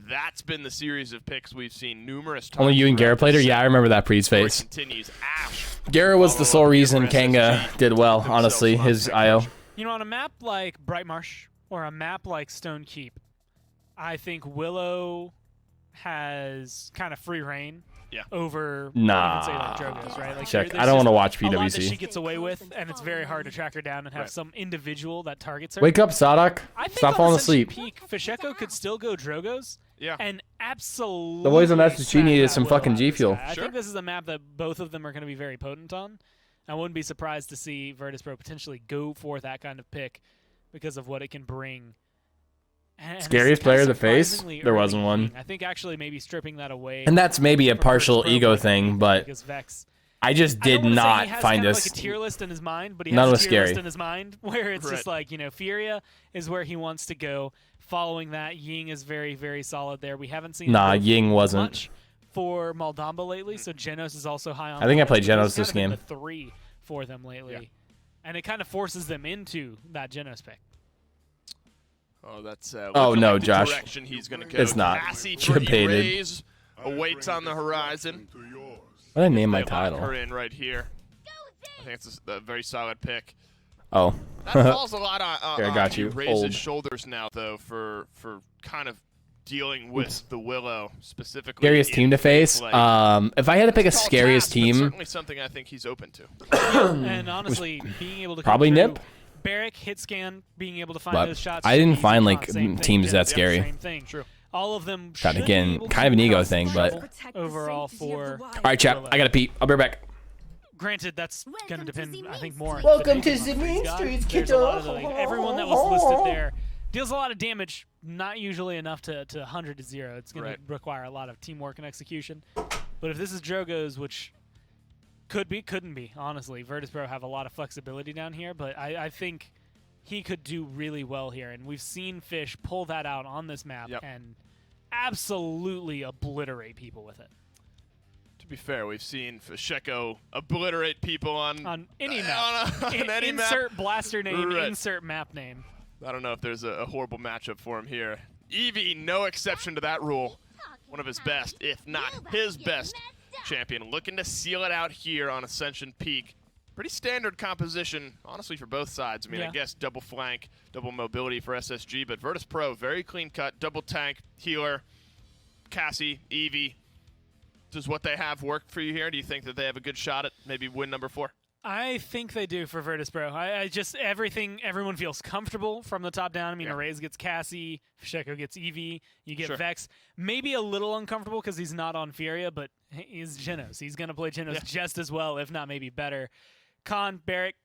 That's been the series of picks we've seen numerous times. Only you and Garrett played her? Yeah, I remember that Pre's face. Continues. Ash. Garrett was the sole reason Kanga did well, honestly, his IO. You know, on a map like Bright Marsh or a map like Stone Keep, I think Willow has kind of free reign over say like Drogo's, right? Like check. I don't want to watch PWC. A lot that she gets away with, and it's very hard to track her down and have some individual that targets her. Wake up, Sadak. Stop falling asleep. Peak, Fisheko could still go Drogo's. Yeah. And absolutely. The boys on SSG needed some fucking G Fuel. I think this is a map that both of them are going to be very potent on. I wouldn't be surprised to see Virtus Pro potentially go for that kind of pick because of what it can bring. And scariest player to face? There wasn't one. I think actually maybe stripping that away. And that's maybe a partial ego thing, but Vex, I just did not find this. Like a tier list in his mind, but he has a tier list in his mind where it's just like, you know, Furia is where he wants to go. Following that, Ying is very, very solid there. We haven't seen Ying wasn't much for Maldamba lately, so Genos is also high on. I think I played Genos this game. 3 for them lately, and it kind of forces them into that Genos pick. Oh, that's no, Josh. Direction he's gonna go. It's not. Debated. Awaits on the horizon. What did I name my title? Her in right here. I think it's a very solid pick. Oh. That falls a lot on I got you. Raise's shoulders now, though, for kind of dealing with the Willow specifically. Scariest team to face. Like, if I had to pick a scariest team, certainly something I think he's open to. And honestly, being able to probably Nip. Barrack, hit scan, being able to find those shots. I didn't find like teams that scary. Same thing. True. All of them. God, again, kind of an ego thing, but overall for. All right, chat. I gotta pee. I'll be right back. Granted, that's going to depend, I think, more. Welcome to the Main Streets, kiddo. Everyone that was listed there deals a lot of damage, not usually enough to 100 to 0. It's going to require a lot of teamwork and execution. But if this is Drogo's, which could be, couldn't be, honestly. Virtus Pro have a lot of flexibility down here, but I think he could do really well here. And we've seen Fish pull that out on this map and absolutely obliterate people with it. To be fair, we've seen Fisheko obliterate people on any map. On any insert map. blaster name, Right. insert map name. I don't know if there's a horrible matchup for him here. Eevee, no exception to that rule. One of his best, if not his best champion. Looking to seal it out here on Ascension Peak. Pretty standard composition, honestly, for both sides. I mean, I guess double flank, double mobility for SSG, but Virtus Pro, very clean cut, double tank, healer, Cassie, Eevee. Does what they have work for you here? Do you think that they have a good shot at maybe win number 4? I think they do for Virtus Pro. I just everyone feels comfortable from the top down. I mean, Arrays gets Cassie, Fisheko gets Eevee, you get Vex. Maybe a little uncomfortable because he's not on Furia, but he's Genos. He's going to play Genos just as well, if not maybe better. Khan, Barrick,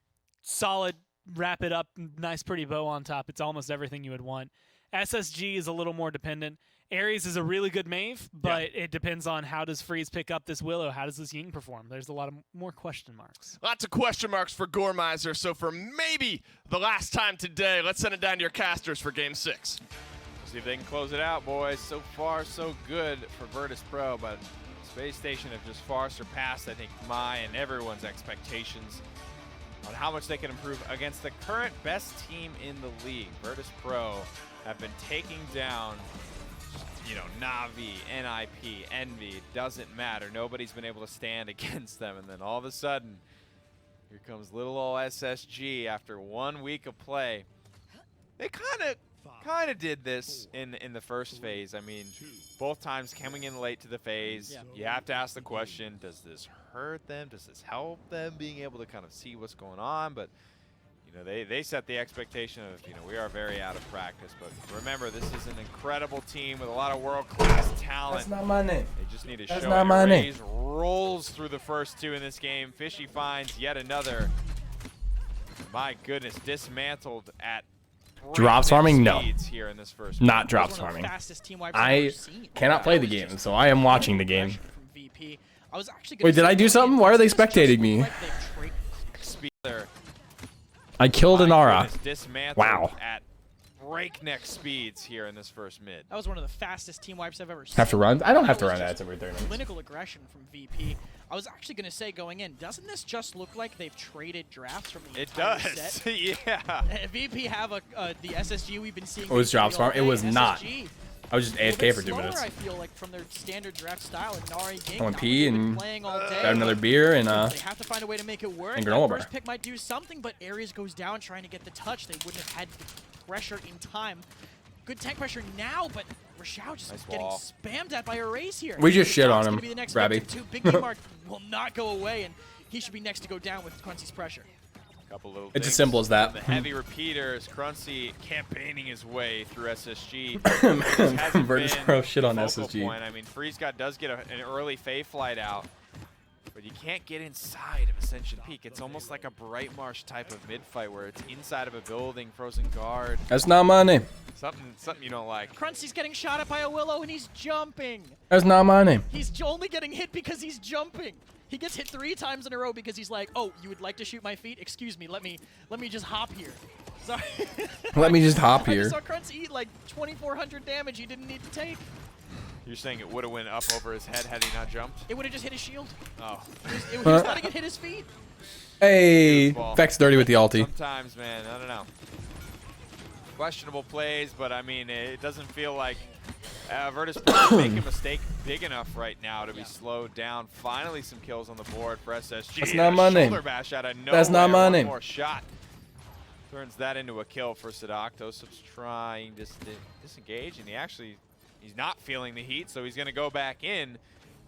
solid, wrap it up, nice pretty bow on top. It's almost everything you would want. SSG is a little more dependent. Ares is a really good Mave, but it depends on how does Freeze pick up this Willow, how does this Ying perform. There's a lot of more question marks. Lots of question marks for Gormizer, so for maybe the last time today, let's send it down to your casters for Game 6. See if they can close it out, boys. So far, so good for Virtus Pro, but Space Station have just far surpassed, I think, my and everyone's expectations on how much they can improve against the current best team in the league. Virtus Pro have been taking down, you know, Na'Vi, NIP, Envy, doesn't matter. Nobody's been able to stand against them. And then all of a sudden, here comes little old SSG after 1 week of play. They kind of did this in the first phase. I mean, both times coming in late to the phase, you have to ask the question, does this hurt them? Does this help them being able to kind of see what's going on? But you know, they set the expectation of, you know, we are very out of practice. But remember, this is an incredible team with a lot of world-class talent. That's not my name. They just need to That's show not it. my name. Raze rolls through the first 2 in this game. Fishy finds yet another. My goodness, dismantled at Drops farming? No. Here in this first Not drops farming. I cannot play the game, so I am watching the game. Wait, did I do something? Why are they spectating me? I killed an Aura. Wow. At breakneck speeds here in this first mid. That was one of the fastest team wipes I've ever seen. Have to run? I don't have to run ads every 30 minutes. Clinical aggression from VP. I was actually going to say going in, doesn't this just look like they've traded drafts from the entire set? It does. Yeah. VP have the SSG we've been seeing. It was drops farm. It was not. I was just AFK for 2 slower, minutes. I feel like from their standard draft style, and Nari Ying I went pee and playing all day. got another beer and They have to find a way to make it work. and granola bar. First pick might do something, but Ares goes down trying to get the touch. They wouldn't have had the pressure in time. Good tank pressure now, but Rashao just getting spammed at by Arrays here. We just shit on him, Rabby. Big D Mark will not go away, and he should be next to go down with Cruncy's pressure. It's as simple as that. The heavy repeaters, Cruncy campaigning his way through SSG. Virtus Pro shit on SSG. Point. I mean, Freeze God does get an early Fae flight out, but you can't get inside of Ascension Peak. It's almost like a Bright Marsh type of mid-fight where it's inside of a building, frozen guard. That's not my name. Something you don't like. Cruncy's getting shot at by a Willow, and he's jumping. That's not my name. He's only getting hit because he's jumping. He gets hit 3 times in a row because he's like, oh, you would like to shoot my feet? Excuse me, let me just hop here. Sorry. Let me just hop I here. just saw Cruncy eat like 2,400 damage he didn't need to take. You're saying it would have went up over his head had he not jumped? It would have just hit his shield. Oh. He was letting it hit his feet. Hey, Vex dirty with the ulti. Sometimes, man, I don't know. Questionable plays, but I mean, it doesn't feel like Virtus Pro making a mistake big enough right now to be slowed down. Finally, some kills on the board for SSG. That's not my name. Bash out of nowhere. That's not my name. One more shot turns that into a kill for Sadak. Tosup's trying to disengage, and he's not feeling the heat, so he's going to go back in.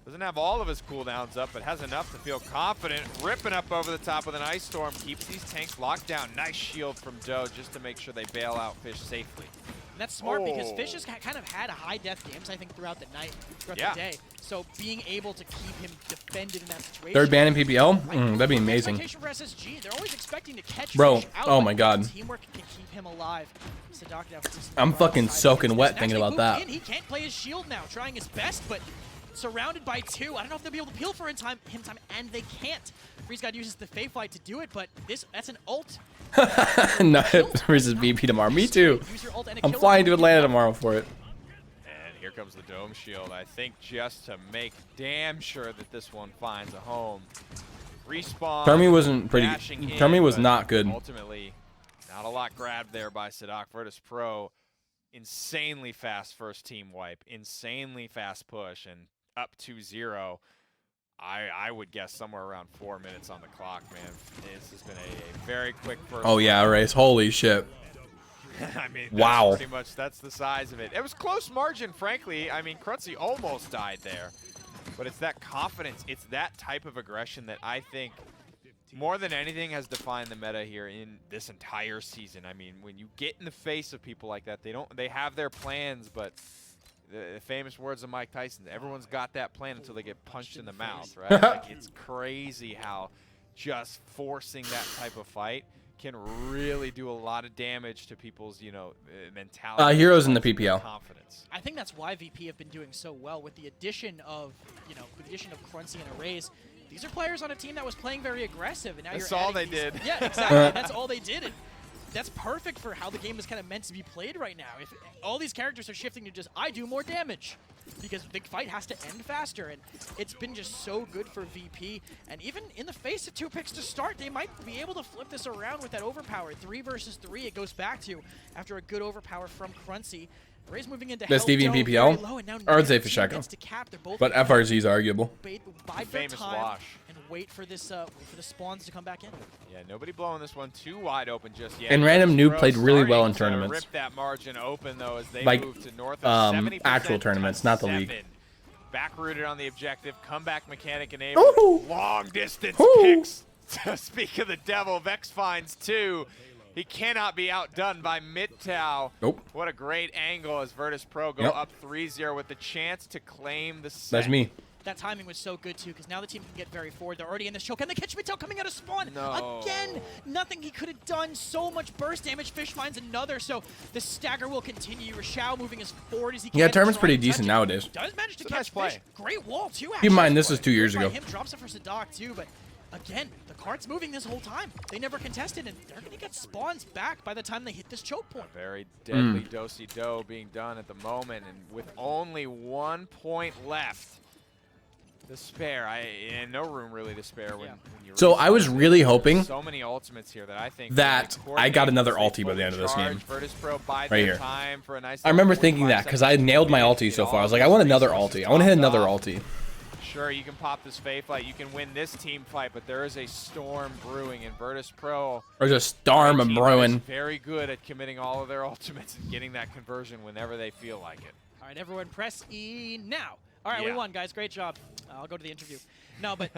Doesn't have all of his cooldowns up, but has enough to feel confident. Ripping up over the top with an Ice Storm. Keeps these tanks locked down. Nice shield from Doe just to make sure they bail out Fish safely. And that's smart because Fish has kind of had a high death games, I think, throughout the night, throughout the day. So being able to keep him defended in that situation. Third ban in PPL? That'd be amazing. For SSG. They're always expecting to catch Bro, Fish out, oh my god. Teamwork can keep him alive. I'm fucking soaking wet thinking about that. He can't play his shield now, trying his best, but surrounded by 2. I don't know if they'll be able to peel for him time, and they can't. Freeze God uses the Fae Flight to do it, but that's an ult. No, versus VP tomorrow. Me too. I'm flying to Atlanta tomorrow for it. And here comes the Dome Shield, I think just to make damn sure that this one finds a home. Respawn. Termi wasn't pretty. Termi was not good. Ultimately, not a lot grabbed there by Sadak. Virtus Pro, insanely fast first team wipe, insanely fast push, and up 2-0. I would guess somewhere around 4 minutes on the clock, man. This has been a very quick first. Oh yeah, race. Holy shit. I mean, wow. Pretty much that's the size of it. It was close margin, frankly. I mean, Cruncy almost died there. But it's that confidence, it's that type of aggression that I think more than anything has defined the meta here in this entire season. I mean, when you get in the face of people like that, they have their plans, but the famous words of Mike Tyson, everyone's got that plan until they get punched in the mouth, right? Like, it's crazy how just forcing that type of fight can really do a lot of damage to people's, you know, mentality. Heroes in the PPL. Confidence. I think that's why VP have been doing so well with the addition of, you know, with the addition of Cruncy and Arrays. These are players on a team that was playing very aggressive, and now That's you're all they these, did. Yeah, exactly. That's all they did. And that's perfect for how the game is kind of meant to be played right now. If all these characters are shifting to just, I do more damage, because the fight has to end faster, and it's been just so good for VP. And even in the face of 2 picks to start, they might be able to flip this around with that overpower. 3 versus 3 it goes back to after a good overpower from Cruncy. Ray's moving into Best DV in PPL? Or I'd say Fasheko. But FRZ is arguable. Bide their time and wait for this for the spawns to come back in. Yeah, nobody blowing this one too wide open just yet. And Random Noob played really well in tournaments. Rip that margin open though as they like move to north of 70% actual tournaments, not the league. Back rooted on the objective, comeback mechanic enabled, long distance picks. Speak of the devil, Vex finds 2. He cannot be outdone by MidTow. Nope. What a great angle as Virtus Pro go up 3-0 with the chance to claim the set. That's me. That timing was so good, too, because now the team can get very forward. They're already in this choke, and they catch MidTow coming out of spawn. No. Again, nothing he could have done. So much burst damage. Fish finds another, so the stagger will continue. Rashao moving as forward as he can. Yeah, tournament's pretty decent nowadays. Does manage to catch Fish. Great wall, too, actually. Keep in mind, this is 2 years ago. Him drops it for Sadak, too, but again, the cart's moving this whole time. They never contested, and they're going to get spawns back by the time they hit this choke point. A very deadly do-si-do being done at the moment, and with only 1 point left. Despair, and no room really to spare when you're. So I was really hoping so many ultimates here that I think that I got another ulti by the end of this game. Right here. I remember thinking that because I nailed my ulti so far. I was like, I want another ulti. I want to hit another ulti. Sure, you can pop this Fae fight, you can win this team fight, but there is a storm brewing, and Virtus Pro. There's a storm brewing. Very good at committing all of their ultimates and getting that conversion whenever they feel like it. All right, everyone, press E now. All right, we won, guys. Great job. I'll go to the interview. No, but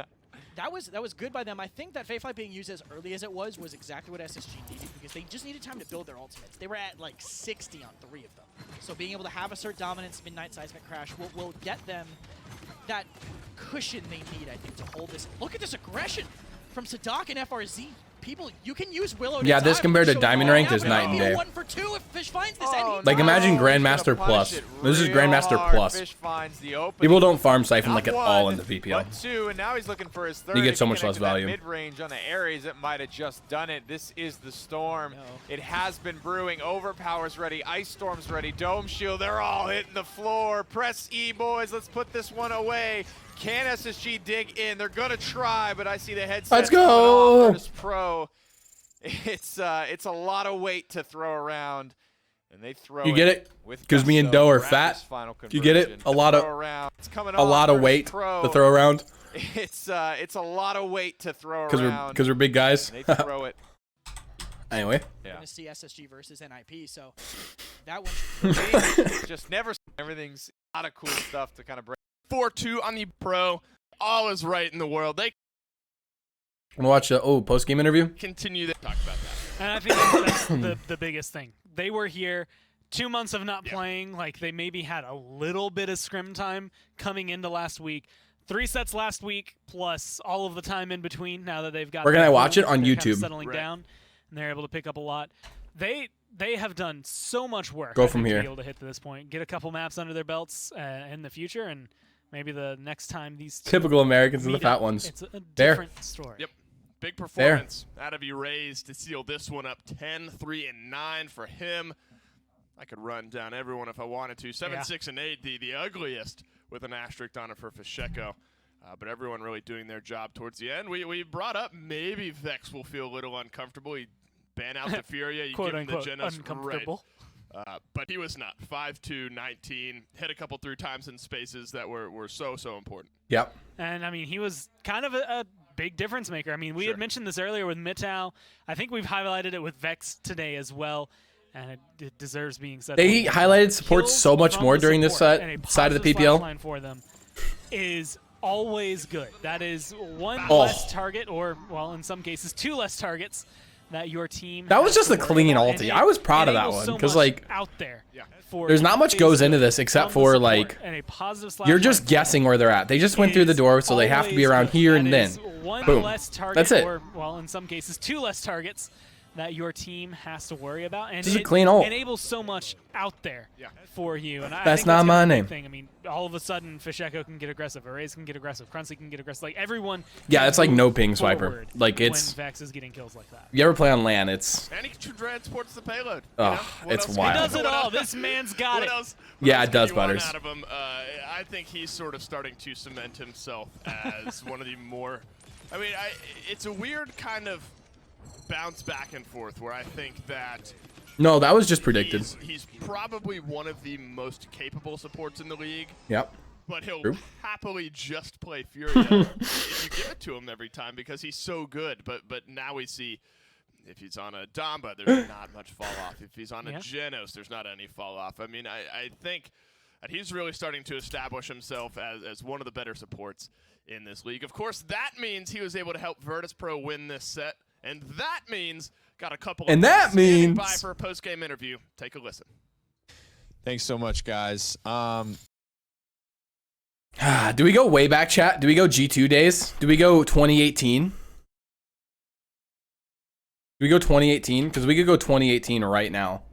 that was good by them. I think that Fae Flight being used as early as it was exactly what SSG needed, because they just needed time to build their ultimates. They were at like 60 on 3 of them. So being able to have assert dominance, midnight seismic crash will get them that cushion they need, I think, to hold this. Look at this aggression from Sadak and FRZ. People, you can use Willow. Yeah, this compared to Diamond Ranked is night and day. 1 for 2 if Fish finds this. Like imagine Grandmaster Plus. This is Grandmaster Plus. Fish finds the People don't farm Siphon like at all in the VPL. But 2, and now he's looking for his 3rd. You get so much less value. Mid-range on the Ares, it might have just done it. This is the storm. It has been brewing. Overpower's ready. Ice Storm's ready. Dome Shield. They're all hitting the floor. Press E, boys. Let's put this one away. Can SSG dig in? They're gonna try, but I see the headset. Let's go. Pro. It's a lot of weight to throw around, and they throw. You get it? Because me and Doe are fat. You get it? A lot of weight to throw around. It's a lot of weight to throw around. Because we're big guys. They throw it. Anyway. We're gonna see SSG versus NIP, so that one just never. Everything's a lot of cool stuff to kind of break. 4-2 on the Pro. All is right in the world. They I'm gonna watch the post-game interview. Continue to talk about that. And I think that's the biggest thing. They were here 2 months of not playing. Like, they maybe had a little bit of scrim time coming into last week. 3 sets last week, plus all of the time in between. Now that they've got, we're gonna watch it on YouTube. YouTube. Settling down, and they're able to pick up a lot. They have done so much work. Go from here. To be able to hit to this point, get a couple maps under their belts in the future, and maybe the next time these two Typical Americans and the meet fat up, ones. It's a There. different story. Yep. Big performance out of Erase to seal this one up 10, 3, and 9 for him. I could run down everyone if I wanted to. 7, 6, and 8, the ugliest with an asterisk on it for Fasheko. But everyone really doing their job towards the end. We brought up maybe Vex will feel a little uncomfortable. He ban out the Furia. You Quote give him the unquote Genos, uncomfortable. right. But he was not. 5-2, 19. Hit a couple through times in spaces that were so important. Yep. And I mean, he was kind of a big difference maker. I mean, we had mentioned this earlier with Mitau. I think we've highlighted it with Vex today as well, and it deserves being said. They highlighted support Kills so much from more the during this support and a side of the positive slash PPL. line for them is always good. That is one Oh. less target, or well, in some cases, 2 less targets that your team. That was has just to a worry clean about, ulti. and I was proud of that enables one so because much like out there. there's not much goes into this except for like you're just guessing where they're at. They just went through the door, so they have to be around here and then boom. That's it. Or, well, in some cases, 2 less targets that your team has to worry about, and Just a it clean ult. enables so much out there for you. And I That's think not gonna my be a big name. thing. I mean, all of a sudden, Fasheko can get aggressive, Erase can get aggressive, Crunchy can get aggressive. Like everyone. Yeah, can it's like move no ping swiper. forward Like it's. when Vex is getting kills like that. You ever play on LAN? It's. And he transports the payload. Oh, it's wild. He does it all. This man's got it. Yeah, it does, Butters. Out of him? I think he's sort of starting to cement himself as one of the more. I mean, it's a weird kind of bounce back and forth where I think that. No, that was just predicted. He's probably one of the most capable supports in the league. Yep. But he'll True. happily just play Furia if you give it to him every time because he's so good. But now we see if he's on a Damba, there's not much fall off. If he's on a Genos, there's not any fall off. I mean, I think that he's really starting to establish himself as one of the better supports in this league. Of course, that means he was able to help Virtus Pro win this set, and that means got a couple of that means by for a post-game interview. Take a listen. Thanks so much, guys. Do we go way back, chat? Do we go G2 days? Do we go 2018? Do we go 2018? Because we could go 2018 right now.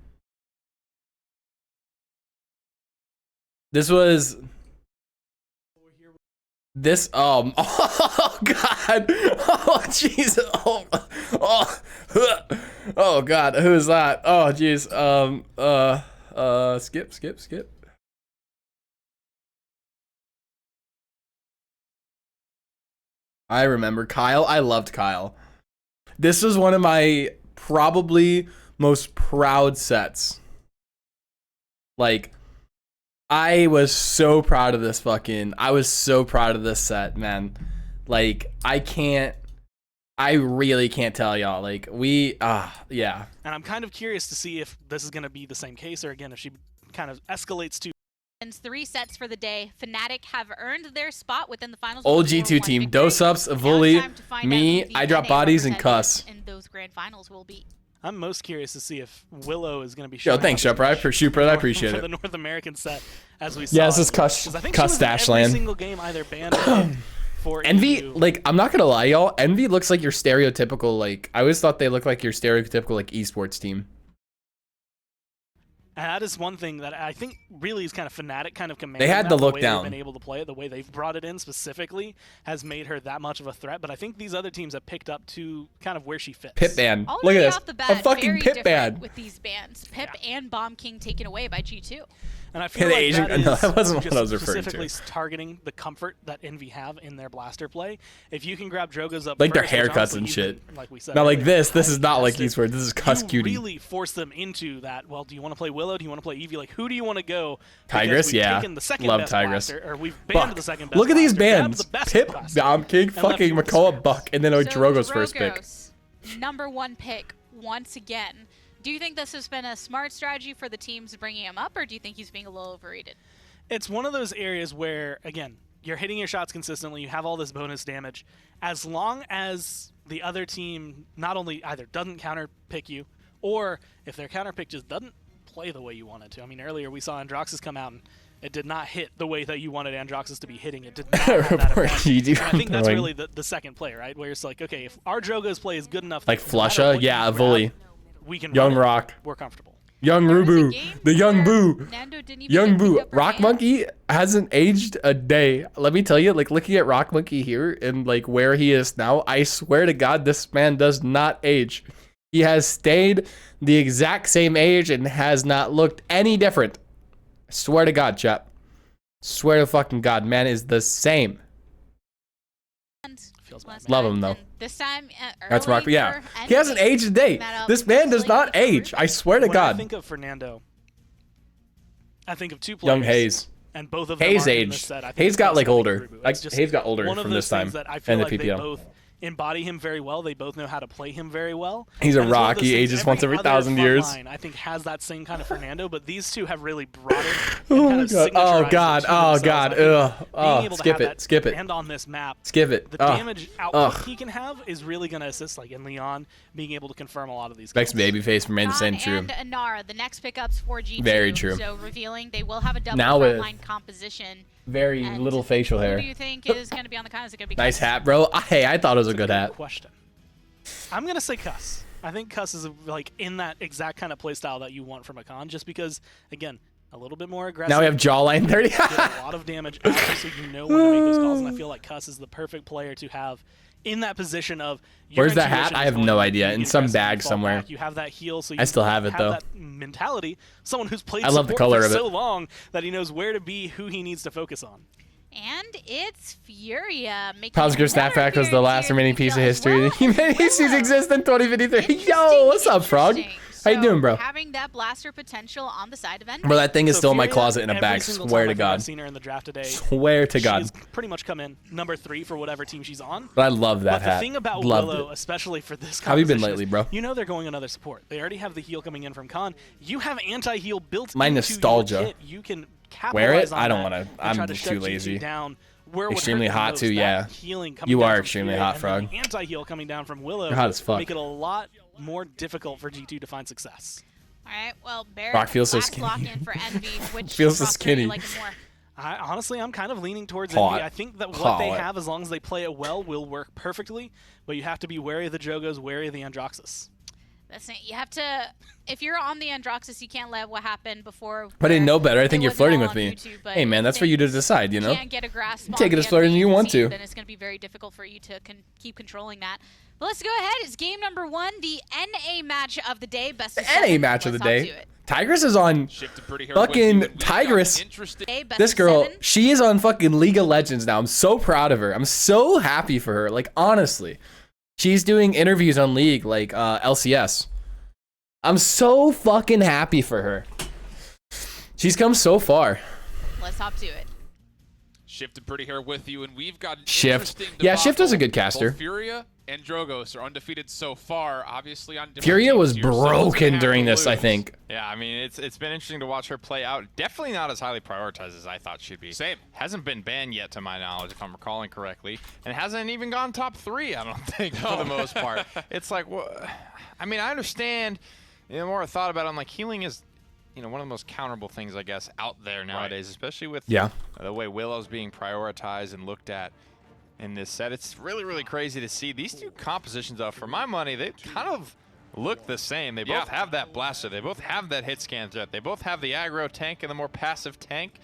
This was this oh god. Oh jeez. Oh god. Who is that? Oh jeez. Skip. I remember Kyle. I loved Kyle. This was one of my probably most proud sets. Like, I was so proud of this I was so proud of this set, man. Like, I really can't tell y'all. Like, yeah. And I'm kind of curious to see if this is going to be the same case, or again, if she kind of escalates to 3 sets for the day. Fnatic have earned their spot within the finals. Old G2 team, Doseups, Avuli, me, I drop bodies, and Cuss. And those grand finals will be. I'm most curious to see if Willow is going to be Yo, showing thanks, up Shepard. I appreciate for it. the North American set, as we saw. Yeah, this is Cuss 'Cause I think she was in every Dashland. single game either banned or for Envy, EU. like, I'm not gonna lie, y'all. Envy looks like your stereotypical, like, I always thought they looked like your stereotypical, like, esports team. And that is one thing that I think really is kind of Fnatic kind of commanding. They had that, to the look way down. They've been able to play it, the way they've brought it in specifically, has made her that much of a threat. But I think these other teams have picked up to kind of where she fits. Pip ban. Look Already at this. off the bat, A fucking very Pip different ban. with these bans. Pip and Bomb King taken away by G2. And I feel The like Asian- that no, is that wasn't what just I was referring to. specifically targeting the comfort that Envy have in their blaster play. If you can grab Drogo's up Like their first, which haircuts honestly and even, shit. like we said Now, like earlier, this is not like contested, esports. This is Cuss you Cutie. really force them into that. Well, do you want to play Willow? Do you want to play Eevee? Like, who do you want to go? Tigress, Because we've yeah. taken the second Love best Tigress. blaster, or we've banned Buck. the second best Look at these blaster, grabbed bans. the best Pip, blaster, Bomb King, and left fucking you with Makoa, Spirits. Buck, and then Drogo's first pick. Drogo's #1 pick once again. Do you think this has been a smart strategy for the teams bringing him up, or do you think he's being a little overrated? It's one of those areas where, again, you're hitting your shots consistently, you have all this bonus damage. As long as the other team not only either doesn't counter pick you, or if their counter pick just doesn't play the way you want it to. I mean, earlier we saw Androxus come out and it did not hit the way that you wanted Androxus to be hitting. It did not have that Poor effect. GG And I think that's going. really the second play, right? Where it's like, okay, if our Drogo's play is good enough, Like that no matter Flusha, what yeah, you grab, Avuli. we can Young run it. Rock. We're comfortable. Young There was a Rubu. game The young where boo. Nando didn't even Young get Boo. picked up for Rock hands. Monkey hasn't aged a day. Let me tell you, like looking at Rock Monkey here and like where he is now, I swear to God, this man does not age. He has stayed the exact same age and has not looked any different. I swear to God, chap. Swear to fucking God, man is the same. Love him though. This time, That's Rock. early Yeah, for he hasn't Envy. aged a day. This man does not age. I swear to When I God. think of Fernando, I think of two players. Young Hayes. And both of them Hayes are in this aged. set. I think Hayes it's got Gus like and older. Rubu. Like It's just Hayes got older one of from those this time things that I feel and the like they PPL. both embody him very well. They both know how to play him very well. He's a And it's one of rock. those He things, ages once every other 1,000 front years. line, I think has that same kind of Fernando, but these two have really brought it. Oh And my kind of God. Oh signaturized God. it to Oh themselves. God. I think Ugh. being Oh, able to skip have it. that Skip it. And on this map, Skip it. the damage output he can have is really going to assist, like in Leon, being able to confirm a lot of these Bex kills. Babyface remains the same. True. And Anara, the next pickups for G2. Very true. So revealing they will have a double Now with frontline composition. Very And little facial hair. Who do you think is going to be on the con? Is it going to be Nice Cuss? hat, bro. Hey, I thought it was a good hat. Question. I'm going to say Cuss. I think Cuss is like in that exact kind of play style that you want from a con, just because, again, a little bit more aggressive. Now we have jawline 30. Get a lot of damage out, so you know when to make those calls, and I feel like Cuss is the perfect player to have in that position of. Where's that hat? I have no idea. In some bag somewhere. You have that heal, so you I still have it, though. That mentality. Someone who's played I love the support color for of it. so long that he knows where to be, who he needs to focus on. And it's Furia. Positive Snapback was the last remaining piece of history. Humanity's exists in 2053. Yo, what's up, Frog? How you doing, bro? Having that blaster potential on the side of Envy. Bro, that thing is So still in my Furia, closet in a every bag. single Swear time to I think God. I've seen her in the draft today. Swear to God. She's pretty much come in number 3 for whatever team she's on. But I love that But hat. the thing about Loved Willow, it. especially for this How have you been composition lately, is, bro? You know they're going another support. They already have the heal coming in from Khan. You have anti-heal built My into nostalgia. your kit. You can capitalize Wear it? on I don't that wanna- and I'm try to too shut lazy. G2 down where it would Extremely hurt them hot most. too, That yeah. healing coming You down are from extremely Furia hot, and then Frog. the anti-heal coming down from Willow You're hot as fuck. make it a lot more difficult for G2 to find success. All right, well, Barrett, Rock feels so last skinny. lock in for Envy. Which Feels so roster do you skinny. like more? Honestly, I'm kind of leaning towards Hot. Envy. I think that what they Hot. have, as long as they play it well, will work perfectly. But you have to be wary of the Jogos, wary of the Androxus. That's it. You have to, if you're on the Androxus, you can't let what happened before. But I didn't know better. I it think you're wasn't flirting all with on me. YouTube, but Hey, man, that's for if you to decide, you know? can't get a grasp Take on it as the flirting enemy you want scene, to. then it's going to be very difficult for you to keep controlling that. But let's go ahead. It's game number 1, the NA match of the day. Best of The NA 7. match of the Let's hop day. to it. Tigress is on Shifted pretty here with you, fucking and we've got Tigress. interesting- Okay, best This of girl, 7. she is on fucking League of Legends now. I'm so proud of her. I'm so happy for her. Like, honestly. She's doing interviews on League, like LCS. I'm so fucking happy for her. She's come so far. Let's hop to it. Shifted pretty here with you, and we've got an Shift. interesting Yeah, Shift is a debacle. good caster. Both Furia and Drogos are undefeated so far, obviously on different Furia teams was here, someone's gonna broken have during to this, I lose. think. Yeah, I mean, it's been interesting to watch her play out. Definitely not as highly prioritized as I thought she'd be. Same. Hasn't been banned yet, to my knowledge, if I'm recalling correctly. And hasn't even gone top 3, I don't think, for the most part. It's like, I mean, I understand, the more I thought about it, I'm like, healing is, you know, one of the most counterable things, I guess, out there nowadays, especially with Yeah. the way Willow's being prioritized and looked at in this set. It's really, really crazy to see. These two compositions, though, for my money, they kind of look the same. They both have that blaster. They both have that hit scan threat. They both have the aggro tank and the more passive tank.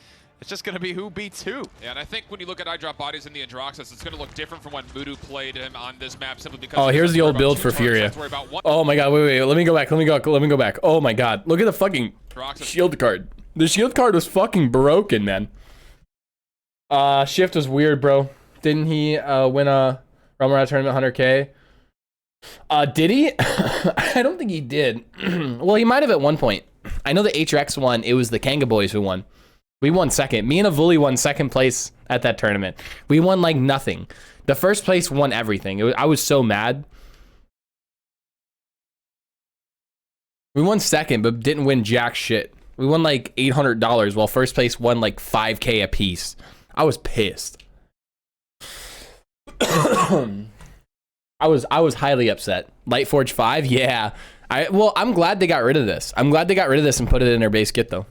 It's just going to be who beats who. Yeah, and I think when you look at iDrop Bodies in the Androxus, it's going to look different from when Mudu played him on this map simply because... Oh, he here's doesn't the worry old about build 2 for turns, Furia. has to worry about 1 Oh my god, wait. Let me go back. Let me go back. Oh my god. Look at the fucking Androxus. shield card. The shield card was fucking broken, man. Shift was weird, bro. Didn't he win a Realm Rat tournament 100K? Did he? I don't think he did. Well, he might have at one point. I know the HRX won. It was the Kanga Boys who won. We won second. Me and Avuli won second place at that tournament. We won like nothing. The first place won everything. I was so mad. We won second, but didn't win jack shit. We won like $800 while first place won like 5K a piece. I was pissed. I was highly upset. Lightforge 5, yeah. I'm glad they got rid of this. I'm glad they got rid of this and put it in their base kit though.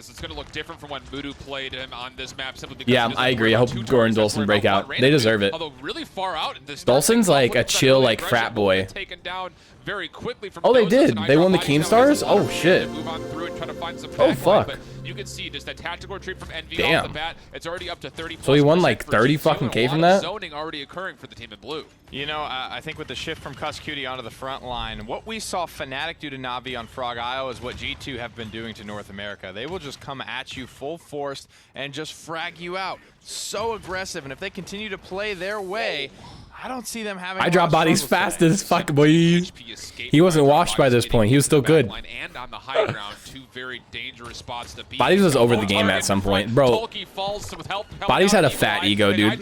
It's going to look different from when Mudu played him on this map simply because Yeah, he doesn't I agree. worry I about hope 2 Gore and turns, has to Dolson worry break about out. 1 They random deserve hit. it. Although really far out in this Dolson's like a with that chill, early like aggression, frat but when boy. they're taken down very quickly from Oh, they Dozens, did. and They won the Keem Keemstars? Oh, shit. Move on through and try to find some Oh, backline, fuck. but you can see just that tactical retreat from Envy Damn. off the bat. It's already up to 30. So he won like for 30 G2, fucking and K a from lot of that? zoning already occurring for the team in blue. You know, I think with the shift from Cutie onto the front line, what we saw Fnatic do to Na'Vi on Frog Isle is what G2 have been doing to North America. They will just come at you full force and just frag you out. So aggressive, and if they continue to play their way, I don't see them having. I drop bodies fast as fuck, boy. He wasn't washed by this point. He was still good. And on the high ground, two very dangerous spots to beat. Bodies was over the game at some point, bro. Bodies had a fat ego, dude.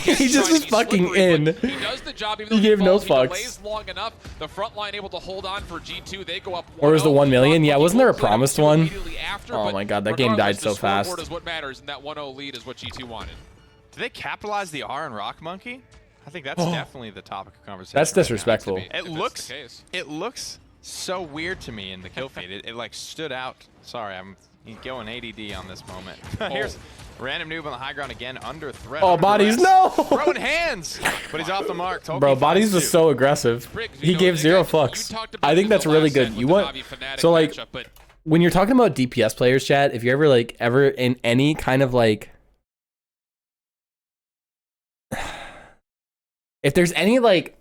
He just was fucking in. He does the job, even though He gave no he fucks. delays long enough. The front line able to hold on for G2. They go up 1-0. Or was the 1 million? Yeah, wasn't there a promised one? Immediately after, Oh but my god, that game died regardless, so the scoreboard fast. is what matters, and that 1-0 lead is what G2 wanted. Do they capitalize the R in Rock Monkey? I think that's definitely the topic of conversation. That's right disrespectful. now. It looks so weird to me in the kill feed. It like stood out. Sorry, I'm going ADD on this moment. Here's random noob on the high ground again, under threat. Oh, under Bodies, arrest. no! Throwing hands, but he's off the mark. Tolkien Bro, Bodies finds was two. so aggressive. He gave zero fucks. I think that's really good. You want so like when you're talking about DPS players, chat. If you're ever in any kind of like, if there's any like,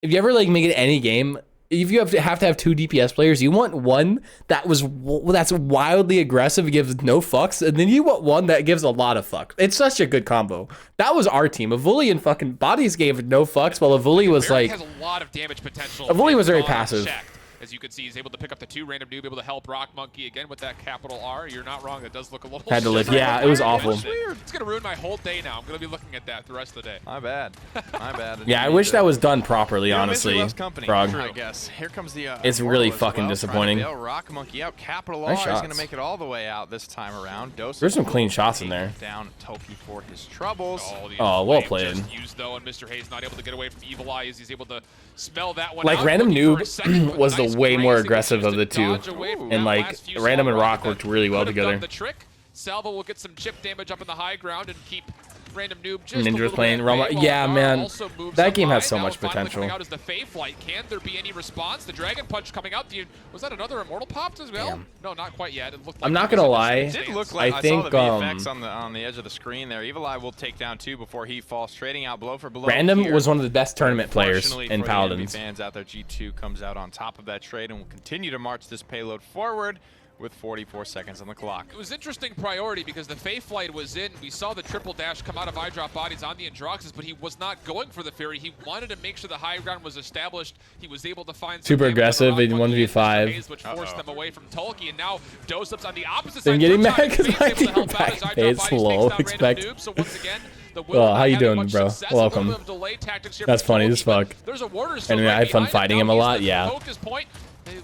if you ever like make it any game, if you have to have two DPS players, you want one that's wildly aggressive, gives no fucks, and then you want one that gives a lot of fucks. It's such a good combo. That was our team. Avuli and fucking Bodies gave no fucks, while Avuli was like, has a lot of damage potential. Avuli was very It's passive. checked. As you can see, he's able to pick up the 2 random noob, able to help Rock Monkey again with that capital R. You're not wrong. It does look a little. Had to live. Yeah, it was awful. It's gonna ruin my whole day now. I'm gonna be looking at that the rest of the day. My bad. My bad. Yeah, I wish that was done properly, honestly. Frog. I guess. Here comes the. It's really Immortal as fucking well, disappointing. trying to bail Rock Monkey out. Capital Nice R is shots. going to make it all the way out this time around. There's some clean shots in there. Down Toki for his troubles. Oh, well played. Just used though, and Mr. Hayes not able to get away from Evil Eye as he's able to smell that one Like out. Random Looking for a second, Noob but was the nice way more grazing aggressive attempts of the to two, dodge away from and that like last few Random and Salvo Rock that worked really well could have done together. The trick. Salvo will get some chip damage up in the high ground and keep Random Noob just Ninja a was little playing bit Roma. at bay, while Yeah, Agar man, also moves that up game has high. so Now much finally potential. coming out is the Fae Flight. Can there be any response? The Dragon Punch coming out. Was that another Immortal popped as well? Damn. No, not quite yet. It looked like I'm not it was gonna in the lie. It stance. did look like I I think, saw the VFX on the edge of the screen there. Evil Eye will take down 2 before he falls, trading out blow for blow. Random here. was one of the best tournament players Fortunately in for the enemy Paladins. fans out there, G2 comes out on top of that trade and will continue to march this payload forward with 44 seconds on the clock. It was interesting priority because the Fae Flight was in. We saw the triple dash come out of iDrop Bodies on the Androxus, but he was not going for the Fairy. He wanted to make sure the high ground was established. He was able to find some Super damage aggressive on the in Rock Monkey and 1v5. Mr. Hayes, which forced them away from Tolkien. And now Dosup's on the opposite Then side. getting First mad time 'cause Faye's my able to team help out back as iDrop phase Bodies low, takes down Random expect. Noob. So once again, the Oh, how not you having doing, much bro? success. A little Welcome. bit of delay tactics here That's from funny as Tolkien, but fuck. There's a warder still Anyway, I right had fun behind fighting him a Now he's lot, the yeah. focus point.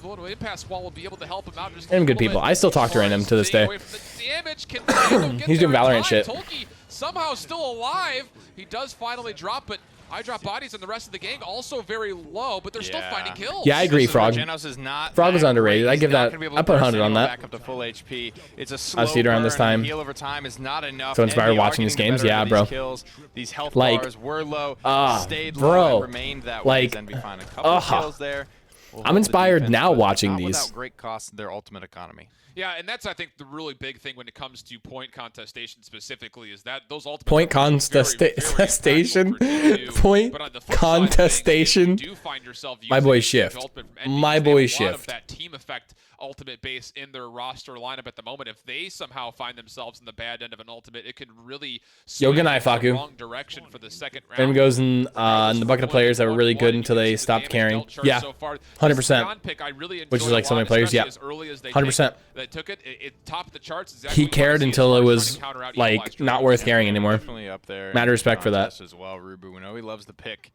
The little impasse wall will be able to help him out. Just And a good little people. bit I still talk to as far Random as to this staying day. away from the damage. Can Random get He's doing there in Valorant time? shit. Tolkien somehow still alive. He does finally drop, but iDrop Bodies and the rest of the gang also very low, but they're still finding kills. Yeah, I agree, This is Frog. where Genos is not Frog was that underrated. great. I He's give not that. gonna be able I to put burst 100 on anyone that. back up to full HP. It's a slow I've seen her on burn, this and time. heal over time is not enough. So inspired Envy are watching these getting games? better Yeah, at bro. These kills. These health Like, bars were low, stayed bro, low, and remained that way. like, As Envy find a couple of kills there. Will I'm hold the inspired defense, now but watching not these. Without great cost to their ultimate economy. Yeah, and that's, I think, the really big thing when it comes to point contestation specifically is that those ultimate Point contestation. Point contestation. My boy Shift. My boy Shift. That team effect ultimate base in their roster lineup at the moment. If they somehow find themselves in the bad end of an ultimate, it could really swing in the Faku. wrong direction for the second round. Random goes in the bucket of players that were really good until they stopped caring. Yeah, 100%. Which is like so many players. Yeah, 100%. That took it. It topped the charts. He cared until it was like not worth caring anymore. Definitely up there. Mad respect for that. As well, Rubu. We know he loves the pick.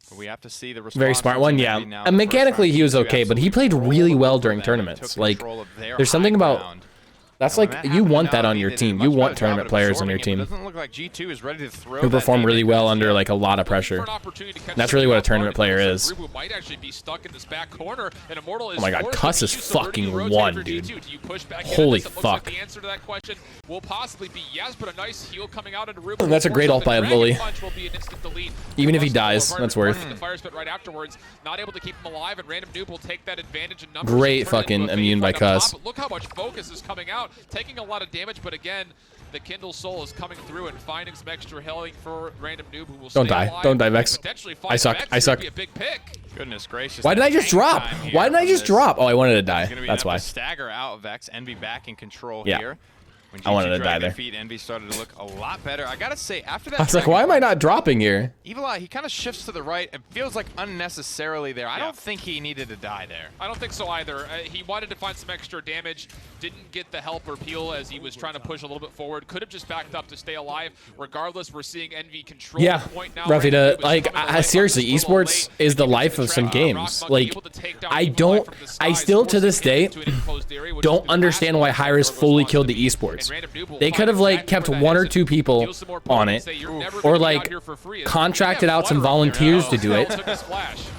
But we have to see the response. Very smart one, yeah. And mechanically he was okay, but he played really well during tournaments. Like, there's something about That's like, you want that on your team. You want tournament players on your team Doesn't look like G2 is ready to throw who perform really well under like a lot of pressure. That's really what a tournament player is. Might actually be stuck in this back corner, and Immortal is Oh my god, Cuss is fucking one, dude. Holy fuck. The answer to that question will possibly be yes, but a nice heal coming out into Ruben. That's a great ult by a bully. Even if he dies, that's worth. The fire spit right afterwards, not able to keep him alive, and Random Noob will take that advantage in numbers. Great fucking immune by Cuss. Look how much focus is coming out, taking a lot of damage, but again, the Kindle Soul is coming through and finding some extra healing for Random Noob, who will Don't die. Don't die, Vex. I suck. I suck. Goodness gracious. Why did I just drop? Why did I just drop? Oh, I wanted to die. That's why. Stagger out Vex. Envy back in control Yeah. here. When I wanted to die there. Feet, Envy started to look a lot better. I gotta say, after that, I was like, why am I not dropping here? Evil Eye, he kind of shifts to the right. It feels like unnecessarily there. I don't think he needed to die there. I don't think so either. He wanted to find some extra damage, didn't get the help or peel as he was trying to push a little bit forward. Could have just backed up to stay alive. Regardless, we're seeing Envy control the point now. Ruffy, seriously, esports is the life of some games. Like, I still to this day don't understand why Hi-Rez fully killed the esports. They could have like kept 1 or 2 people on it, or like contracted out some volunteers to do it,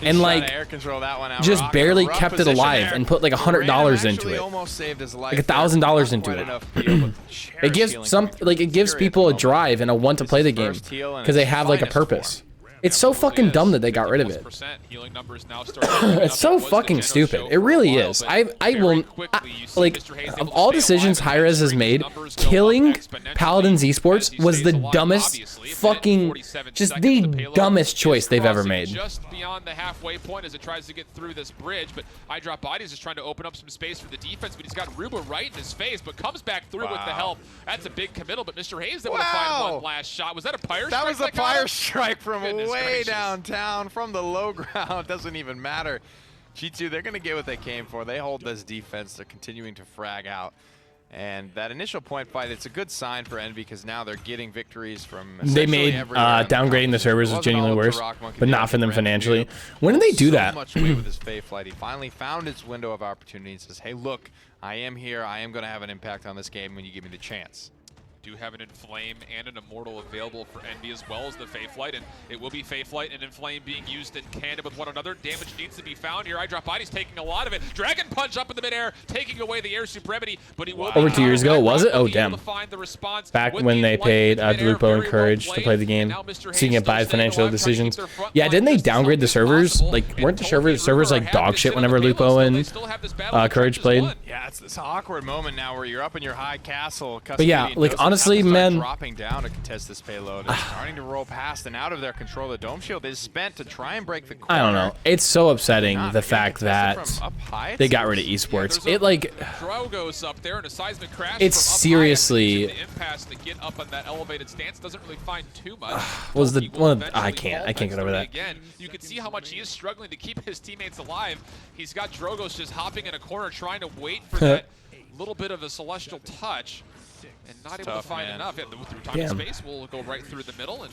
and like just barely kept it alive and put like $100 into it, like $1,000 into it. It gives people a drive and a want to play the game because they have like a purpose. It's so fucking dumb that they got rid of it. It's so fucking stupid. It really is. Like, of all decisions Hi-Rez has made, killing Paladins Esports was the dumbest just the dumbest choice they've ever made. Just beyond the halfway point as it tries to get through this bridge, but iDrop Bodies is trying to open up some space for the defense, but he's got Ruba right in his face, but comes back through with the help. That's a big committal, but Mr. Hayes able to find one last shot. Was that a fire strike? That was a fire strike from way downtown, from the low ground. Doesn't even matter. G2, they're going to get what they came for. They hold this defense. They're continuing to frag out. And that initial point fight, it's a good sign for Envy because now they're getting victories from They made downgrading the servers was genuinely worse, but not for them financially. When did they do that? So much weight with his Fae Flight. He finally found his window of opportunity and says, hey, look, I am here. I am going to have an impact on this game when you give me the chance. Do have an Inflame and an Immortal available for Envy as well as the Fae Flight, and it will be Fae Flight and Inflame being used in tandem with one another. Damage needs to be found here. iDrop Body's taking a lot of it. Dragon Punch up in the midair, taking away the air supremacy, but he will over 2 years ago, was it? Oh, damn. Back when they paid Delupo and Courage to play the game, seeking it by financial decisions. Yeah, didn't they downgrade the servers? Like, weren't the servers like dog shit whenever Lupo and Courage played? Yeah, it's this awkward moment now where you're up in your high castle. But yeah, like, honestly, man, dropping down to contest this payload and starting to roll past and out of their control. The dome shield is spent to try and break the corner. I don't know. It's so upsetting the fact that they got rid of esports. It like Drogo's up there and a seismic crash. It's seriously the impasse to get up on that elevated stance doesn't really find too much. Was the one of, I can't get over that. Again, you can see how much he is struggling to keep his teammates alive. He's got Drogos just hopping in a corner trying to wait for that little bit of a celestial touch. And not able to find enough. Yeah, through time and space, we'll go right through the middle. And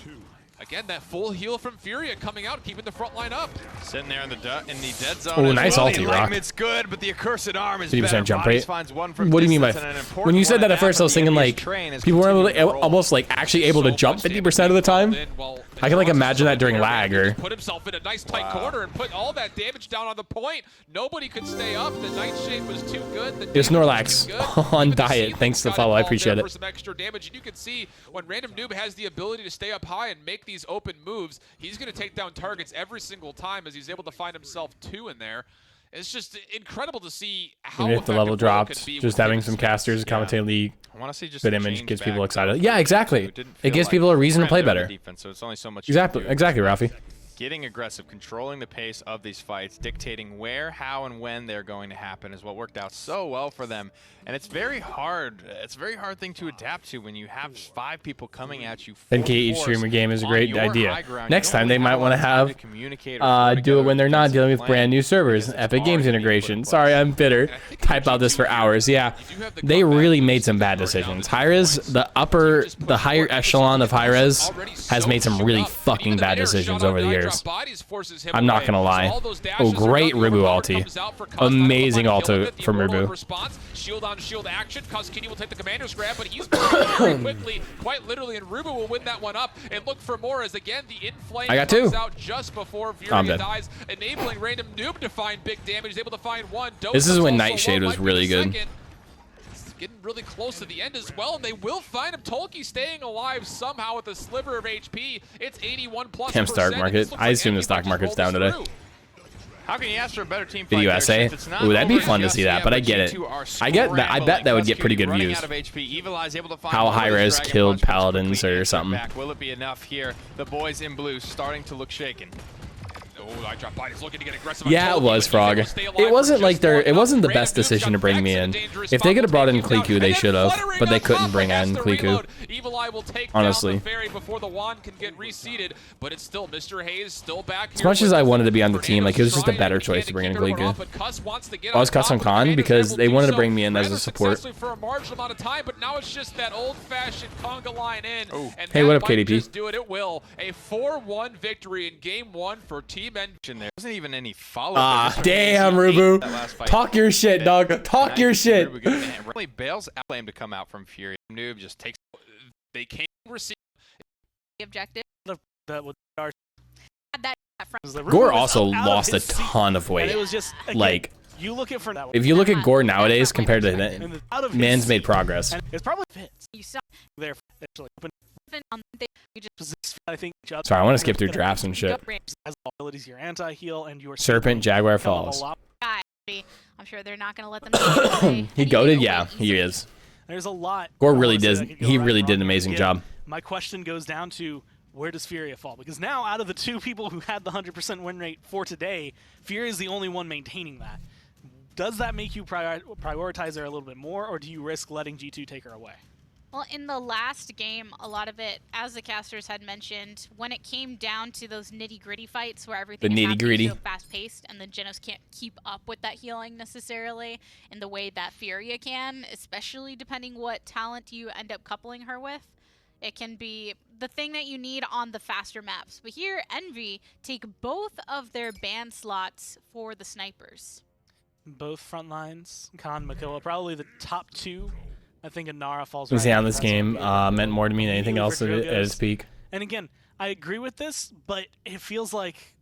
again, that full heal from Furia coming out, keeping the front line up. Sitting there in the dead zone. Oh, nice ulti, Rock. It's good, but the accursed arm is 50% jump rate. What do you mean by? When you said that at first, I was thinking like people were almost like actually able to jump 50% of the time. I can like imagine that during lag or. Put himself in a nice tight corner and put all that damage down on the point. Nobody could stay up. The Nightshade was too good. It's Snorlax on diet. Thanks to the follow. I appreciate it. For some extra damage, and you can see when Random Noob has the ability to stay up high and make these open moves, he's going to take down targets every single time as he's able to find himself 2 in there. It's just incredible to see how if the level drops, just having some casters commentate league. I want to see just good image gets people excited. Yeah, exactly. It gives people a reason to play better. Defense, so it's only so much exactly, Ralphie. Getting aggressive, controlling the pace of these fights, dictating where, how, and when they're going to happen is what worked out so well for them. And it's very hard. It's a very hard thing to adapt to when you have 5 people coming at you. 10K each streamer game is a great idea. Next time they might want to have do it when they're not dealing with brand new servers. Epic Games integration. Sorry, I'm bitter. Type out this for hours. Yeah, they really made some bad decisions. Hi-Rez, the higher echelon of Hi-Rez has made some really fucking bad decisions over the years. players. I'm not gonna lie. Oh, great Rubu ulti. Amazing ulti from Rubu. Shield on shield action. Koskini will take the commander's grab, but he's very quickly, quite literally, and Rubu will win that one up and look for more as again the inflame comes out just before Furia dies, enabling Random Noob to find big damage. He's able to find one. This is when Nightshade was really good. Getting really close to the end as well, and they will find him. Tolkien staying alive somehow with a sliver of HP. It's 81+%. Damn stock market. I assume the stock market's down today. How can you ask for a better team fight? Did USA? Ooh, that'd be fun to see that, but I get it. I bet that would get pretty good views. How Hi-Rez killed Paladins or something. Will it be enough here? The boys in blue starting to look shaken. Yeah, it was Frog. It wasn't like it wasn't the best decision to bring me in. If they could have brought in Kliku, they should have, but they couldn't bring in Kliku. Honestly. As much as I wanted to be on the team, like it was just a better choice to bring in Kliku. I was Cuss on Khan because they wanted to bring me in as a support. Hey, what up, KDP? It will. A 4-1 victory in game 1 for Team N. There wasn't even any follow-up. Damn, Rubu. Talk your shit, dog. Talk your shit. Really bails out flame to come out from Fury. Noob just takes. They can't receive the objective. Gore also lost a ton of weight. It was just, again, like, you look at for that. If you look at Gore nowadays compared to then, man's made progress. It's probably fits. You saw there actually. I think. Sorry, I want to skip through drafts and shit. As abilities, your anti-heal and your Serpent Jaguar Falls. I'm sure they're not going to let them. He goated, yeah, he is. There's a lot. Gore really did. He really did an amazing job. My question goes down to where does Furia fall? Because now, out of the two people who had the 100% win rate for today, Furia is the only one maintaining that. Does that make you prioritize her a little bit more, or do you risk letting G2 take her away? Well, in the last game, a lot of it, as the casters had mentioned, when it came down to those nitty-gritty fights where everything is happening so fast-paced and the Genos can't keep up with that healing necessarily in the way that Furia can, especially depending what talent you end up coupling her with. It can be the thing that you need on the faster maps. But here, Envy take both of their ban slots for the snipers. Both front lines, Khan, Makoa, probably the top two. I think Inara falls right on this game meant more to me than anything else at its peak. And again, I agree with this, but it feels like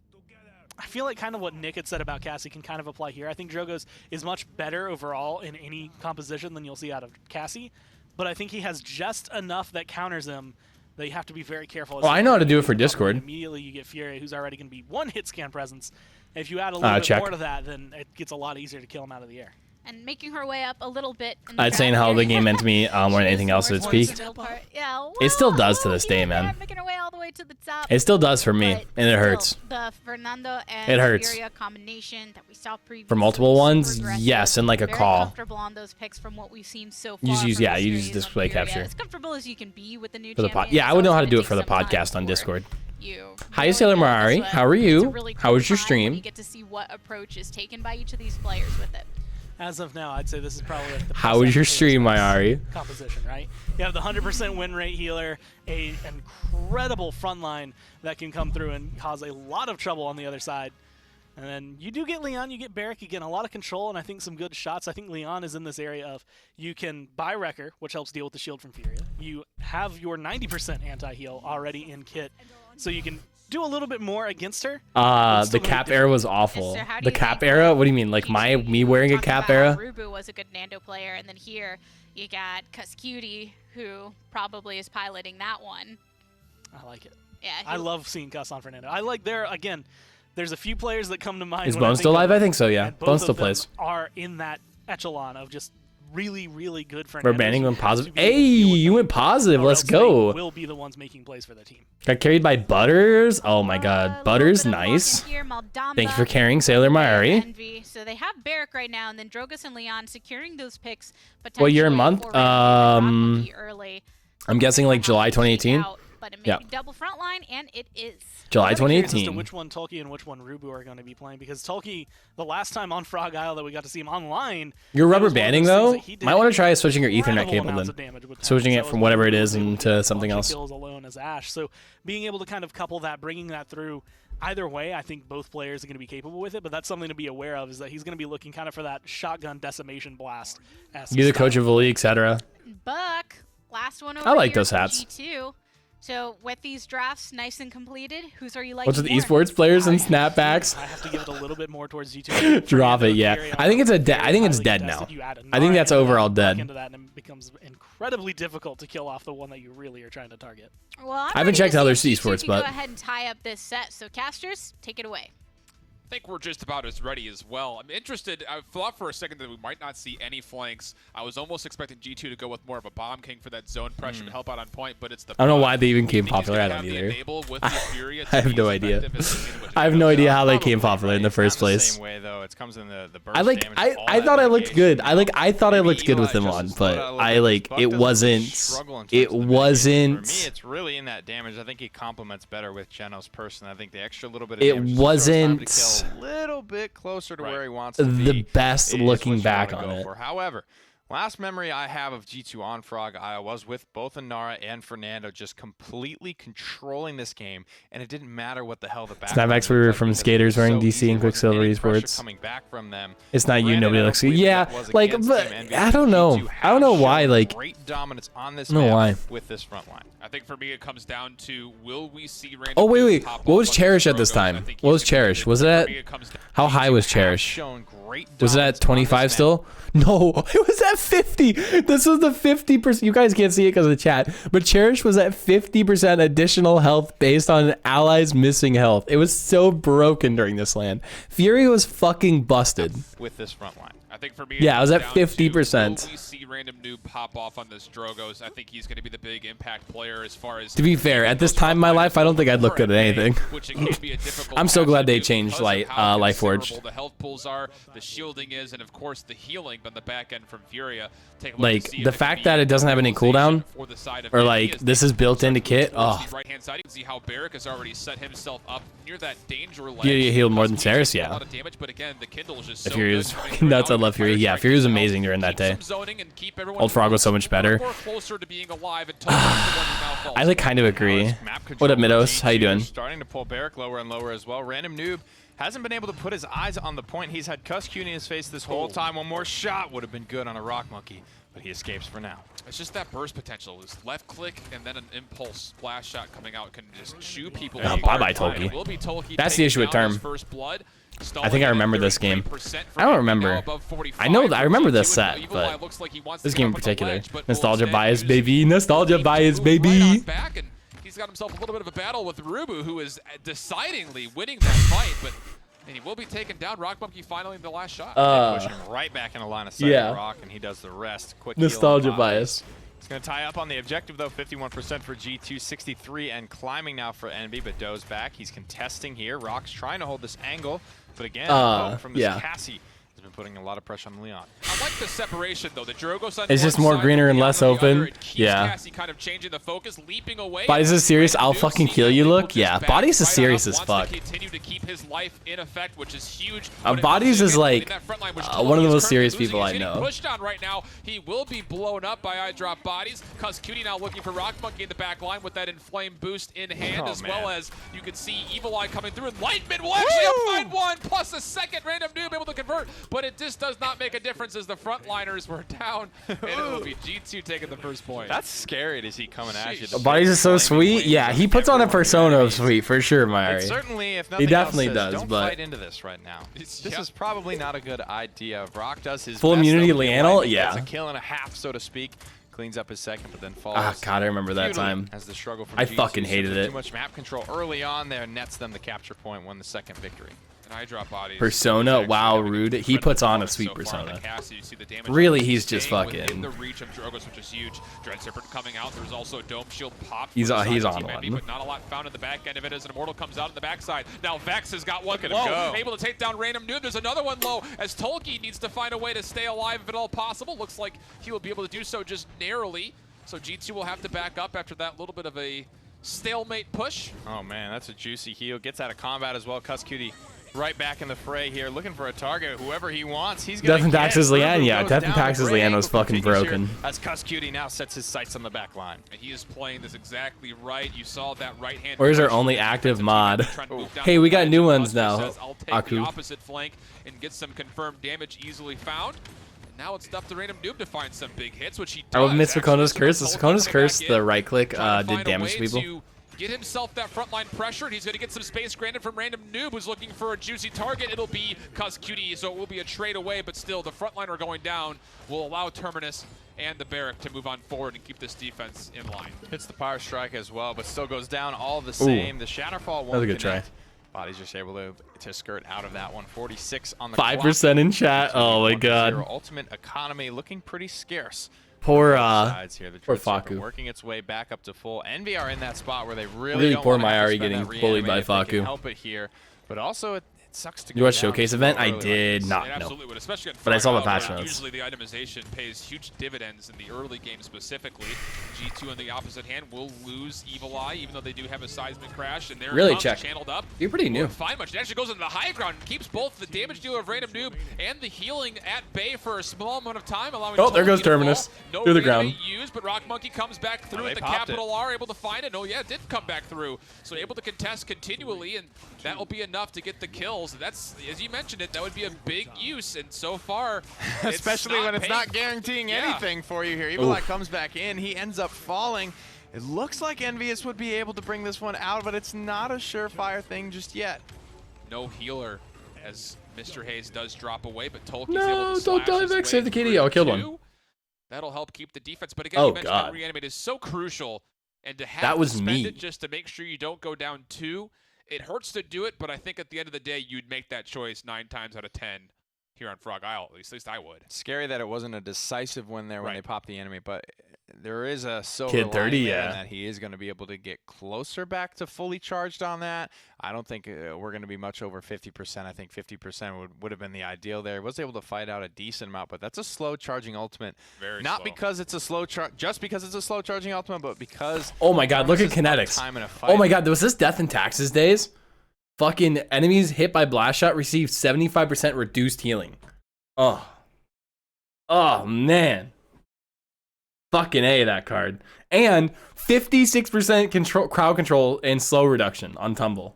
I feel like kind of what Nick had said about Cassie can kind of apply here. I think Drogoz is much better overall in any composition than you'll see out of Cassie, but I think he has just enough that counters him that you have to be very careful. Well, I know how to do it for Discord. Immediately you get Fury, who's already going to be one hit scan presence. If you add a little bit more to that, then it gets a lot easier to kill him out of the air. And making her way up a little bit. I'd say how the game meant to me more than anything else at its peak. Yeah, well, it still does to this day, man. Making her way all the way to the top. It still does for me, and it hurts. The Fernando and it hurts. Furia combination that we saw previously. For multiple ones, yes, and like a call. Comfortable on those picks from what we've seen so far. You use display capture. As comfortable as you can be with the new yeah, I would know how to do it for the podcast on Discord. Hi, Sailor Marari. How are you? How was your stream? You get to see what approach is taken by each of these players with it. As of now, I'd say this is probably like the How was your stream, my Ari? Composition, right? You have the 100% win rate healer, an incredible front line that can come through and cause a lot of trouble on the other side. And then you do get Leon, you get Barrick, you get a lot of control, and I think some good shots. I think Leon is in this area of you can buy Wrecker, which helps deal with the shield from Furia. You have your 90% anti-heal already in kit, so you can do a little bit more against her. The cap era was awful. The cap era? What do you mean? Like me wearing a cap era? Rubu was a good Nando player, and then here you got Cutie, who probably is piloting that one. I like it. Yeah. I love seeing Cuss on Fernando. I like again, there's a few players that come to mind. Is Bone still alive? I think so, yeah. Bone still plays. Are in that echelon of just really, really good for We're banning them positive. Hey, you went positive. Let's go. Will be the ones making plays for the team. Got carried by Butters. Oh my God, Butters, nice. Thank you for carrying Sailor Maori. So they have Barrick right now, and then Drogoz and Leon securing those picks. What year and month? I'm guessing like July 2018. But it may be double front line, and it is. July 2018. As to which one Tolkien and which one Rubu are going to be playing, because Tolkien, the last time on Frog Isle that we got to see him online. You're rubber banding though. Might want to try switching your Ethernet cable then. Switching it from whatever it is into something else. Kills alone as Ash. So being able to kind of couple that, bringing that through, either way, I think both players are going to be capable with it, but that's something to be aware of, is that he's going to be looking kind of for that shotgun decimation blast. You're the coach of the league, etc. Buck, last one over I like here those for hats. G2. So with these drafts nice and completed, whose are you liking What's with more? esports players and snapbacks? I have to give it a little bit more towards G2. Drop it, yeah. I think it's I think it's dead now. I think that's overall dead. Into that, and it becomes incredibly difficult to kill off the one that you really are trying to target. Well, I haven't checked other G2 esports, can but go ahead and tie up this set. So casters, take it away. I think we're just about as ready as well. I'm interested. I thought for a second that we might not see any flanks. I was almost expecting G2 to go with more of a bomb king for that zone pressure to help out on point, but it's the. I don't know why they even came popular. I don't either. I have no idea. I have no idea how they came popular in the first place. Same way though, it comes in the burst I like. damage, I thought I looked good. I thought I looked good with them Eli on, just but slowed out a I little bit. like Buck it doesn't wasn't. struggle in terms It of the mid game. wasn't. For me, it's really in that damage. I think he complements better with Genos personally. I think the extra little bit of It damage wasn't just throws time to kill a little bit closer to where he wants to the be. best It is looking what you back wanna on go it. for. However, last memory I have of G2 on Frog, I was with both Inara and Fernando just completely controlling this game, and it didn't matter what the hell the back. Snapbacks we were from skaters wearing DC and Quicksilver Esports. Coming back from them. It's not you, Granted, nobody I don't looks good. believe Yeah, that was like, against but Team Envy. I don't know. G2 I don't know has why. shown Like, great dominance on this I don't know map why. with this front line. I think for me it comes down to will we see random oh wait, dudes wait. pop What off was on Cherish these at this Drogos, and I time? think What he's was gonna be Cherish? the- Was for that me, it comes down how high was Have Cherish? shown great Was that dominance at on this 25 map. still? No, it was at 50. This was the 50%. You guys can't see it because of the chat, but Cherish was at 50% additional health based on allies missing health. It was so broken during this LAN. Fury was fucking busted. With this front line. I think for me, Yeah, I was at comes down to, 50%. will we see random noob pop off on this Drogos? I think he's going to be the big impact player as far as. To be fair, at this time in my life, I don't think I'd look good at anything. Which it can be a difficult I'm so task glad to they do changed because of how Life Forge. considerable the health pools are, the shielding is, and of course the healing on the back end from Furia. Take a look Like, to see the if it fact can that be it doesn't have any cooldown, for the side of or Envy like as this they is built into kit. towards Oh, the right-hand side. You can see how Barrick has already set himself up near that danger ledge. Yeah, you healed more than He's Ceres, taking a yeah. lot of damage, but again, the Kindle is just The so Fury good was coming fucking through nuts. I now. love Fury. Fire Yeah, strike Fury was himself, amazing during that keep day. some zoning and keep everyone Old Frog was so much better. more closer to being alive and Tolkien's the one who now falls. I like kind of agree. Map What up, control for Midos? How you G2 doing? Starting to pull Barrick lower and lower as well. Random noob hasn't been able to put his eyes on the point. He's had Cuss Cuny in his face this whole time. One more shot would have been good on a Rock Monkey, but he escapes for now. It's just that burst potential. Is left click and then an impulse splash shot coming out can just chew people. Oh, apart. bye-bye, It Tolkien. will be Tolkien That's the taking issue with down his Term. first blood. I think I remember this game. I don't remember. I know I remember this set, but this game in particular. Nostalgia bias, baby. Nostalgia bias, baby. Back and he's got himself a little bit of a battle with Rubu, who is decidingly winning that fight, but and he will be taken down. Rock Monkey finally in the last shot. They push him right back in a line of sight yeah. of Rock, and he does the rest. Quick Nostalgia heal and bias. It's going to tie up on the objective, though. 51% for G2, 63 and climbing now for Envy, but Doe's back. He's contesting here. Rock's trying to hold this angle, but again, from this yeah. Cassie has been putting a lot of pressure on Leon. I like the separation, though. The Drogos on It's one just more side, greener and Leon less on the other. open. It keeps Yeah. Cassie kind of changing the focus, leaping away. Bodies is serious. I'll Noob fucking seeing kill that you. Leap will Look, just yeah. back Bodies is right serious up, as wants fuck. to continue to keep his life in effect, which is huge. Bodies is like one of the most serious losing. people He's I getting know. Pushed on right now. He will be blown up by eye drop bodies. Cuz Cutie now looking for Rock Monkey in the back line with that inflamed boost in hand, as well as you can see Evil Eye coming through. Enlightenment will actually find one plus a second random noob able to convert, but it just does not make a difference as the frontliners were down, and it will be G2 taking the first point. That's scary to see coming at you. Bodies is so sweet. Yeah, he puts on a persona of sweet for sure, Mari. Certainly, if nothing He definitely else says, does, don't but fight into this right now. This is probably not a good idea. Rock does his full best, immunity, though. Lianel. He gets Yeah. a kill and a half, so to speak. Cleans up his second, but then falls. Ah, God, I remember that time. As the struggle from I G2 fucking hated it. Too much map control early on there nets them the capture point, won the second victory. And eye drop bodies. Persona, wow, rude. He puts on a sweet persona. Really, he's just fucking. In the reach of Drogos, which is huge. Dread Serpent coming out. There's also Dome Shield pop. He's on Team one. Envy, but not a lot found in the back end of it as an Immortal comes out in the backside. Now Vex has got one Look at low, him go. able to take down Random Noob. There's another one low as Tolkien needs to find a way to stay alive if at all possible. Looks like he will be able to do so just narrowly. So G2 will have to back up after that little bit of a stalemate push. Oh man, that's a juicy heal. Gets out of combat as well. Cuss Cutie right back in the fray here, looking for a target. Whoever he wants, he's going to Death and Taxes Lian, yeah. Death and Taxes Lian was fucking broken. As Cuscutie now sets his sights on the back line. And he is playing this exactly right. You saw that right hand. Where's our only active mod? Hey, we got new ones now. I'll take the opposite flank and get some confirmed damage easily found. And now it's up to Random Noob to find some big hits, which he does. I would miss Sakona's Curse. The Sakona's Curse, the right click did damage to people. Get himself that frontline pressure, and he's going to get some space granted from Random Noob, who's looking for a juicy target. It'll be Cuscutie, so it will be a trade away, but still, the frontliner going down will allow Terminus and the Barrack to move on forward and keep this defense in line. Hits the Power Strike as well, but still goes down all the same. The Shatterfall won't connect. Try. Body's just able to skirt out of that one. 46 on the 5% in chat. Oh my god. Ultimate economy looking pretty scarce. Poor poor Faku. Working its way back up to full. Envy are in that spot where they really don't poor want to Mayari getting bullied by Faku. Help it here, but also it sucks to go You watched down Showcase so event? I early did like not It know. absolutely would, especially But I saw the Frog patch Out, notes. Usually the itemization pays huge dividends in the early game specifically. G2 on the opposite hand will lose Evil Eye, even though they do have a seismic crash, and they're Really check. channeled up. You're pretty new. Find much. It actually goes into the high ground and keeps both the damage dealer of Random Noob and the healing at bay for a small amount of time, allowing Oh, there Tolkien goes to fall. Terminus. No Through the reanimate ground. used, but Rock Monkey comes back through they with the popped capital R, able to find it. Oh yeah, it did come back through. So able to contest continually, and that will be enough to get the kills. That's, as you mentioned it, that would be a big use, and so far, especially when it's not guaranteeing anything for you here. Evil Eye comes back in, he ends up falling. It looks like Envious would be able to bring this one out, but it's not a surefire thing just yet. No healer as Mr. Hayes does drop away, but Tolkien's No, able to don't slash die, his Vex. way Save the KD. through I killed two. one. That'll help keep the defense, but again, Oh, you mentioned God. that reanimate is so crucial, and to have That was to spend me. it just to make sure you don't go down 2, it hurts to do it, but I think at the end of the day, you'd make that choice 9 times out of 10 here on Frog Isle, at least I would. Scary that it wasn't a decisive win there when they popped the enemy, but there is a silver Kid 30, lining there yeah. in that he is going to be able to get closer back to fully charged on that. I don't think we're going to be much over 50%. I think 50% would have been the ideal there. He was able to fight out a decent amount, but that's a slow charging ultimate. Very Not slow. because it's a slow just because it's a slow charging ultimate, but because Oh my god, look at Terminus' kinetics. time in a fight. Oh my god, was this Death and Taxes days? Fucking enemies hit by blast shot receive 75% reduced healing. Oh. Oh man. Fucking A, that card. And 56% crowd control and slow reduction on Tumble.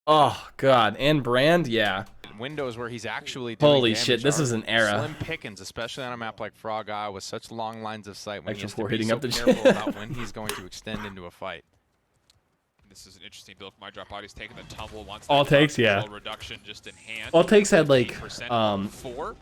Oh god. And Brand, yeah. Windows where he's actually doing Holy damage shit, this are is an era. Slim pickings, especially on a map like Frog Isle with such long lines of sight when he Extra has to 4 be hitting so up the careful about when he's going to extend into a fight. This is an interesting build. My drop body's taking the tumble once. All that takes, crowd yeah. control reduction just in hand. All takes had like 4.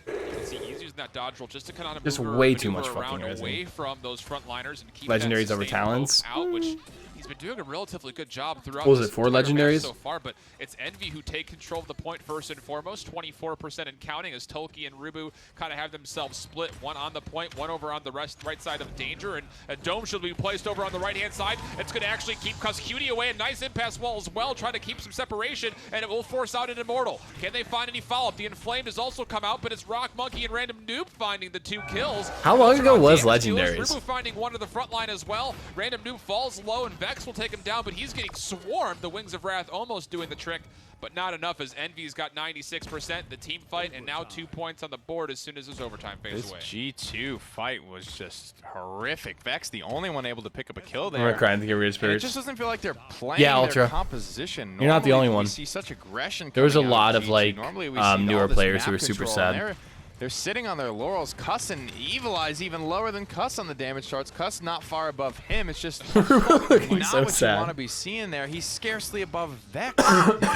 You can see he's using that dodge roll just to kind of Just maneuver, way too maneuver much around fucking away resin. from those frontliners and keep Legendaries that over sustained talents. poke out, which he's been doing a relatively good job throughout. What was this it, 4 entire match legendaries? so far? But it's Envy who take control of the point first and foremost, 24% and counting, as Tolki and Rubu kind of have themselves split, one on the point, one over on the right side of danger, and a dome should be placed over on the right hand side. It's going to actually keep Cuscutie away. A nice impasse wall as well, trying to keep some separation, and it will force out an Immortal. Can they find any follow-up? The Inflamed has also come out, but it's Rock Monkey and Random Noob finding the 2 kills. How long ago was Damage dealers, Legendaries? Rubu finding one to the front line as well. Random Noob falls low, and Vex will take him down, but he's getting swarmed. The Wings of Wrath almost doing the trick, but not enough, as Envy's got 96%. The team fight, and now 2 points on the board as soon as his overtime fades This away. G2 fight was just horrific. Vex, the only one able to pick up a kill I'm there. gonna cry and get rid of And it spirits. just doesn't feel like they're playing Yeah, their Ultra. composition. You're not the Normally only one. We see such aggression. There was a coming out lot of G2. like Normally we see all newer this players who map were super control, and sad. They're sitting on their laurels. Cuss and Evil Eye's even lower than Cuss on the damage charts. Cuss not far above him. It's just Looking not so what sad. you want to be seeing there. He's scarcely above Vex.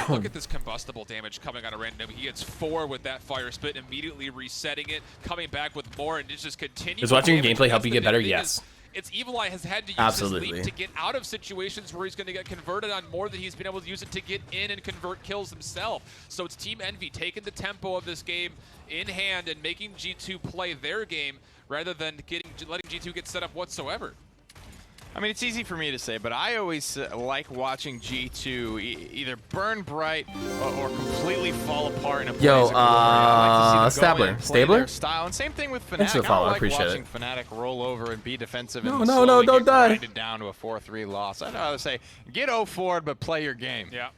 Look at this combustible damage coming out of Random. He gets 4 with that fire spit, immediately resetting it, coming back with more, and it just continues. Does watching damage. gameplay help That's you the get better? big thing Yes. is It's Evil Eye has had to use Absolutely. his leap to get out of situations where he's going to get converted on more than he's been able to use it to get in and convert kills himself. So it's Team Envy taking the tempo of this game in hand and making G2 play their game rather than letting G2 get set up whatsoever. I mean, it's easy for me to say, but I always like watching G2 either burn bright or completely fall apart in a Yo, Stabler, Stabler? style, and same thing with Fnatic. Thanks for the I follow, don't I like appreciate watching it. Fnatic roll over and be defensive No, and no, slowly don't get die. grinded down to a 4-3 loss. I'd rather say get 0 forward, but play your game. Yeah.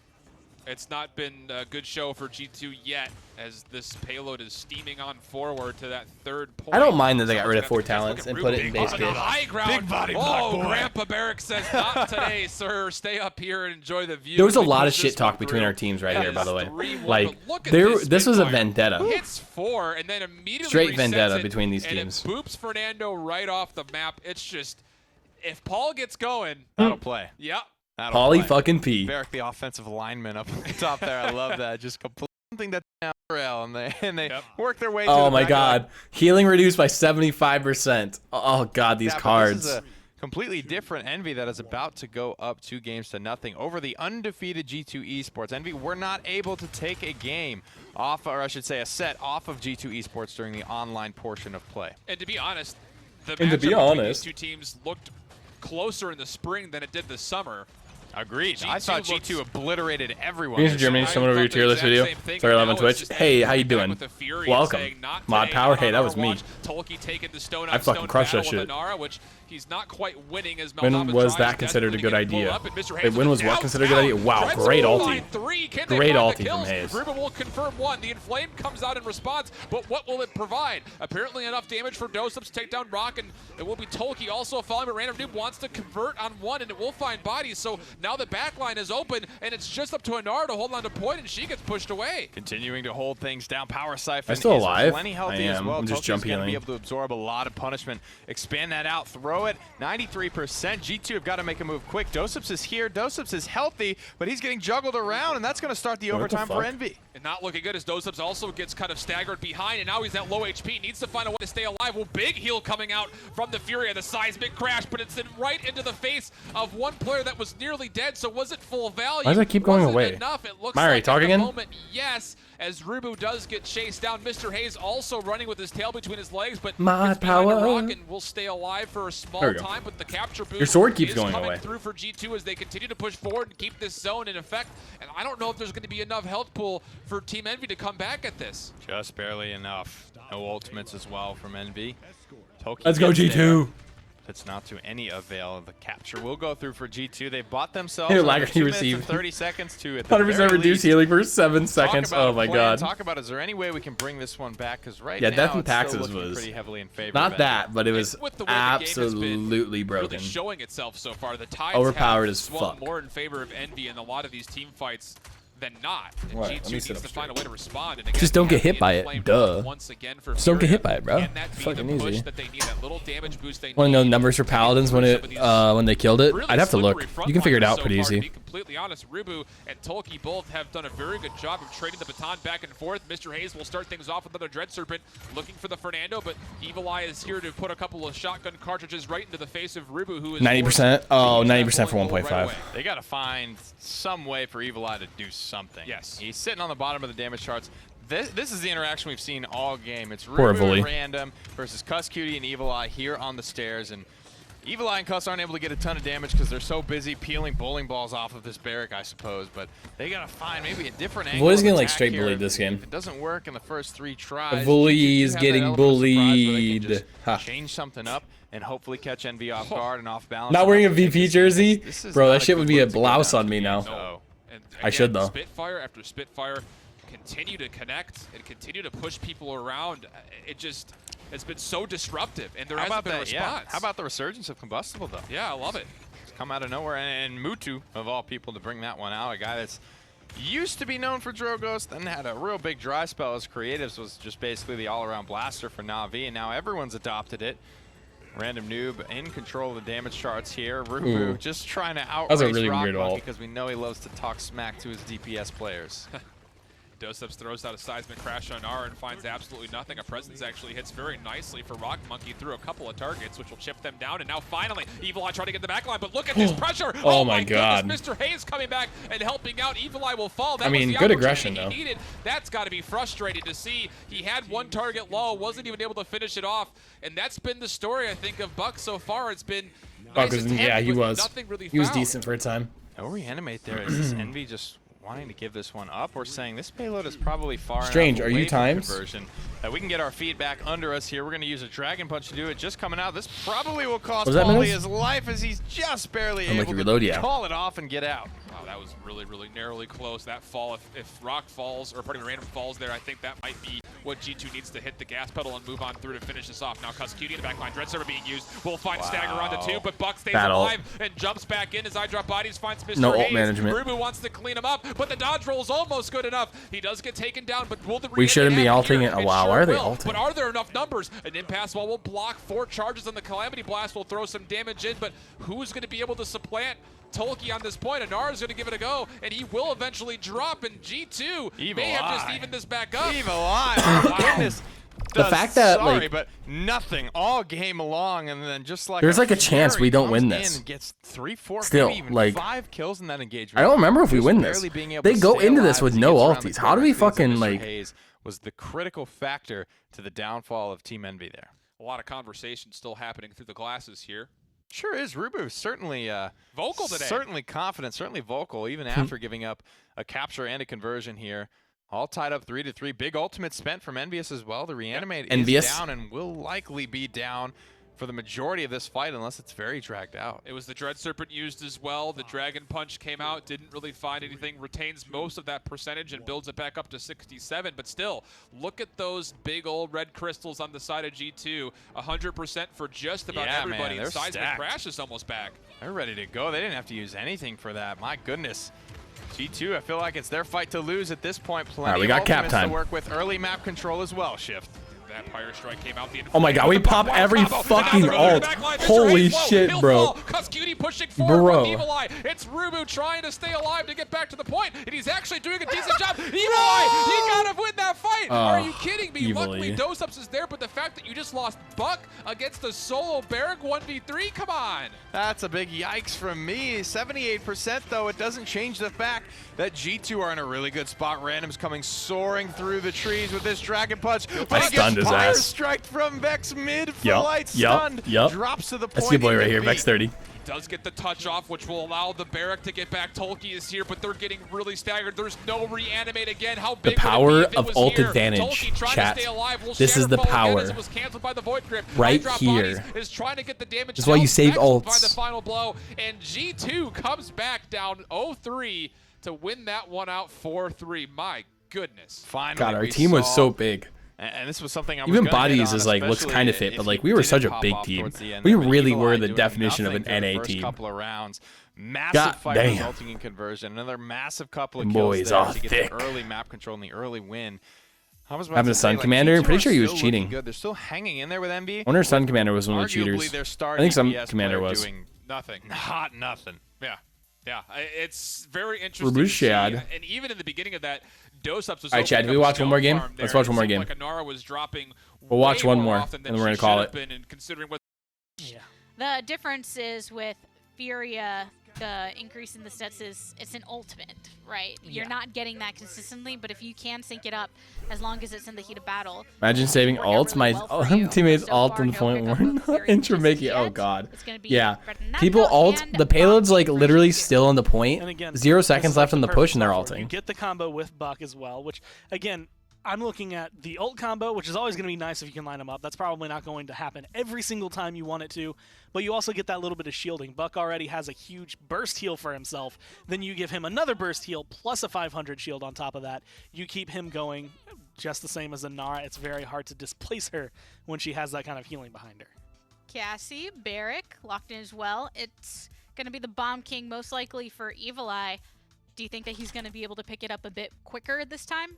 It's not been a good show for G2 yet, as this payload is steaming on forward to that third point. I don't mind that they got rid of 4 talents and put it in base pitch. High ground. Big body, oh, Grandpa Barrick says, not today, sir. Stay up here and enjoy the view. There was a lot of shit talk between our teams right here, by the way. Like, this was a vendetta. Hits 4 and then immediately straight vendetta between these and teams. It boops Fernando right off the map. It's just, if Paul gets going, that'll play. Yep. Paulie fucking P. Barrick, the offensive lineman up on the top there. I love that. Just something that's now rail, and they work their way to oh the my back god. line. Healing reduced by 75%. Oh god, these cards. This is a completely different Envy that is about to go up 2-0 over the undefeated G2 Esports. Envy were not able to take a game off, or I should say a set off of G2 Esports during the online portion of play. And to be honest, the matchup between these two teams looked closer in the spring than it did this summer. Agreed. I thought G2 obliterated everyone. Greetings, Germany. Someone over your tier list video. Sorry, live on Twitch. Hey, how you doing? Welcome. Mod Power. Hey, that was me. I fucking crushed that shit. He's not quite winning as when was that considered a good idea? Wait, when was what considered a good idea? Wow, great ulti. Great ulti from Hayes. Ruben will confirm one. The Inflame comes out in response, but what will it provide? Apparently enough damage for Dosups to take down Rock, and it will be Tolkien also following, but Random Noob wants to convert on one, and it will find bodies. So now the backline is open, and it's just up to Anar to hold on to point, and she gets pushed away. Continuing to hold things down. Power Siphon I'm still alive. Plenty healthy I am. as well. I'm just jump healing. Be able to absorb a lot of punishment. Expand that out. Throw it. 93%. G2 have got to make a move quick. Dosups is here. Dosups is healthy, but he's getting juggled around, and that's going to start the overtime for Envy. And not looking good as Dosups also gets kind of staggered behind, and now he's at low HP. Needs to find a way to stay alive. Well, big heal coming out from the Fury and the seismic crash, but it's in right into the face of one player that was nearly dead. So was it full value? Why does it keep going away? Enough? It looks Myri, like talk at again? the moment, yes, as Rubu does get chased down. Mr. Hayes also running with his tail between his legs, but Mod gets behind a Power. rock and will stay alive for a small time. But the capture boost Your sword keeps is going coming away. through for G2 as they continue to push forward and keep this zone in effect. And I don't know if there's going to be enough health pool for Team Envy to come back at this. Just barely enough. No ultimates as well from Envy. Tolkien Let's go, G2. It's not to any avail. The capture will go through for G2. They bought themselves Here, under 2 minutes received. and 30 seconds to 100% reduced healing for 7 seconds. Oh my god. Talk about, is there any way we can bring this one back? Because right yeah, now Death and it's Taxes still was pretty heavily in favor not of that, Envy. but it was absolutely broken. Really showing itself so far. The tides Overpowered have as swung fuck. more in favor of Envy in a lot of these team fights than not. And What? G2 Let me needs sit to up find a way to respond. And Just don't get hit by it. Inflame Duh. once again for Just don't get Fury. hit by it, bro. Can that It's be fucking the push easy. that they need, that little damage boost they Want to need know numbers for Paladins when they killed it? Really I'd have to look. slippery You can figure it out so pretty far, to easy. be completely honest, Rubu and Tolkien both have done a very good job of trading the baton back and forth. Mr. Hayes will start things off with another Dread Serpent, looking for the Fernando, but Evil Eye is here to put a couple of shotgun cartridges right into the face of Rubu, who is 90%? Oh, 90% for bullet 1.5. right away. They got to find some way for Evil Eye to do something. Yes. He's sitting on the bottom of the damage charts. This is the interaction we've seen all game. It's Poor Rubu Volley. Random versus Cuss Cutie and Evil Eye here on the stairs. And Evil Eye and Cuss aren't able to get a ton of damage because they're so busy peeling bowling balls off of this barrack, I suppose. But they got to find maybe a different angle. Volley's getting of like attack straight here. bullied this game. If it doesn't work in the first 3 tries, Volley G2 is have that getting element of surprise where they can bullied. just Ha. change something up and hopefully catch Envy off guard and off balance. Not wearing a This VP is- jersey? this is Bro, not that shit good would be a look to go blouse down on me to now. So, And I should, though. Spitfire after Spitfire continue to connect and continue to push people around. It's been so disruptive, and there how hasn't about been a that? Yeah. response. How about the resurgence of Combustible, though? Yeah, I love it. It's come out of nowhere, and Mutu, of all people, to bring that one out. A guy that's used to be known for Drogoz, then had a real big dry spell as creatives, was just basically the all-around blaster for Na'Vi, and now everyone's adopted it. Random Noob in control of the damage charts here. Rubu just trying to outrace a really Rock weird Monkey ult. because we know he loves to talk smack to his DPS players. Dosups throws out a seismic crash on R and finds absolutely nothing. A presence actually hits very nicely for Rock Monkey through a couple of targets, which will chip them down. And now finally, Evil Eye trying to get the back line, but look at this pressure. Oh my God. Goodness, Mr. Hayes coming back and helping out. Evil Eye will fall. That I mean, was the good opportunity aggression, he though. needed. That's got to be frustrating to see. He had one target low, wasn't even able to finish it off. And that's been the story, I think, of Buck so far. It's been nice attempts, yeah, he but was. nothing really He was found. decent for a time. No reanimate there. Is this Envy just wanting to give this one up, or saying this payload is probably far Strange, enough are away you from times? conversion that we can get our feedback under us here. We're going to use a Dragon Punch to do it. Just coming out. This probably will cost Was that Paulie Minos? his life as he's just barely I'm like, able reload, to yeah. call it off and get out. Wow, that was really, really narrowly close. That fall, if Rock falls, or pardon me, Random falls there, I think that might be what G2 needs to hit the gas pedal and move on through to finish this off. Now Cuskey in the backline, Dread Server being used. We'll find Stagger onto 2, but Buck stays alive and jumps back in as I Drop Bodies finds Mr. No Hayes. ult management. Rubu wants to clean him up, but the dodge roll is almost good enough. He does get taken down, but will the We shouldn't be ulting it. Wow, why are they ulting? But are there enough numbers? An impasse wall will block 4 charges, and the Calamity Blast will throw some damage in, but who's going to be able to supplant Tolkien on this point? Anara's going to give it a go, and he will eventually drop, and G2 may have just evened this back up. Evil Eye, my goodness. The fact that, sorry, like, but nothing all game long, and then just like there's like a chance we don't win this. Gets 3, 4, still, maybe even like 5 kills in that engagement. I don't remember if we win this. They go into this with no ulties. How do we fucking like? Hayes was the critical factor to the downfall of Team Envy there. A lot of conversation still happening through the glasses here. Sure is. Rubu certainly vocal today. Certainly confident, certainly vocal, even after giving up a capture and a conversion here. All tied up 3-3. Big ultimate spent from Envious as well. The reanimate is down and will likely be down for the majority of this fight unless it's very dragged out. It was the Dread Serpent used as well. The Dragon Punch came out, didn't really find anything, retains most of that percentage and builds it back up to 67. But still, look at those big old red crystals on the side of G2. 100% for just about everybody. Man, and Seismic stacked. Crash is almost back. They're ready to go. They didn't have to use anything for that. My goodness. G2, I feel like it's their fight to lose at this point. Plenty we got of cap ultimates time. to work with. Early map control as well, Shift. That Pyre Strike came out. Oh my god, we pop every fucking ult. Holy shit, bro. Cuskey pushing forward Bro. with Evil Eye. It's Rubu trying to stay alive to get back to the point, and he's actually doing a decent job. Evil Eye, you gotta win that fight. Are you kidding me? Luckily, Dosups is there, but the fact that you just lost Buck against the solo Barrack 1v3, come on. That's a big yikes from me. 78% though, it doesn't change the fact that G2 are in a really good spot. Random's coming soaring through the trees with this Dragon Punch. I stunned his Fire ass. strike from Vex mid flight stunned. Drops to the point. That's your boy right here, Vex 30. Does get the touch off, which will allow the Barrack to get back. Tolkien is here, but they're getting really staggered. There's no reanimate again. How big the power of ult advantage, chat. This is the power. It was canceled by the Void Grip. Right here. Is trying to get the damage. This is why you save ults. By the final blow, and G2 comes back down 0-3 to win that one out 4-3. My goodness. Finally, God, our team was so big. And this was something I was even gonna Bodies hit on, is like looks kind of fit, but like we were such a big team. End, we really were the definition of an NA team. team. Couple of rounds, massive fight resulting in conversion. Another massive couple of kills boys there are to get thick. the early map control and the early win. Having a Sun Commander, I'm pretty sure he was cheating. Good. They're still hanging in there with Envy. I wonder if Sun Commander was one of the cheaters. I think Sun Commander was. Doing nothing. Not nothing. Yeah. Yeah, it's very interesting. And even in the beginning of that, Dosups was. All right, Chad, do we watch one more game? Let's watch one more game. Like Anara was dropping. We'll watch one more, and then we're gonna call it. And considering what. Yeah. The difference is with Furia, the increase in the stats is it's an ultimate, right? You're not getting that consistently, but if you can sync it up, as long as it's in the heat of battle. Imagine saving ults. My teammates ult in the point where intro making. Oh god. Yeah. People ult. The payload's like literally still on the point. Again, 0 seconds left on the push, and they're ulting. You get the combo with Buck as well, which again. I'm looking at the ult combo, which is always going to be nice if you can line them up. That's probably not going to happen every single time you want it to, but you also get that little bit of shielding. Buck already has a huge burst heal for himself. Then you give him another burst heal plus a 500 shield on top of that. You keep him going just the same as Anara. It's very hard to displace her when she has that kind of healing behind her. Cassie, Barrack, locked in as well. It's going to be the Bomb King most likely for Evil Eye. Do you think that he's going to be able to pick it up a bit quicker this time?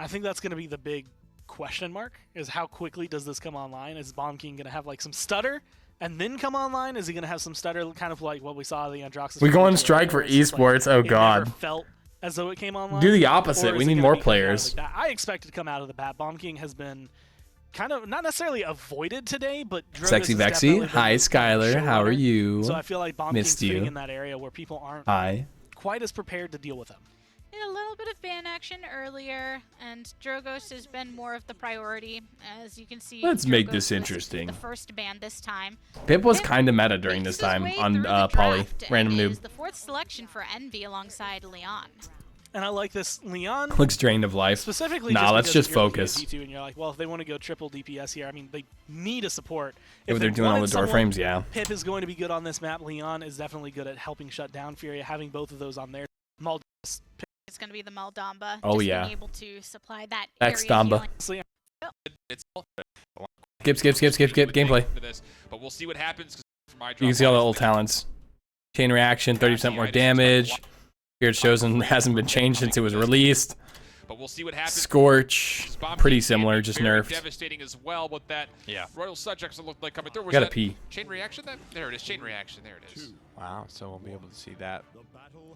I think that's going to be the big question mark, is how quickly does this come online? Is Bomb King going to have like some stutter and then come online? Is he going to have some stutter, kind of like what we saw the Androxus? We go on strike for esports. Like, oh god. Never felt as though it came online. Do the opposite. We need more players. Like I expect it to come out of the bat. Bomb King has been kind of not necessarily avoided today, but Sexy Vexy. Hi Skylar, how are you? So I feel like Bomb King's fitting in that area where people aren't quite as prepared to deal with him. A little bit of ban action earlier, and Drogos has been more of the priority, as you can see. Let's make this interesting. The first ban this time. Pip was kind of meta during this time on Poly. Random noob. Is the 4th selection for Envy alongside Leon. And I like this. Leon looks drained of life. Specifically, nah, let's just focus. D2 and you're like, well, if they want to go triple DPS here, I mean, they need a support. If they're doing all the door frames, yeah. Pip is going to be good on this map. Leon is definitely good at helping shut down Furia, having both of those on their It's going to be the Maldamba. Oh, just yeah. being able to supply that X-Damba. area It's Skip. Gameplay. But we'll see what happens. You can see all the old talents. Chain reaction, 30% more damage. Here it shows and hasn't been changed since it was released. But we'll see what happens. Scorch, pretty similar, just nerfed. Devastating as well, but that Royal Subjects looked like coming through. Was Gotta that pee. Chain reaction? There it is. Chain reaction. There it is. Wow. So we'll be able to see that.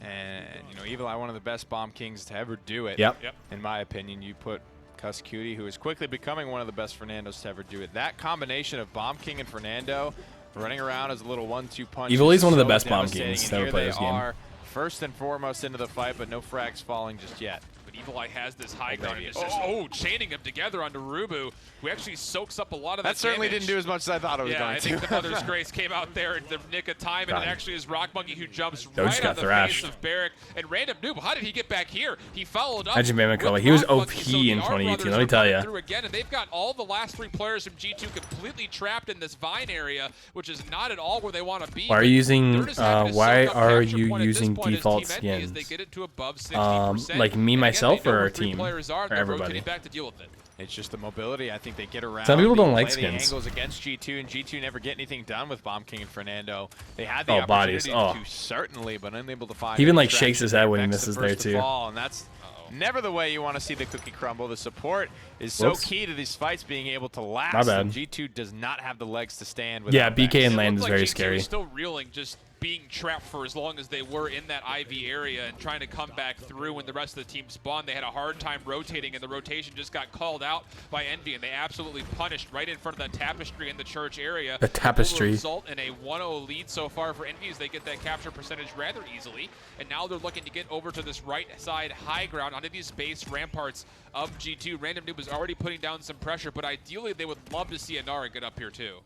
And you know, Evil Eye, one of the best Bomb Kings to ever do it. Yep. In my opinion, you put Cuss Cutie, who is quickly becoming one of the best Fernandos to ever do it. That combination of Bomb King and Fernando running around as a little 1-2 punch. Evil Eye's one of the so best Bomb devastating, Kings and to ever here play they this game. are, first and foremost into the fight, but no frags falling just yet. But Evil Eye has this high ground. baby. Chaining them together onto Rubu, who actually soaks up a lot of That certainly damage. didn't do as much as I thought it was going to. I think the Mother's Grace came out there in the nick of time, and it actually is Rock Monkey who jumps Doge right got on the thrashed. face of Barrack. And Random Noob, how did he get back here? He followed up. Imagine with Mammoth, he was Rock OP Monkey, so in the R 2018, brothers let me are tell coming ya. through again, and they've got all the last 3 players from G2 completely trapped in this vine area, which is not at all where they want to be. Why are you using Why are you using default skins? They get it to above 60%. Like me, And again, myself, they know or where our 3 team? players are, Or they're everybody? rotating back to deal with it. It's just the mobility. I think they get around. Some people don't they like play skins. The angles against G2, and G2 never get anything done with Bomb King and Fernando. They had the bodies. opportunity to certainly, but unable to find. He even any like shakes his head when he misses there too. Fall, and that's never the way you want to see the cookie crumble. The support is so Whoops. key to these fights being able to last. My bad. And G2 does not have the legs to stand. Yeah, without BK and that. Land It is looked very like G2 scary. was still reeling, just being trapped for as long as they were in that IV area and trying to come back through when the rest of the team spawned. They had a hard time rotating, and the rotation just got called out by Envy, and they absolutely punished right in front of the tapestry in the church area. The tapestry. Will result in a 1-0 lead so far for Envy as they get that capture percentage rather easily, and now they're looking to get over to this right side high ground onto these base ramparts of G2. Random Noob is already putting down some pressure, but ideally they would love to see Inara get up here too.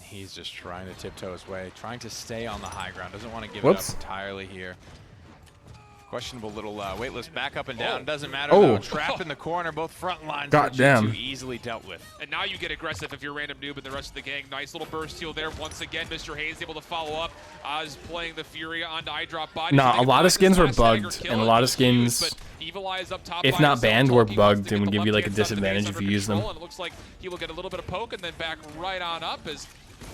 He's just trying to tiptoe his way, trying to stay on the high ground. Doesn't want to give Whoops. it up entirely here. Questionable little weightless back up and down. Doesn't matter Oh. though. Trapped in the corner, both front lines. God damn. G2 easily dealt with. And now you get aggressive if you're Random Noob and the rest of the gang. Nice little burst heal there. Once again, Mr. Hayes able to follow up. Oz playing the Fury onto iDrop body. Nah, So a lot of skins were bugged, kill and a it lot of just used, skins, but Evil Eye is up top if by not himself. banned, were Tolkien wants bugged to and get would the give you like a left-hand side of the base disadvantage if under you use them. control, and it looks like he will get a little bit of poke and then back right on up as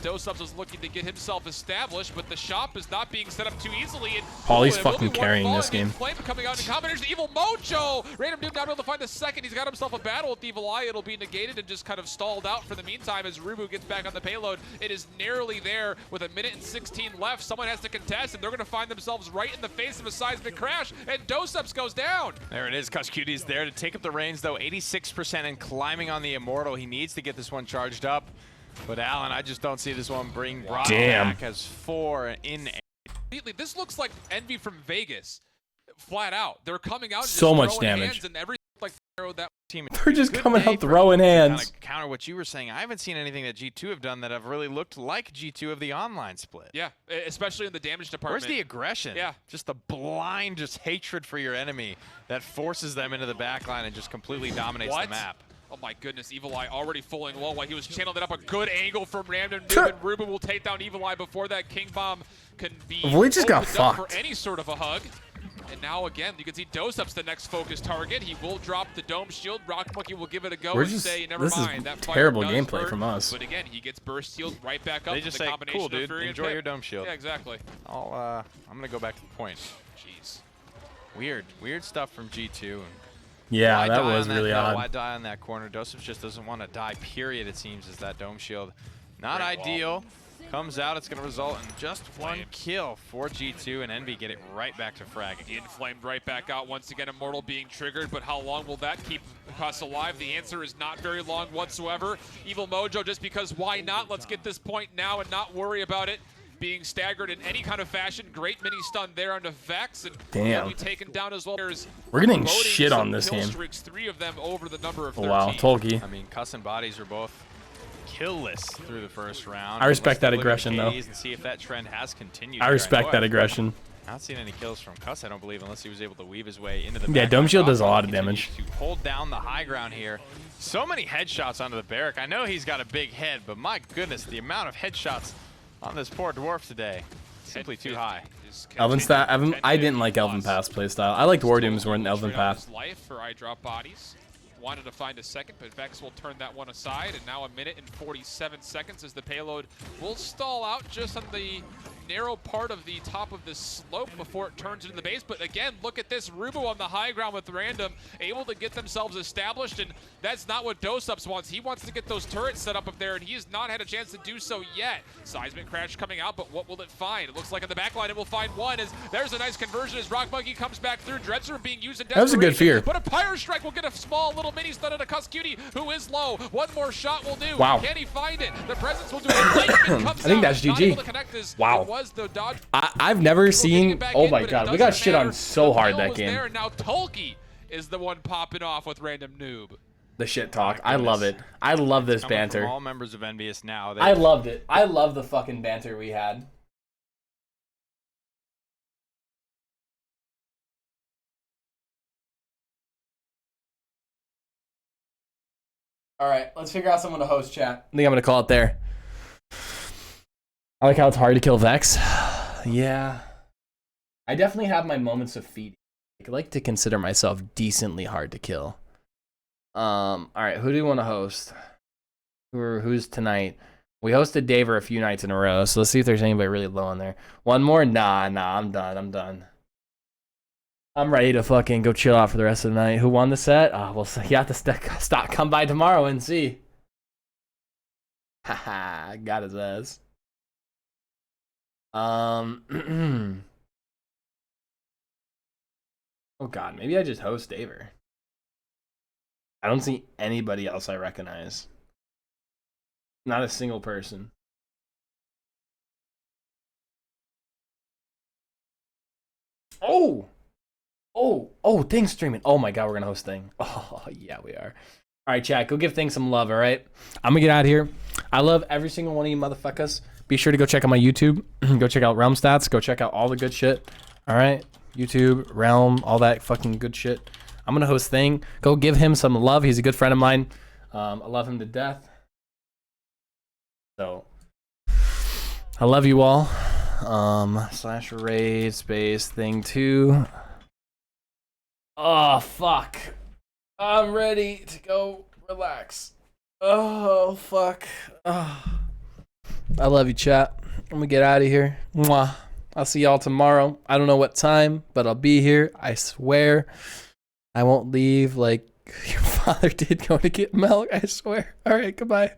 Dosubs was looking to get himself established, but the shop is not being set up too easily. And Pauly's it will fucking be one carrying fall this again. game. Flame coming out in combination. Evil Mojo! Random Noob not able to find the second. He's got himself a battle with Evil Eye. It'll be negated and just kind of stalled out for the meantime as Rubu gets back on the payload. It is nearly there with 1:16 left. Someone has to contest, and they're going to find themselves right in the face of a seismic crash, and Dosubs goes down. There it is. Cuss Cutie's there to take up the reins, though. 86% and climbing on the Immortal. He needs to get this one charged up. But Alan, I just don't see this one being brought back as 4 in. This looks like Envy from Vegas, flat out. They're coming out and So just much throwing damage. hands and everything like that Team. They're just Good coming day out for throwing G2 to hands. kinda counter what you were saying. I haven't seen anything that G2 have done that have really looked like G2 of the online split. Yeah, especially in the damage department. Where's the aggression? Yeah. Just the blind hatred for your enemy that forces them into the backline and just completely dominates the map. Oh my goodness, Evil Eye already fulling low while he was channeling it up. A good angle from Random Noob, and Ruben will take down Evil Eye before that King Bomb can be Void just got opened up fucked. for any sort of a hug. And now again, you can see Dosup's the next focus target. He will drop the Dome Shield. Rock Monkey will give it a go We're and just- say, never this is mind. That fire terrible does gameplay hurt. from us. But again, he gets burst healed right back up. They with just the say, combination cool, of dude, Fury and enjoy Pip. your Dome Shield. Yeah, exactly. I'm going to go back to the point. Jeez. Weird stuff from G2. Yeah, Why that die was on really hill? odd. Why die on that corner? Dosov just doesn't want to die, period, it seems, as that Dome Shield. Not ideal. Comes out, it's going to result in just one kill for G2, and Envy get it right back to fragging. Inflamed right back out once again. Immortal being triggered, but how long will that keep us alive? The answer is not very long whatsoever. Evil Mojo, just because why not? Let's get this point now and not worry about it being staggered in any kind of fashion. Great mini stun there onto Vex, and Damn. will be taken down as well. We're getting Promoting shit some on this kill game. streaks, 3 of them over the number of Oh, 13. wow, Tolkien. I mean, Cuss and Bodies are both killless through the first round. I respect that Let's look at aggression, though. KDs and see if that trend has continued. I here. respect know that I've aggression. Not seen any kills from Cuss, I don't believe, unless he was able to weave his way into the Yeah, back Dome line. Shield does a Rock lot of continues damage. To hold down the high ground here. So many headshots onto the Barrack. I know he's got a big head, but my goodness, the amount of headshots on this poor dwarf today, simply too high. Elven stat. I didn't like Elven Pass playstyle. I liked War Dooms more than Elven Pass. Life for eye drop bodies. Wanted to find a second, but Vex will turn that one aside, and now 1 minute and 47 seconds as the payload will stall out just on the narrow part of the top of this slope before it turns into the base. But again, look at this. Rubo on the high ground with Random, able to get themselves established, and that's not what Dosups wants. He wants to get those turrets set up there, and he has not had a chance to do so yet. Seismic Crash coming out, but what will it find? It looks like on the back line it will find one, as there's a nice conversion as Rock Monkey comes back through. Dredzer being used in desperation. That was a good fear. But a Pyre Strike will get a small little mini stun at a Cuss Cutie, who is low. One more shot will do. Wow. Can he find it? The presence will do it. I think that's GG. Wow. Was the dodge. I've never seen. Oh my god, we got shit on so hard that game. There, now Tolkien is the one popping off with Random Noob. The shit talk. I love it. I love this banter. All members of Envious now. I loved it. I love the fucking banter we had. All right, let's figure out someone to host chat. I think I'm gonna call it there. I like how it's hard to kill Vex. Yeah. I definitely have my moments of feeding. I like to consider myself decently hard to kill. All right, who do you want to host? Who's tonight? We hosted Daver a few nights in a row, so let's see if there's anybody really low on there. One more? Nah, I'm done. I'm ready to fucking go chill out for the rest of the night. Who won the set? Well, so you have to come by tomorrow and see. Haha, got his ass. Oh god, maybe I just host Daver. I don't see anybody else I recognize. Not a single person. Thing's streaming. Oh my god, we're gonna host Thing. Oh yeah, we are. Alright, chat, go give Thing some love, alright? I'm gonna get out of here. I love every single one of you motherfuckers. Be sure to go check out my YouTube. Go check out Realm Stats. Go check out all the good shit. Alright? YouTube, Realm, all that fucking good shit. I'm gonna host Thing. Go give him some love. He's a good friend of mine. I love him to death. So I love you all. Slash raid space Thing 2. Oh fuck. I'm ready to go relax. Oh fuck. Oh. I love you, chat. I'm gonna get out of here. Mwah. I'll see y'all tomorrow. I don't know what time, but I'll be here. I swear. I won't leave like your father did going to get milk. I swear. All right, goodbye.